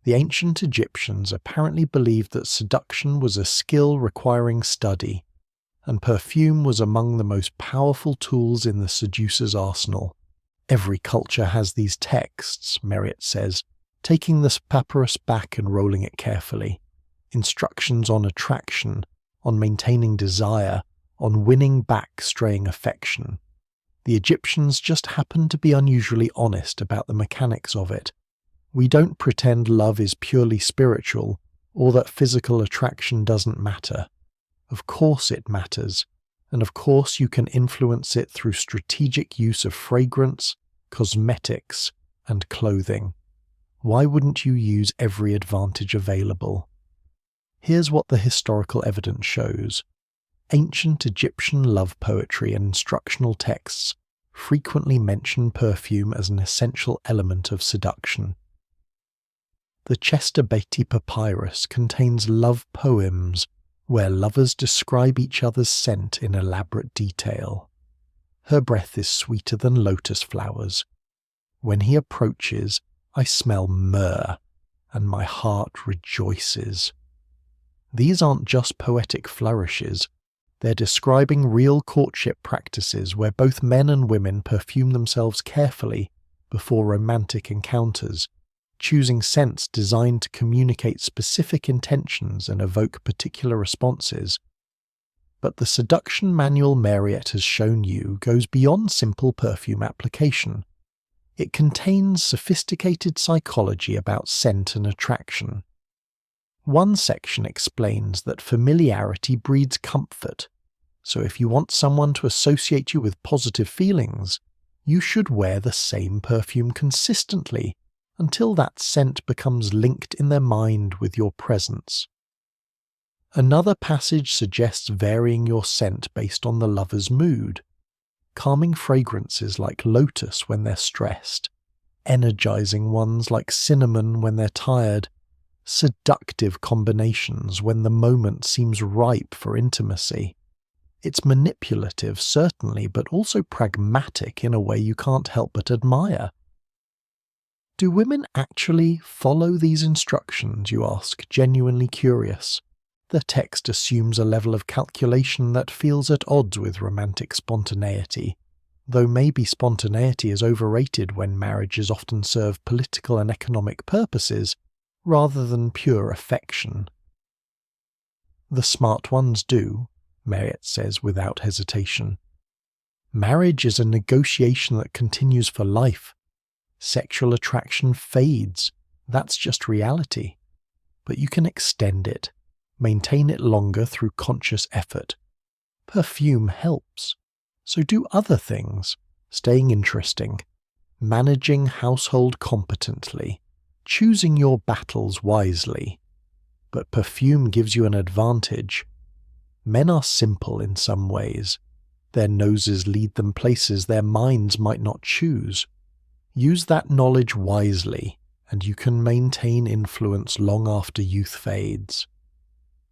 The ancient Egyptians apparently believed that seduction was a skill requiring study, and perfume was among the most powerful tools in the seducer's arsenal. Every culture has these texts, Marriott says, taking the papyrus back and rolling it carefully. Instructions on attraction, on maintaining desire, on winning back straying affection. The Egyptians just happened to be unusually honest about the mechanics of it. We don't pretend love is purely spiritual, or that physical attraction doesn't matter. Of course it matters, and of course you can influence it through strategic use of fragrance, cosmetics, and clothing. Why wouldn't you use every advantage available? Here's what the historical evidence shows. Ancient Egyptian love poetry and instructional texts frequently mention perfume as an essential element of seduction. The Chester Beatty Papyrus contains love poems where lovers describe each other's scent in elaborate detail. Her breath is sweeter than lotus flowers. When he approaches, I smell myrrh, and my heart rejoices. These aren't just poetic flourishes. They're describing real courtship practices where both men and women perfume themselves carefully before romantic encounters, choosing scents designed to communicate specific intentions and evoke particular responses. But the seduction manual Marriott has shown you goes beyond simple perfume application. It contains sophisticated psychology about scent and attraction. One section explains that familiarity breeds comfort, so if you want someone to associate you with positive feelings, you should wear the same perfume consistently until that scent becomes linked in their mind with your presence. Another passage suggests varying your scent based on the lover's mood. Calming fragrances like lotus when they're stressed, energizing ones like cinnamon when they're tired, seductive combinations when the moment seems ripe for intimacy. It's manipulative, certainly, but also pragmatic in a way you can't help but admire. Do women actually follow these instructions, you ask, genuinely curious? The text assumes a level of calculation that feels at odds with romantic spontaneity, though maybe spontaneity is overrated when marriages often serve political and economic purposes rather than pure affection. The smart ones do, Marriott says without hesitation. Marriage is a negotiation that continues for life. Sexual attraction fades, that's just reality. But you can extend it, maintain it longer through conscious effort. Perfume helps. So do other things, staying interesting, managing household competently, choosing your battles wisely. But perfume gives you an advantage. Men are simple in some ways. Their noses lead them places their minds might not choose. Use that knowledge wisely, and you can maintain influence long after youth fades.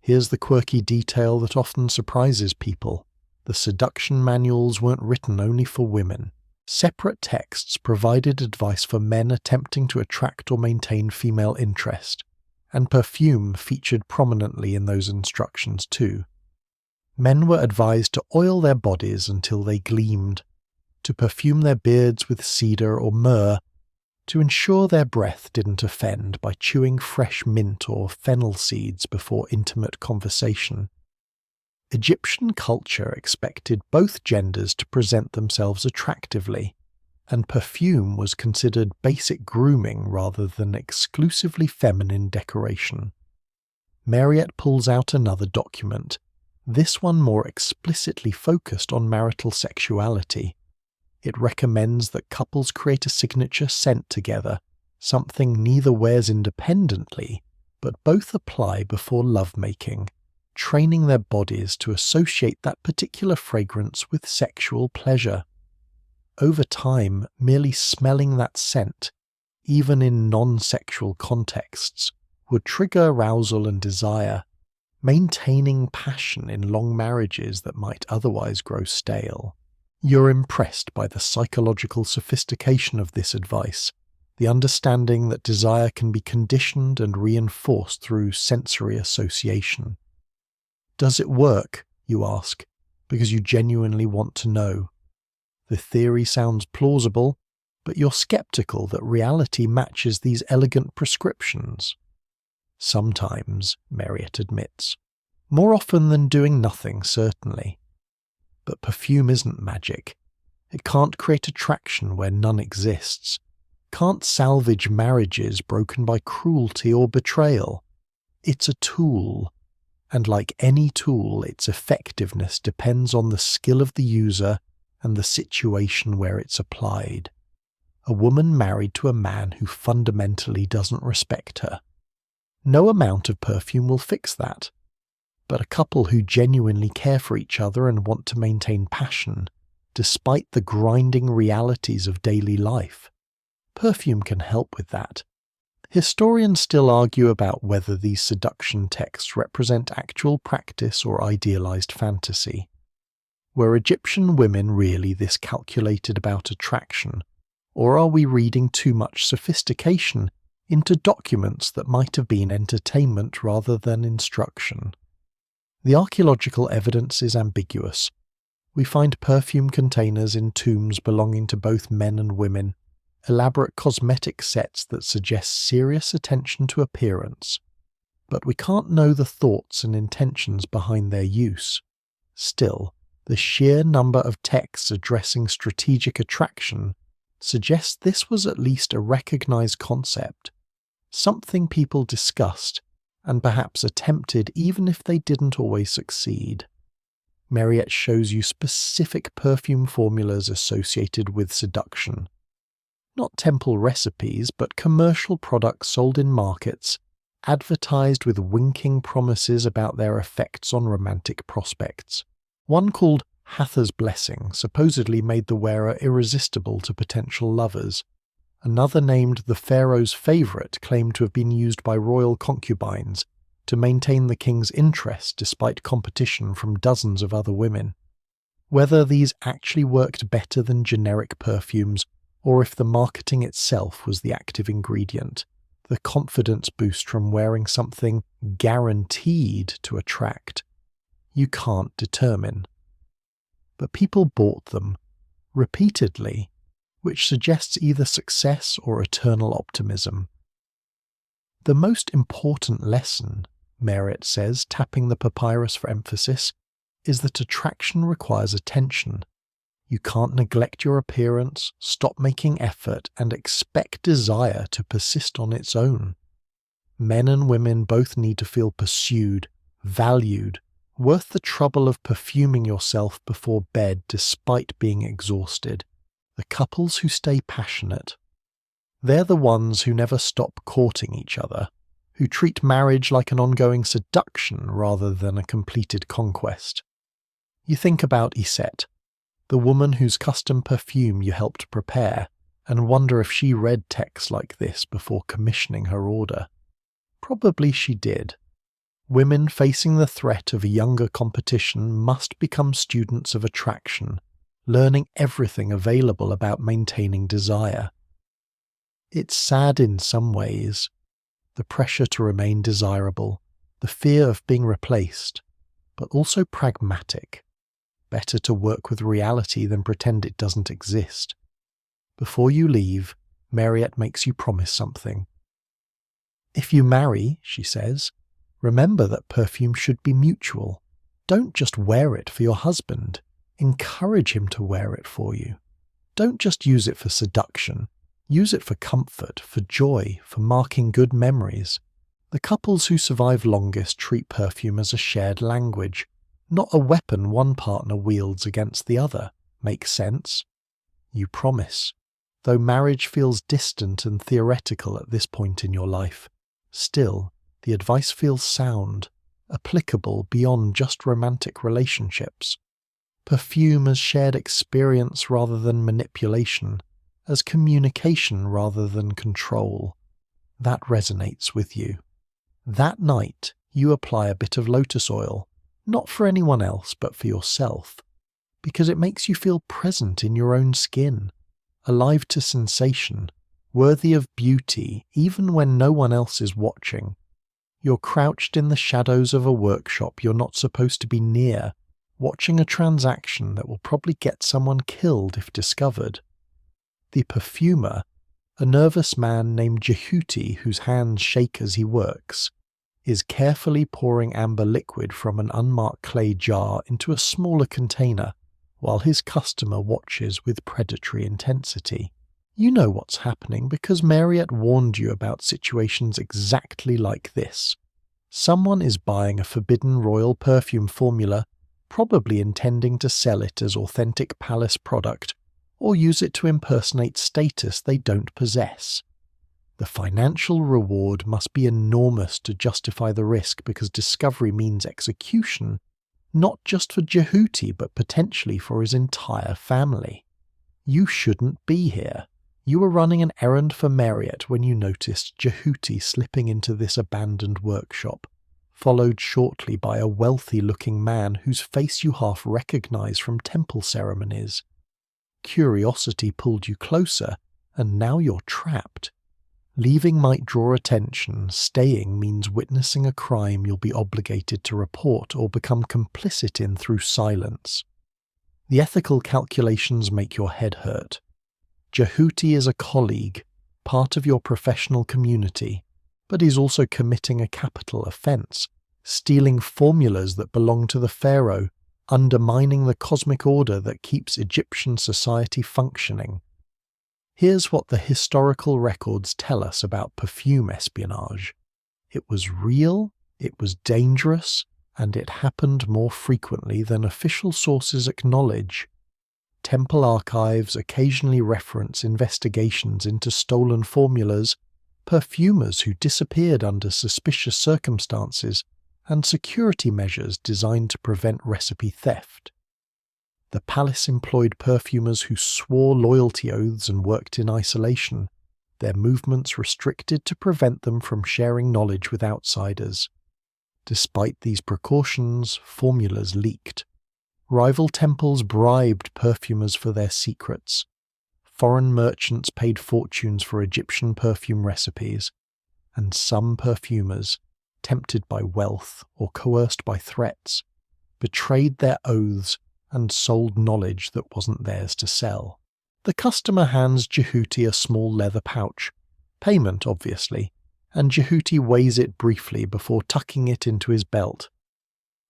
Here's the quirky detail that often surprises people. The seduction manuals weren't written only for women. Separate texts provided advice for men attempting to attract or maintain female interest, and perfume featured prominently in those instructions too. Men were advised to oil their bodies until they gleamed, to perfume their beards with cedar or myrrh, to ensure their breath didn't offend by chewing fresh mint or fennel seeds before intimate conversation. Egyptian culture expected both genders to present themselves attractively, and perfume was considered basic grooming rather than exclusively feminine decoration. Marriott pulls out another document, this one more explicitly focused on marital sexuality. It recommends that couples create a signature scent together, something neither wears independently, but both apply before lovemaking, training their bodies to associate that particular fragrance with sexual pleasure. Over time, merely smelling that scent, even in non-sexual contexts, would trigger arousal and desire, maintaining passion in long marriages that might otherwise grow stale. You're impressed by the psychological sophistication of this advice, the understanding that desire can be conditioned and reinforced through sensory association. Does it work, you ask, because you genuinely want to know? The theory sounds plausible, but you're skeptical that reality matches these elegant prescriptions. Sometimes, Marriott admits. More often than doing nothing, certainly. But perfume isn't magic. It can't create attraction where none exists. Can't salvage marriages broken by cruelty or betrayal. It's a tool, and like any tool, its effectiveness depends on the skill of the user and the situation where it's applied. A woman married to a man who fundamentally doesn't respect her. No amount of perfume will fix that. But a couple who genuinely care for each other and want to maintain passion, despite the grinding realities of daily life, perfume can help with that. Historians still argue about whether these seduction texts represent actual practice or idealized fantasy. Were Egyptian women really this calculated about attraction, or are we reading too much sophistication into documents that might have been entertainment rather than instruction? The archaeological evidence is ambiguous. We find perfume containers in tombs belonging to both men and women, elaborate cosmetic sets that suggest serious attention to appearance, but we can't know the thoughts and intentions behind their use. Still, the sheer number of texts addressing strategic attraction suggests this was at least a recognized concept, something people discussed and perhaps attempted even if they didn't always succeed. Marriott shows you specific perfume formulas associated with seduction. Not temple recipes, but commercial products sold in markets, advertised with winking promises about their effects on romantic prospects. One called Hatha's Blessing supposedly made the wearer irresistible to potential lovers. Another named the Pharaoh's Favourite claimed to have been used by royal concubines to maintain the king's interest despite competition from dozens of other women. Whether these actually worked better than generic perfumes, or if the marketing itself was the active ingredient, the confidence boost from wearing something guaranteed to attract, you can't determine. But people bought them, repeatedly, which suggests either success or eternal optimism. The most important lesson, Marriott says, tapping the papyrus for emphasis, is that attraction requires attention. You can't neglect your appearance, stop making effort, and expect desire to persist on its own. Men and women both need to feel pursued, valued, worth the trouble of perfuming yourself before bed despite being exhausted. The couples who stay passionate. They're the ones who never stop courting each other, who treat marriage like an ongoing seduction rather than a completed conquest. You think about Isette, the woman whose custom perfume you helped prepare, and wonder if she read texts like this before commissioning her order. Probably she did. Women facing the threat of a younger competition must become students of attraction, learning everything available about maintaining desire. It's sad in some ways, the pressure to remain desirable, the fear of being replaced, but also pragmatic. Better to work with reality than pretend it doesn't exist. Before you leave, Marriott makes you promise something. If you marry, she says, remember that perfume should be mutual. Don't just wear it for your husband. Encourage him to wear it for you. Don't just use it for seduction. Use it for comfort, for joy, for marking good memories. The couples who survive longest treat perfume as a shared language, not a weapon one partner wields against the other. Makes sense? You promise. Though marriage feels distant and theoretical at this point in your life, still, the advice feels sound, applicable beyond just romantic relationships. Perfume as shared experience rather than manipulation, as communication rather than control. That resonates with you. That night, you apply a bit of lotus oil, not for anyone else but for yourself, because it makes you feel present in your own skin, alive to sensation, worthy of beauty even when no one else is watching. You're crouched in the shadows of a workshop you're not supposed to be near, watching a transaction that will probably get someone killed if discovered. The perfumer, a nervous man named Jehuti whose hands shake as he works, is carefully pouring amber liquid from an unmarked clay jar into a smaller container while his customer watches with predatory intensity. You know what's happening because Marriott warned you about situations exactly like this. Someone is buying a forbidden royal perfume formula, probably intending to sell it as authentic palace product, or use it to impersonate status they don't possess. The financial reward must be enormous to justify the risk because discovery means execution, not just for Jehuti but potentially for his entire family. You shouldn't be here. You were running an errand for Marriott when you noticed Jehuti slipping into this abandoned workshop, followed shortly by a wealthy-looking man whose face you half recognize from temple ceremonies. Curiosity pulled you closer, and now you're trapped. Leaving might draw attention, staying means witnessing a crime you'll be obligated to report or become complicit in through silence. The ethical calculations make your head hurt. Jehuti is a colleague, part of your professional community, but he's also committing a capital offense, stealing formulas that belong to the pharaoh, undermining the cosmic order that keeps Egyptian society functioning. Here's what the historical records tell us about perfume espionage. It was real, it was dangerous, and it happened more frequently than official sources acknowledge. Temple archives occasionally reference investigations into stolen formulas, perfumers who disappeared under suspicious circumstances, and security measures designed to prevent recipe theft. The palace employed perfumers who swore loyalty oaths and worked in isolation, their movements restricted to prevent them from sharing knowledge with outsiders. Despite these precautions, formulas leaked. Rival temples bribed perfumers for their secrets. Foreign merchants paid fortunes for Egyptian perfume recipes, and some perfumers, tempted by wealth or coerced by threats, betrayed their oaths and sold knowledge that wasn't theirs to sell. The customer hands Jehuti a small leather pouch, payment obviously, and Jehuti weighs it briefly before tucking it into his belt.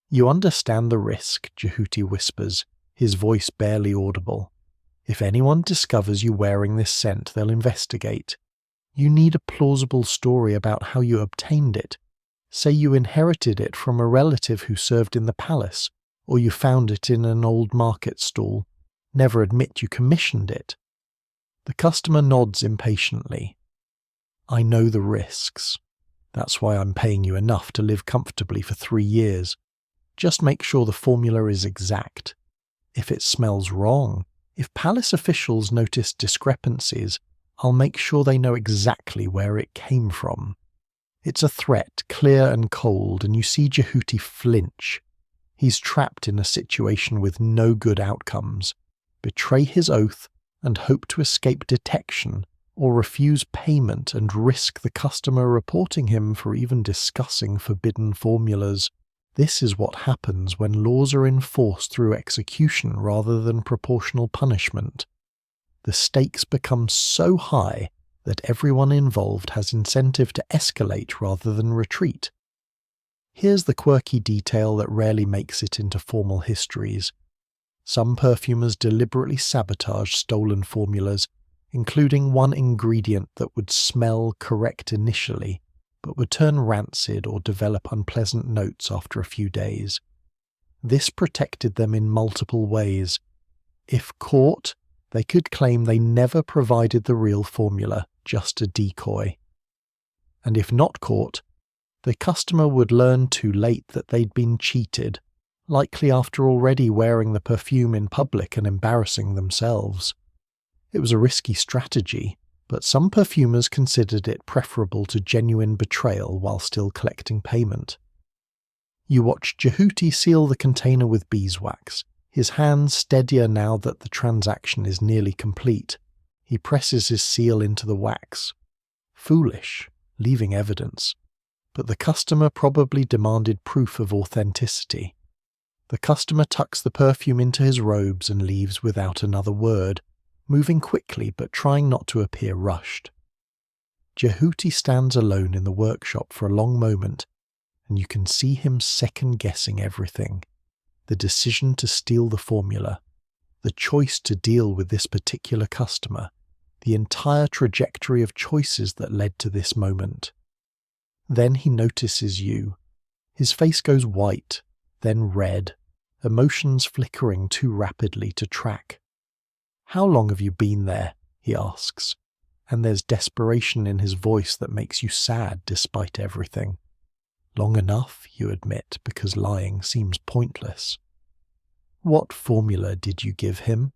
You understand the risk, Jehuti whispers, his voice barely audible. If anyone discovers you wearing this scent, they'll investigate. You need a plausible story about how you obtained it. Say you inherited it from a relative who served in the palace, or you found it in an old market stall. Never admit you commissioned it. The customer nods impatiently. I know the risks. That's why I'm paying you enough to live comfortably for 3 years. Just make sure the formula is exact. If it smells wrong, if palace officials notice discrepancies, I'll make sure they know exactly where it came from." It's a threat, clear and cold, and you see Jehuti flinch. He's trapped in a situation with no good outcomes. Betray his oath and hope to escape detection, or refuse payment and risk the customer reporting him for even discussing forbidden formulas. This is what happens when laws are enforced through execution rather than proportional punishment. The stakes become so high that everyone involved has incentive to escalate rather than retreat. Here's the quirky detail that rarely makes it into formal histories. Some perfumers deliberately sabotage stolen formulas, including one ingredient that would smell correct initially, but would turn rancid or develop unpleasant notes after a few days. This protected them in multiple ways. If caught, they could claim they never provided the real formula, just a decoy. And if not caught, the customer would learn too late that they'd been cheated, likely after already wearing the perfume in public and embarrassing themselves. It was a risky strategy, but some perfumers considered it preferable to genuine betrayal while still collecting payment. You watch Jehuti seal the container with beeswax, his hands steadier now that the transaction is nearly complete. He presses his seal into the wax. Foolish, leaving evidence. But the customer probably demanded proof of authenticity. The customer tucks the perfume into his robes and leaves without another word, moving quickly but trying not to appear rushed. Jehuti stands alone in the workshop for a long moment, and you can see him second-guessing everything. The decision to steal the formula, the choice to deal with this particular customer, the entire trajectory of choices that led to this moment. Then he notices you. His face goes white, then red, emotions flickering too rapidly to track. "How long have you been there?" he asks, and there's desperation in his voice that makes you sad despite everything. "Long enough," you admit, because lying seems pointless. "What formula did you give him?"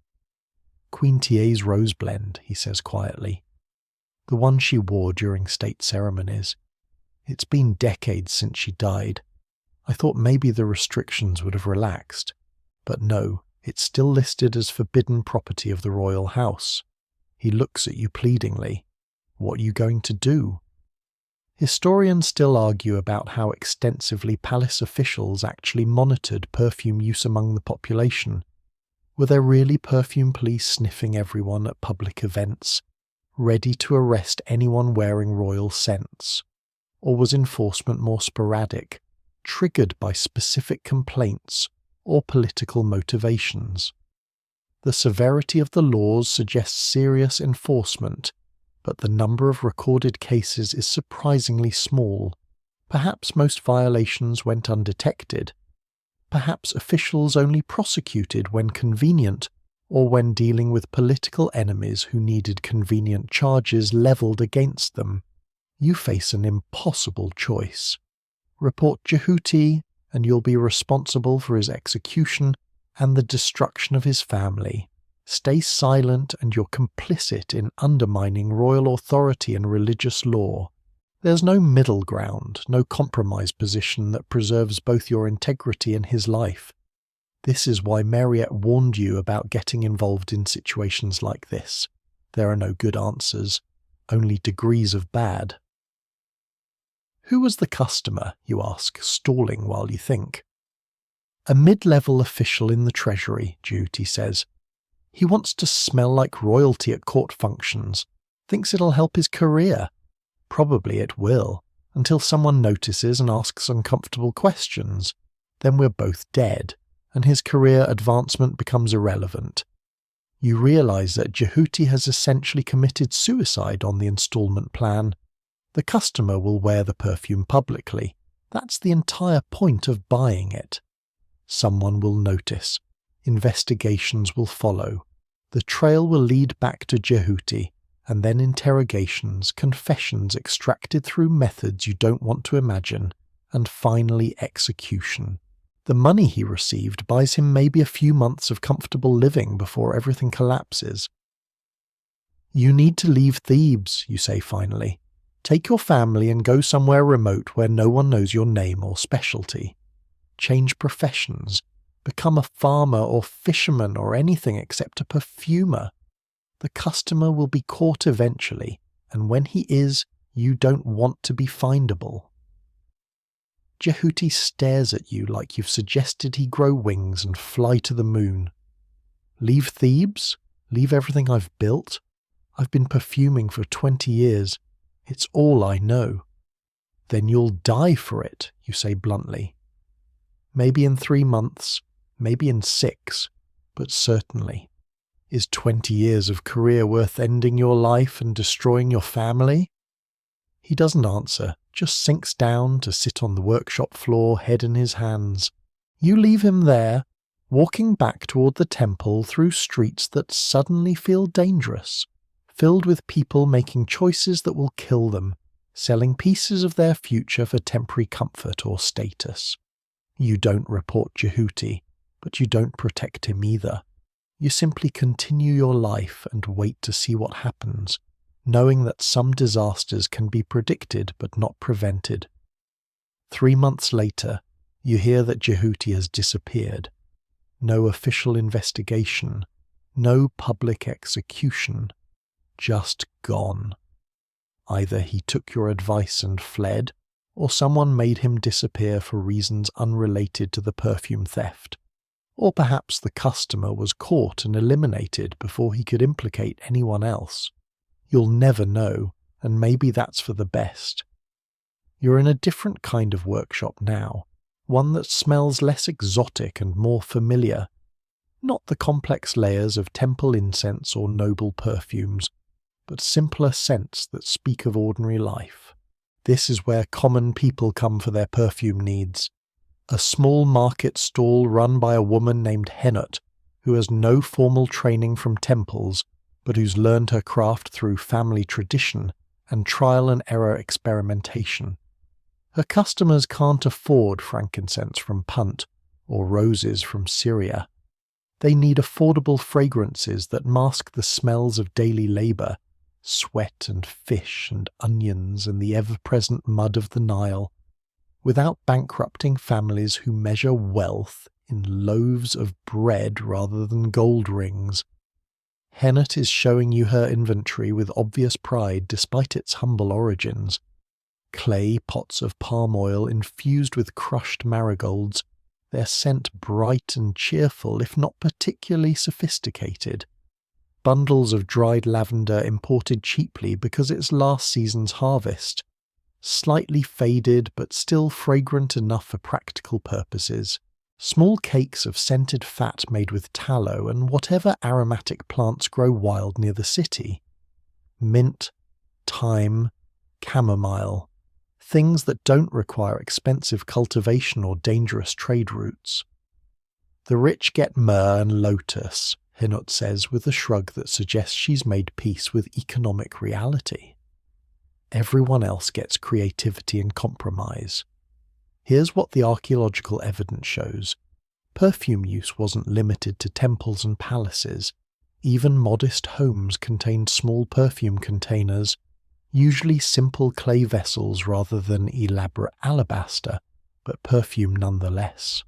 "Queen Tier's rose blend," he says quietly. "The one she wore during state ceremonies. It's been decades since she died. I thought maybe the restrictions would have relaxed. But no, it's still listed as forbidden property of the royal house." He looks at you pleadingly. "What are you going to do?" Historians still argue about how extensively palace officials actually monitored perfume use among the population. Were there really perfume police sniffing everyone at public events, ready to arrest anyone wearing royal scents? Or was enforcement more sporadic, triggered by specific complaints or political motivations? The severity of the laws suggests serious enforcement, but the number of recorded cases is surprisingly small. Perhaps most violations went undetected. Perhaps officials only prosecuted when convenient, or when dealing with political enemies who needed convenient charges levelled against them. You face an impossible choice. Report Jehuti, and you'll be responsible for his execution and the destruction of his family. Stay silent, and you're complicit in undermining royal authority and religious law. There's no middle ground, no compromise position that preserves both your integrity and his life. This is why Mariette warned you about getting involved in situations like this. There are no good answers, only degrees of bad. "Who was the customer?" you ask, stalling while you think. "A mid-level official in the Treasury," Jehuti says. "He wants to smell like royalty at court functions, thinks it'll help his career. Probably it will, until someone notices and asks uncomfortable questions. Then we're both dead, and his career advancement becomes irrelevant." You realize that Jehuti has essentially committed suicide on the installment plan. The customer will wear the perfume publicly. That's the entire point of buying it. Someone will notice. Investigations will follow. The trail will lead back to Jehuti, and then interrogations, confessions extracted through methods you don't want to imagine, and finally execution. The money he received buys him maybe a few months of comfortable living before everything collapses. You need to leave Thebes, you say finally. Take your family and go somewhere remote where no one knows your name or specialty. Change professions. Become a farmer or fisherman or anything except a perfumer. The customer will be caught eventually, and when he is, you don't want to be findable. Jehuti stares at you like you've suggested he grow wings and fly to the moon. Leave Thebes? Leave everything I've built? I've been perfuming for 20 years. It's all I know. Then you'll die for it, you say bluntly. Maybe in 3 months, maybe in 6, but certainly. Is 20 years of career worth ending your life and destroying your family? He doesn't answer, just sinks down to sit on the workshop floor, head in his hands. You leave him there, walking back toward the temple through streets that suddenly feel dangerous, filled with people making choices that will kill them, selling pieces of their future for temporary comfort or status. You don't report Jehuti, but you don't protect him either. You simply continue your life and wait to see what happens, knowing that some disasters can be predicted but not prevented. 3 months later, you hear that Jehuti has disappeared. No official investigation, no public execution, just gone. Either he took your advice and fled, or someone made him disappear for reasons unrelated to the perfume theft. Or perhaps the customer was caught and eliminated before he could implicate anyone else. You'll never know, and maybe that's for the best. You're in a different kind of workshop now, one that smells less exotic and more familiar. Not the complex layers of temple incense or noble perfumes, but simpler scents that speak of ordinary life. This is where common people come for their perfume needs. A small market stall run by a woman named Henut, who has no formal training from temples, but who's learned her craft through family tradition and trial and error experimentation. Her customers can't afford frankincense from Punt or roses from Syria. They need affordable fragrances that mask the smells of daily labour, sweat and fish and onions and the ever-present mud of the Nile, without bankrupting families who measure wealth in loaves of bread rather than gold rings. Henut is showing you her inventory with obvious pride despite its humble origins. Clay pots of palm oil infused with crushed marigolds, their scent bright and cheerful if not particularly sophisticated. Bundles of dried lavender imported cheaply because it's last season's harvest. Slightly faded but still fragrant enough for practical purposes. Small cakes of scented fat made with tallow and whatever aromatic plants grow wild near the city. Mint, thyme, chamomile. Things that don't require expensive cultivation or dangerous trade routes. The rich get myrrh and lotus, Henut says with a shrug that suggests she's made peace with economic reality. Everyone else gets creativity and compromise. Here's what the archaeological evidence shows. Perfume use wasn't limited to temples and palaces. Even modest homes contained small perfume containers, usually simple clay vessels rather than elaborate alabaster, but perfume nonetheless.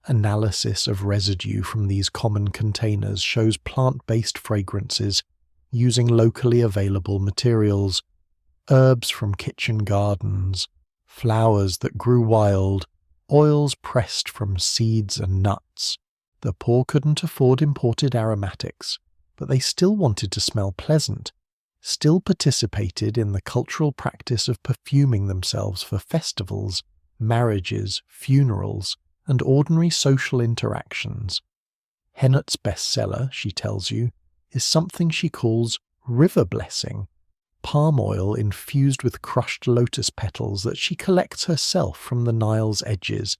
Analysis of residue from these common containers shows plant-based fragrances using locally available materials, herbs from kitchen gardens, flowers that grew wild, oils pressed from seeds and nuts. The poor couldn't afford imported aromatics, but they still wanted to smell pleasant, still participated in the cultural practice of perfuming themselves for festivals, marriages, funerals, and ordinary social interactions. Henut's bestseller, she tells you, is something she calls river blessing, palm oil infused with crushed lotus petals that she collects herself from the Nile's edges,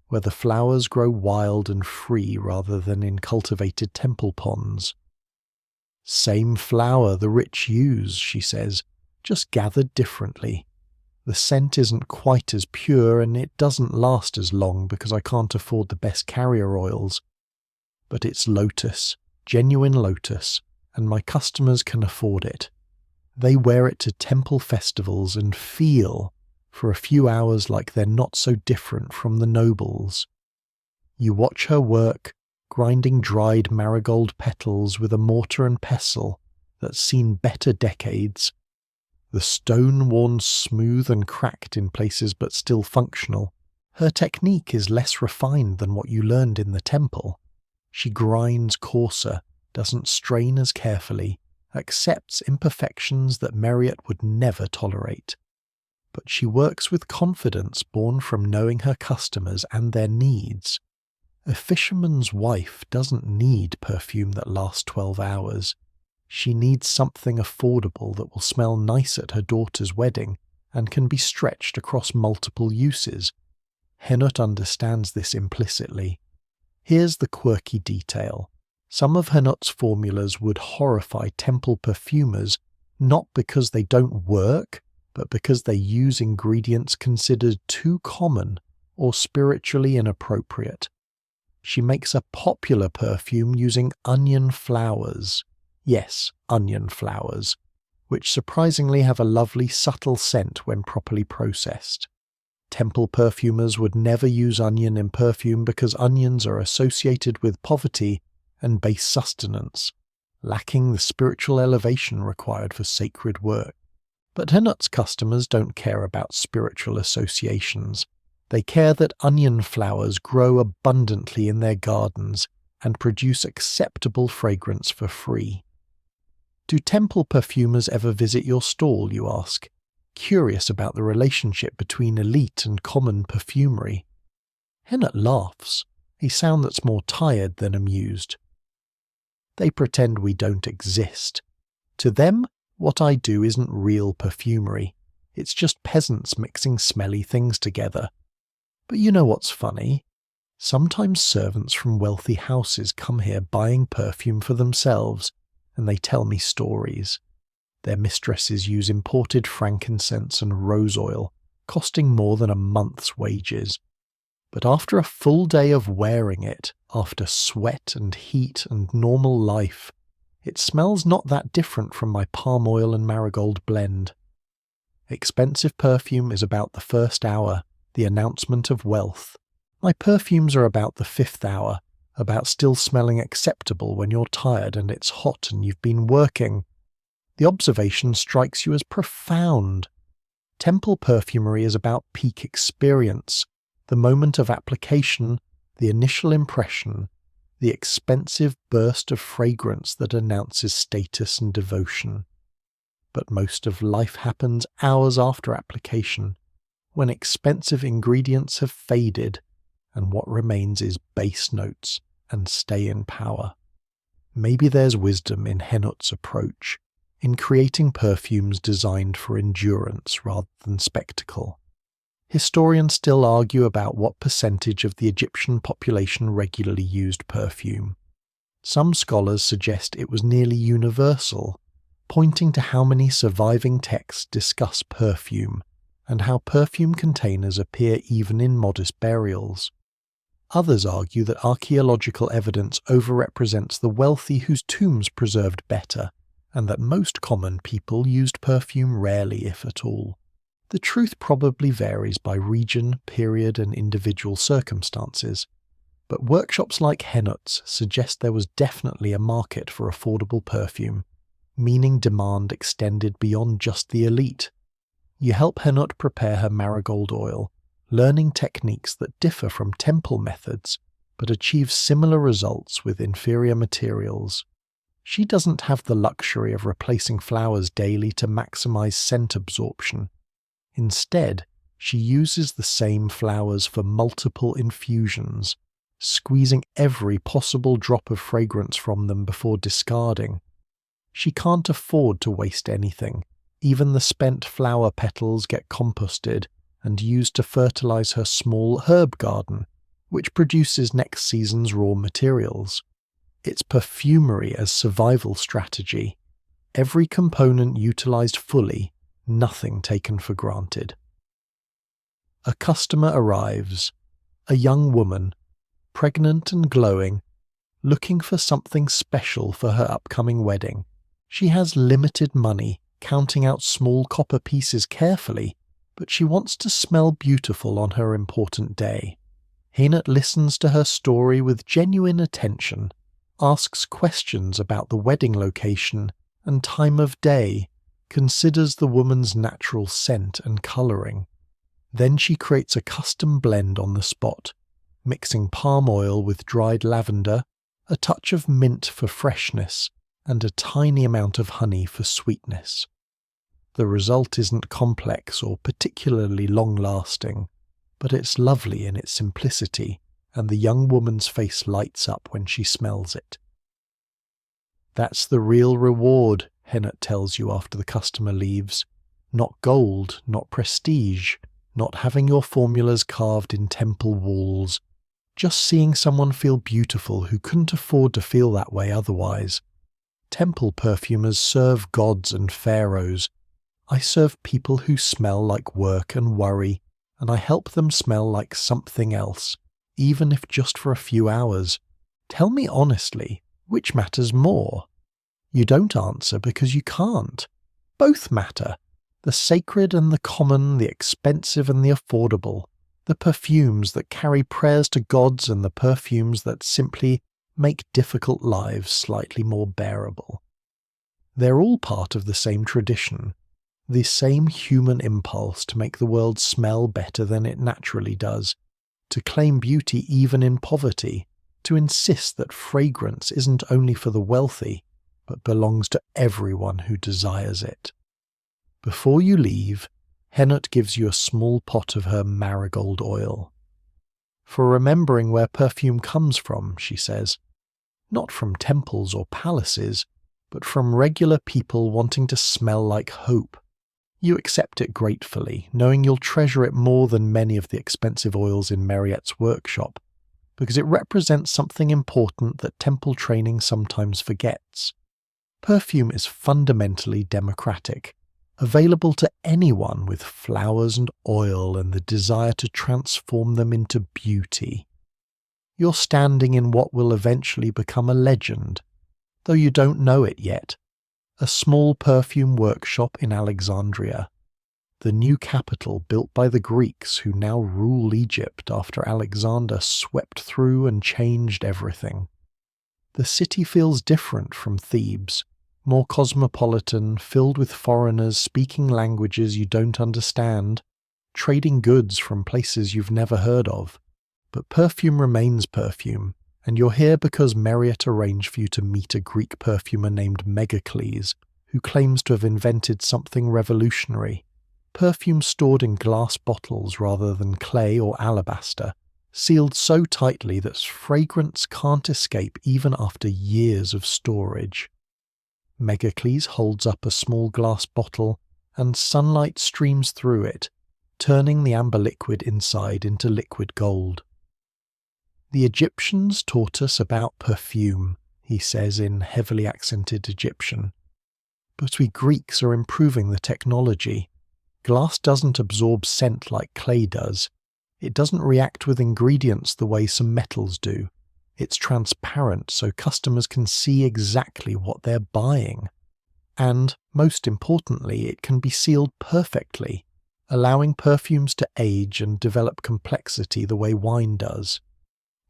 where the flowers grow wild and free rather than in cultivated temple ponds. Same flower the rich use, she says, just gathered differently. The scent isn't quite as pure and it doesn't last as long because I can't afford the best carrier oils. But it's lotus, genuine lotus, and my customers can afford it. They wear it to temple festivals and feel, for a few hours, like they're not so different from the nobles. You watch her work, grinding dried marigold petals with a mortar and pestle that's seen better decades. The stone worn smooth and cracked in places but still functional. Her technique is less refined than what you learned in the temple. She grinds coarser, doesn't strain as carefully, accepts imperfections that Marriott would never tolerate. But she works with confidence born from knowing her customers and their needs. A fisherman's wife doesn't need perfume that lasts 12 hours. She needs something affordable that will smell nice at her daughter's wedding and can be stretched across multiple uses. Henut understands this implicitly. Here's the quirky detail. Some of Henut's formulas would horrify temple perfumers, not because they don't work, but because they use ingredients considered too common or spiritually inappropriate. She makes a popular perfume using onion flowers. Yes, onion flowers, which surprisingly have a lovely subtle scent when properly processed. Temple perfumers would never use onion in perfume because onions are associated with poverty and base sustenance, lacking the spiritual elevation required for sacred work. But Henut's customers don't care about spiritual associations. They care that onion flowers grow abundantly in their gardens and produce acceptable fragrance for free. Do temple perfumers ever visit your stall, you ask, curious about the relationship between elite and common perfumery? Henut laughs, a sound that's more tired than amused. They pretend we don't exist. To them, what I do isn't real perfumery. It's just peasants mixing smelly things together. But you know what's funny? Sometimes servants from wealthy houses come here buying perfume for themselves, and they tell me stories. Their mistresses use imported frankincense and rose oil, costing more than a month's wages. But after a full day of wearing it, after sweat and heat and normal life, it smells not that different from my palm oil and marigold blend. Expensive perfume is about the first hour, the announcement of wealth. My perfumes are about the 5th hour, about still smelling acceptable when you're tired and it's hot and you've been working. The observation strikes you as profound. Temple perfumery is about peak experience, the moment of application, the initial impression, the expensive burst of fragrance that announces status and devotion. But most of life happens hours after application, when expensive ingredients have faded, and what remains is base notes and stay in power. Maybe there's wisdom in Henut's approach, in creating perfumes designed for endurance rather than spectacle. Historians still argue about what percentage of the Egyptian population regularly used perfume. Some scholars suggest it was nearly universal, pointing to how many surviving texts discuss perfume, and how perfume containers appear even in modest burials. Others argue that archaeological evidence overrepresents the wealthy whose tombs preserved better, and that most common people used perfume rarely, if at all. The truth probably varies by region, period, and individual circumstances, but workshops like Henut's suggest there was definitely a market for affordable perfume, meaning demand extended beyond just the elite. You help Henut prepare her marigold oil, learning techniques that differ from temple methods, but achieve similar results with inferior materials. She doesn't have the luxury of replacing flowers daily to maximize scent absorption. Instead, she uses the same flowers for multiple infusions, squeezing every possible drop of fragrance from them before discarding. She can't afford to waste anything. Even the spent flower petals get composted and used to fertilize her small herb garden, which produces next season's raw materials. It's perfumery as survival strategy. Every component utilized fully, nothing taken for granted. A customer arrives, a young woman, pregnant and glowing, looking for something special for her upcoming wedding, She has limited money, counting out small copper pieces carefully, but she wants to smell beautiful on her important day. Hainaut listens to her story with genuine attention, asks questions about the wedding location and time of day, considers the woman's natural scent and colouring. Then she creates a custom blend on the spot, mixing palm oil with dried lavender, a touch of mint for freshness, and a tiny amount of honey for sweetness. The result isn't complex or particularly long-lasting, but it's lovely in its simplicity, and the young woman's face lights up when she smells it. That's the real reward, Hainaut tells you after the customer leaves. Not gold, not prestige, not having your formulas carved in temple walls, just seeing someone feel beautiful who couldn't afford to feel that way otherwise. Temple perfumers serve gods and pharaohs. I serve people who smell like work and worry, and I help them smell like something else, even if just for a few hours. Tell me honestly, which matters more? You don't answer because you can't. Both matter. The sacred and the common, the expensive and the affordable. The perfumes that carry prayers to gods and the perfumes that simply make difficult lives slightly more bearable. They're all part of the same tradition, the same human impulse to make the world smell better than it naturally does, to claim beauty even in poverty, to insist that fragrance isn't only for the wealthy, but belongs to everyone who desires it. Before you leave, Hainaut gives you a small pot of her marigold oil. For remembering where perfume comes from, she says, not from temples or palaces, but from regular people wanting to smell like hope. You accept it gratefully, knowing you'll treasure it more than many of the expensive oils in Mariette's workshop, because it represents something important that temple training sometimes forgets. Perfume is fundamentally democratic, available to anyone with flowers and oil and the desire to transform them into beauty. You're standing in what will eventually become a legend, though you don't know it yet. A small perfume workshop in Alexandria, the new capital built by the Greeks who now rule Egypt after Alexander swept through and changed everything. The city feels different from Thebes, more cosmopolitan, filled with foreigners speaking languages you don't understand, trading goods from places you've never heard of. But perfume remains perfume, and you're here because Mariette arranged for you to meet a Greek perfumer named Megacles, who claims to have invented something revolutionary. Perfume stored in glass bottles rather than clay or alabaster, sealed so tightly that fragrance can't escape even after years of storage. Megacles holds up a small glass bottle, and sunlight streams through it, turning the amber liquid inside into liquid gold. The Egyptians taught us about perfume, he says in heavily accented Egyptian. But we Greeks are improving the technology. Glass doesn't absorb scent like clay does. It doesn't react with ingredients the way some metals do. It's transparent so customers can see exactly what they're buying. And, most importantly, it can be sealed perfectly, allowing perfumes to age and develop complexity the way wine does.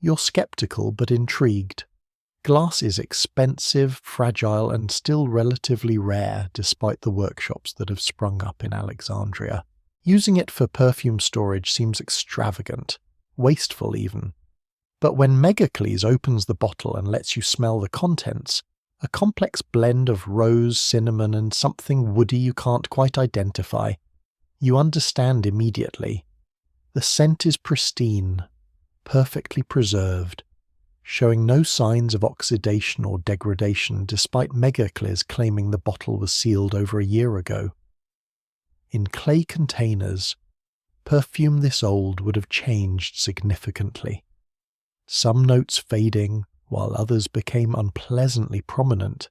You're skeptical but intrigued. Glass is expensive, fragile, and still relatively rare despite the workshops that have sprung up in Alexandria. Using it for perfume storage seems extravagant, wasteful even. But when Megacles opens the bottle and lets you smell the contents, a complex blend of rose, cinnamon, and something woody you can't quite identify, you understand immediately. The scent is pristine, perfectly preserved, showing no signs of oxidation or degradation despite Megacles claiming the bottle was sealed over a year ago. In clay containers, perfume this old would have changed significantly. Some notes fading, while others became unpleasantly prominent.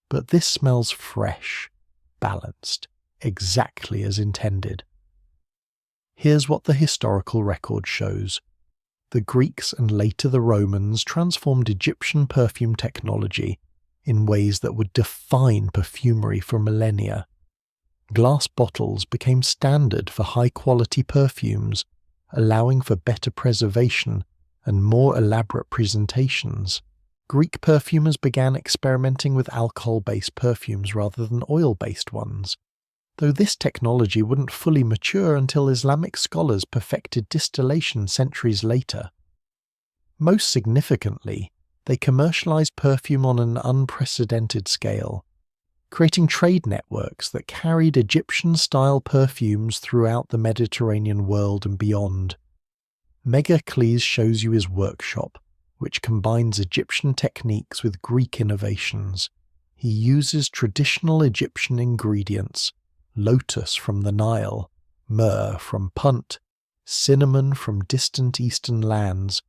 But this smells fresh, balanced, exactly as intended. Here's what the historical record shows. The Greeks and later the Romans transformed Egyptian perfume technology in ways that would define perfumery for millennia. Glass bottles became standard for high-quality perfumes, allowing for better preservation and more elaborate presentations. Greek perfumers began experimenting with alcohol-based perfumes rather than oil-based ones, though this technology wouldn't fully mature until Islamic scholars perfected distillation centuries later. Most significantly, they commercialized perfume on an unprecedented scale, creating trade networks that carried Egyptian-style perfumes throughout the Mediterranean world and beyond. Megacles shows you his workshop, which combines Egyptian techniques with Greek innovations. He uses traditional Egyptian ingredients, lotus from the Nile, myrrh from Punt, cinnamon from distant eastern lands,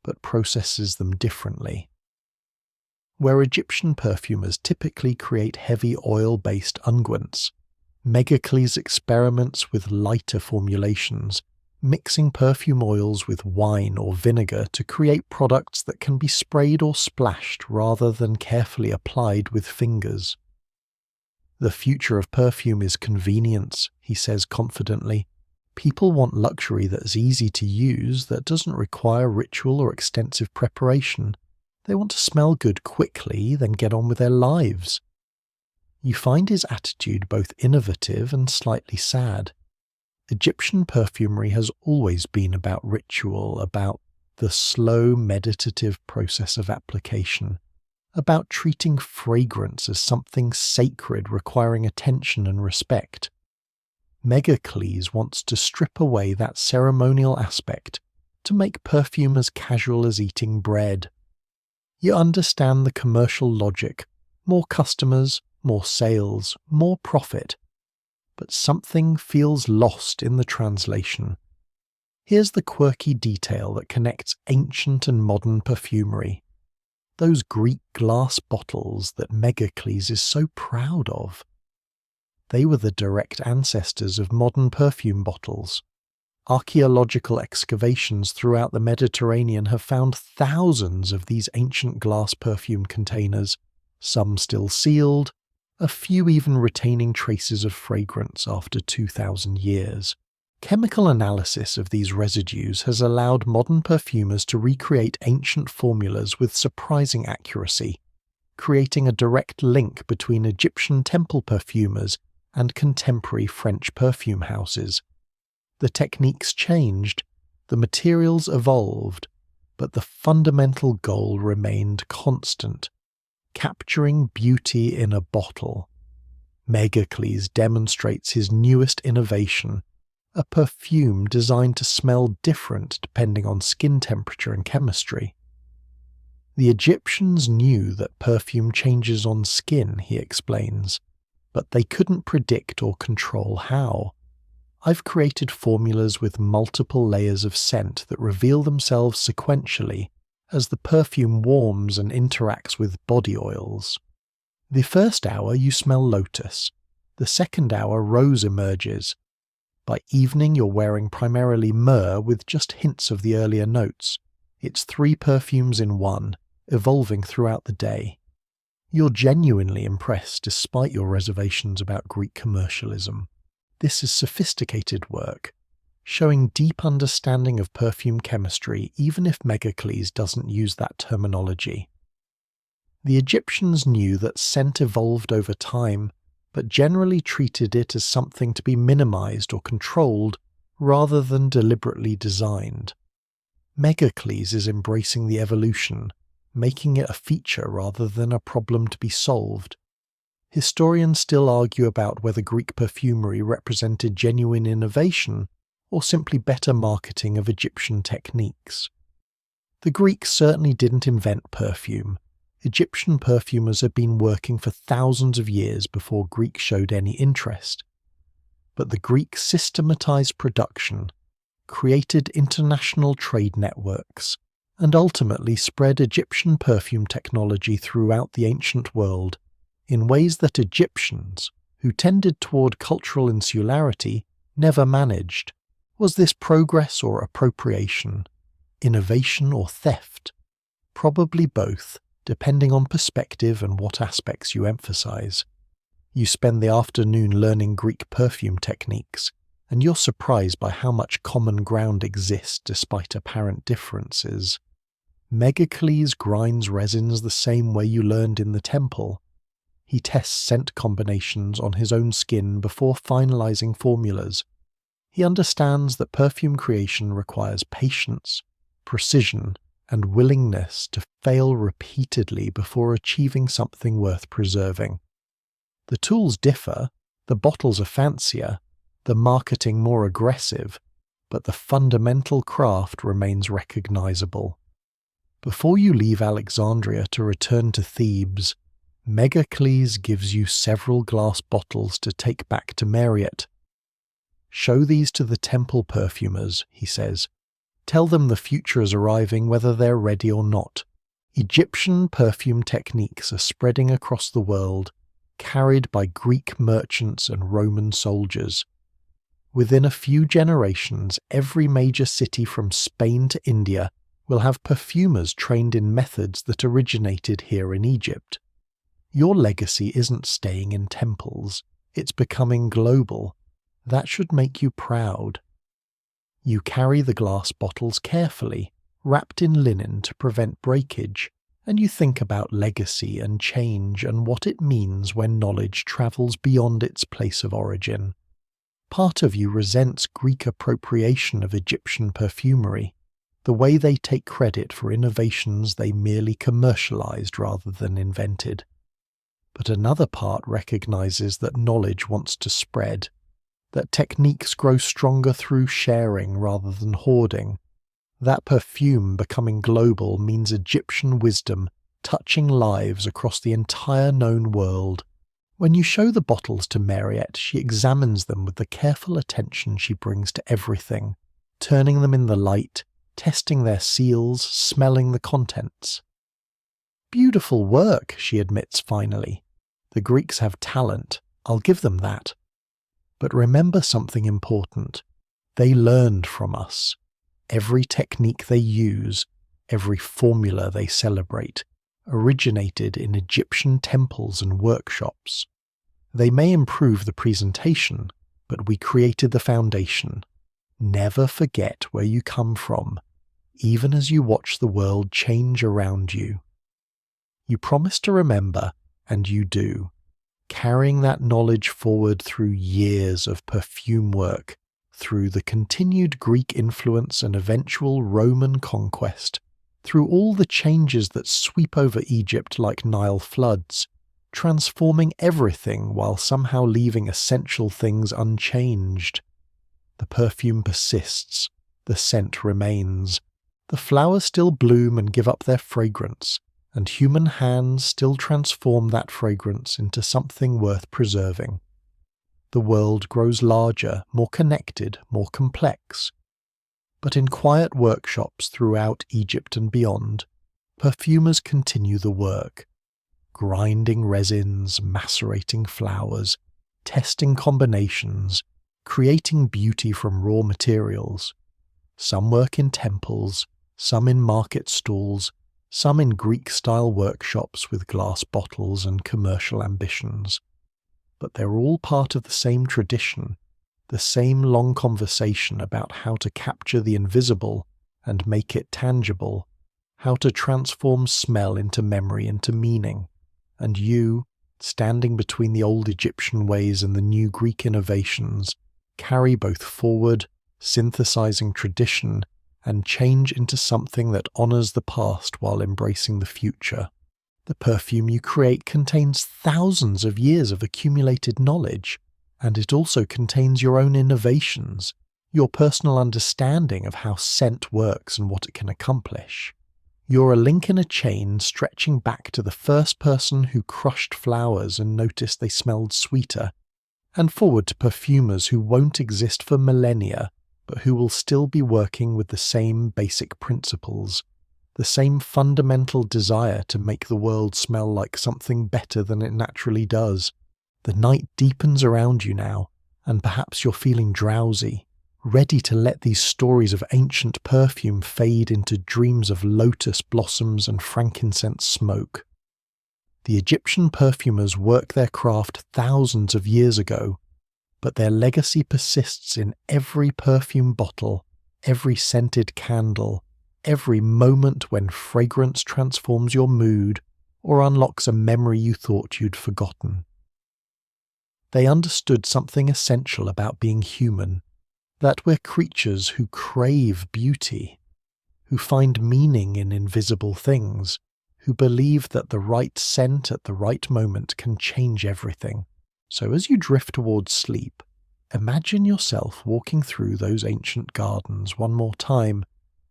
but processes them differently. Where Egyptian perfumers typically create heavy oil-based unguents, Megacles experiments with lighter formulations, mixing perfume oils with wine or vinegar to create products that can be sprayed or splashed rather than carefully applied with fingers. "The future of perfume is convenience," he says confidently. "People want luxury that's easy to use, that doesn't require ritual or extensive preparation. They want to smell good quickly, then get on with their lives." You find his attitude both innovative and slightly sad. Egyptian perfumery has always been about ritual, about the slow, meditative process of application, about treating fragrance as something sacred requiring attention and respect. Megacles wants to strip away that ceremonial aspect to make perfume as casual as eating bread. You understand the commercial logic: more customers, more sales, more profit. But something feels lost in the translation. Here's the quirky detail that connects ancient and modern perfumery. Those Greek glass bottles that Megacles is so proud of. They were the direct ancestors of modern perfume bottles. Archaeological excavations throughout the Mediterranean have found thousands of these ancient glass perfume containers, some still sealed, a few even retaining traces of fragrance after 2,000 years. Chemical analysis of these residues has allowed modern perfumers to recreate ancient formulas with surprising accuracy, creating a direct link between Egyptian temple perfumers and contemporary French perfume houses. The techniques changed, the materials evolved, but the fundamental goal remained constant: capturing beauty in a bottle. Megacles demonstrates his newest innovation, a perfume designed to smell different depending on skin temperature and chemistry. The Egyptians knew that perfume changes on skin, he explains, but they couldn't predict or control how. "I've created formulas with multiple layers of scent that reveal themselves sequentially as the perfume warms and interacts with body oils. The first hour you smell lotus, the second hour rose emerges. By evening you're wearing primarily myrrh with just hints of the earlier notes. It's 3 perfumes in one, evolving throughout the day." You're genuinely impressed despite your reservations about Greek commercialism. This is sophisticated work, showing deep understanding of perfume chemistry even if Megacles doesn't use that terminology. The Egyptians knew that scent evolved over time, but generally treated it as something to be minimized or controlled rather than deliberately designed. Megacles is embracing the evolution, making it a feature rather than a problem to be solved. Historians still argue about whether Greek perfumery represented genuine innovation or simply better marketing of Egyptian techniques. The Greeks certainly didn't invent perfume. Egyptian perfumers had been working for thousands of years before Greeks showed any interest. But the Greeks systematized production, created international trade networks, and ultimately spread Egyptian perfume technology throughout the ancient world in ways that Egyptians, who tended toward cultural insularity, never managed. Was this progress or appropriation? Innovation or theft? Probably both, depending on perspective and what aspects you emphasize. You spend the afternoon learning Greek perfume techniques, and you're surprised by how much common ground exists despite apparent differences. Megacles grinds resins the same way you learned in the temple. He tests scent combinations on his own skin before finalizing formulas. He understands that perfume creation requires patience, precision, and willingness to fail repeatedly before achieving something worth preserving. The tools differ, the bottles are fancier, the marketing more aggressive, but the fundamental craft remains recognizable. Before you leave Alexandria to return to Thebes, Megacles gives you several glass bottles to take back to Mariette. "Show these to the temple perfumers," he says. "Tell them the future is arriving whether they're ready or not. Egyptian perfume techniques are spreading across the world, carried by Greek merchants and Roman soldiers. Within a few generations, every major city from Spain to India will have perfumers trained in methods that originated here in Egypt. Your legacy isn't staying in temples, it's becoming global. That should make you proud." You carry the glass bottles carefully, wrapped in linen to prevent breakage, and you think about legacy and change and what it means when knowledge travels beyond its place of origin. Part of you resents Greek appropriation of Egyptian perfumery, the way they take credit for innovations they merely commercialized rather than invented. But another part recognizes that knowledge wants to spread, that techniques grow stronger through sharing rather than hoarding. That perfume becoming global means Egyptian wisdom touching lives across the entire known world. When you show the bottles to Mariette, she examines them with the careful attention she brings to everything, turning them in the light, testing their seals, smelling the contents. "Beautiful work," she admits finally. "The Greeks have talent, I'll give them that. But remember something important. They learned from us. Every technique they use, every formula they celebrate, originated in Egyptian temples and workshops. They may improve the presentation, but we created the foundation. Never forget where you come from, even as you watch the world change around you." You promise to remember, and you do, carrying that knowledge forward through years of perfume work, through the continued Greek influence and eventual Roman conquest, through all the changes that sweep over Egypt like Nile floods, transforming everything while somehow leaving essential things unchanged. The perfume persists, the scent remains, the flowers still bloom and give up their fragrance, and human hands still transform that fragrance into something worth preserving. The world grows larger, more connected, more complex. But in quiet workshops throughout Egypt and beyond, perfumers continue the work, grinding resins, macerating flowers, testing combinations, creating beauty from raw materials. Some work in temples, some in market stalls, some in Greek-style workshops with glass bottles and commercial ambitions. But they're all part of the same tradition, the same long conversation about how to capture the invisible and make it tangible, how to transform smell into memory, into meaning. And you, standing between the old Egyptian ways and the new Greek innovations, carry both forward, synthesizing tradition, and change into something that honors the past while embracing the future. The perfume you create contains thousands of years of accumulated knowledge, and it also contains your own innovations, your personal understanding of how scent works and what it can accomplish. You're a link in a chain stretching back to the first person who crushed flowers and noticed they smelled sweeter, and forward to perfumers who won't exist for millennia, but who will still be working with the same basic principles, the same fundamental desire to make the world smell like something better than it naturally does. The night deepens around you now, and perhaps you're feeling drowsy, ready to let these stories of ancient perfume fade into dreams of lotus blossoms and frankincense smoke. The Egyptian perfumers worked their craft thousands of years ago, but their legacy persists in every perfume bottle, every scented candle, every moment when fragrance transforms your mood or unlocks a memory you thought you'd forgotten. They understood something essential about being human, that we're creatures who crave beauty, who find meaning in invisible things, who believe that the right scent at the right moment can change everything. So as you drift towards sleep, imagine yourself walking through those ancient gardens one more time,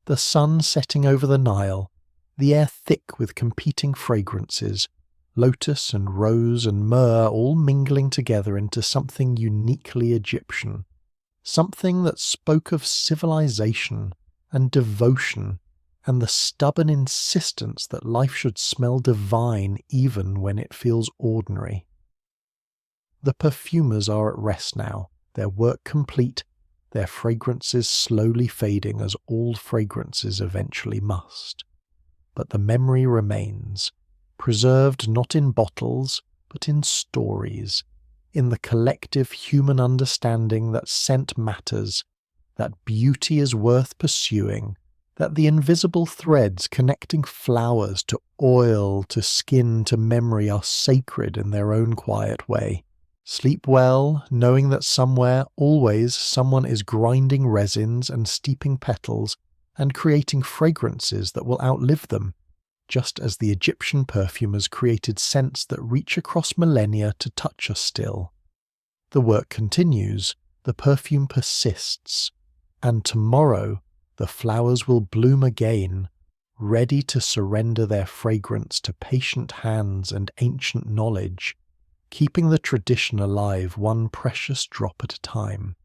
the sun setting over the Nile, the air thick with competing fragrances, lotus and rose and myrrh all mingling together into something uniquely Egyptian, something that spoke of civilization and devotion and the stubborn insistence that life should smell divine even when it feels ordinary. The perfumers are at rest now, their work complete, their fragrances slowly fading as all fragrances eventually must. But the memory remains, preserved not in bottles, but in stories, in the collective human understanding that scent matters, that beauty is worth pursuing, that the invisible threads connecting flowers to oil, to skin, to memory are sacred in their own quiet way. Sleep well, knowing that somewhere, always, someone is grinding resins and steeping petals and creating fragrances that will outlive them, just as the Egyptian perfumers created scents that reach across millennia to touch us still. The work continues, the perfume persists, and tomorrow the flowers will bloom again, ready to surrender their fragrance to patient hands and ancient knowledge, keeping the tradition alive one precious drop at a time.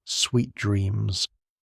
Sweet dreams.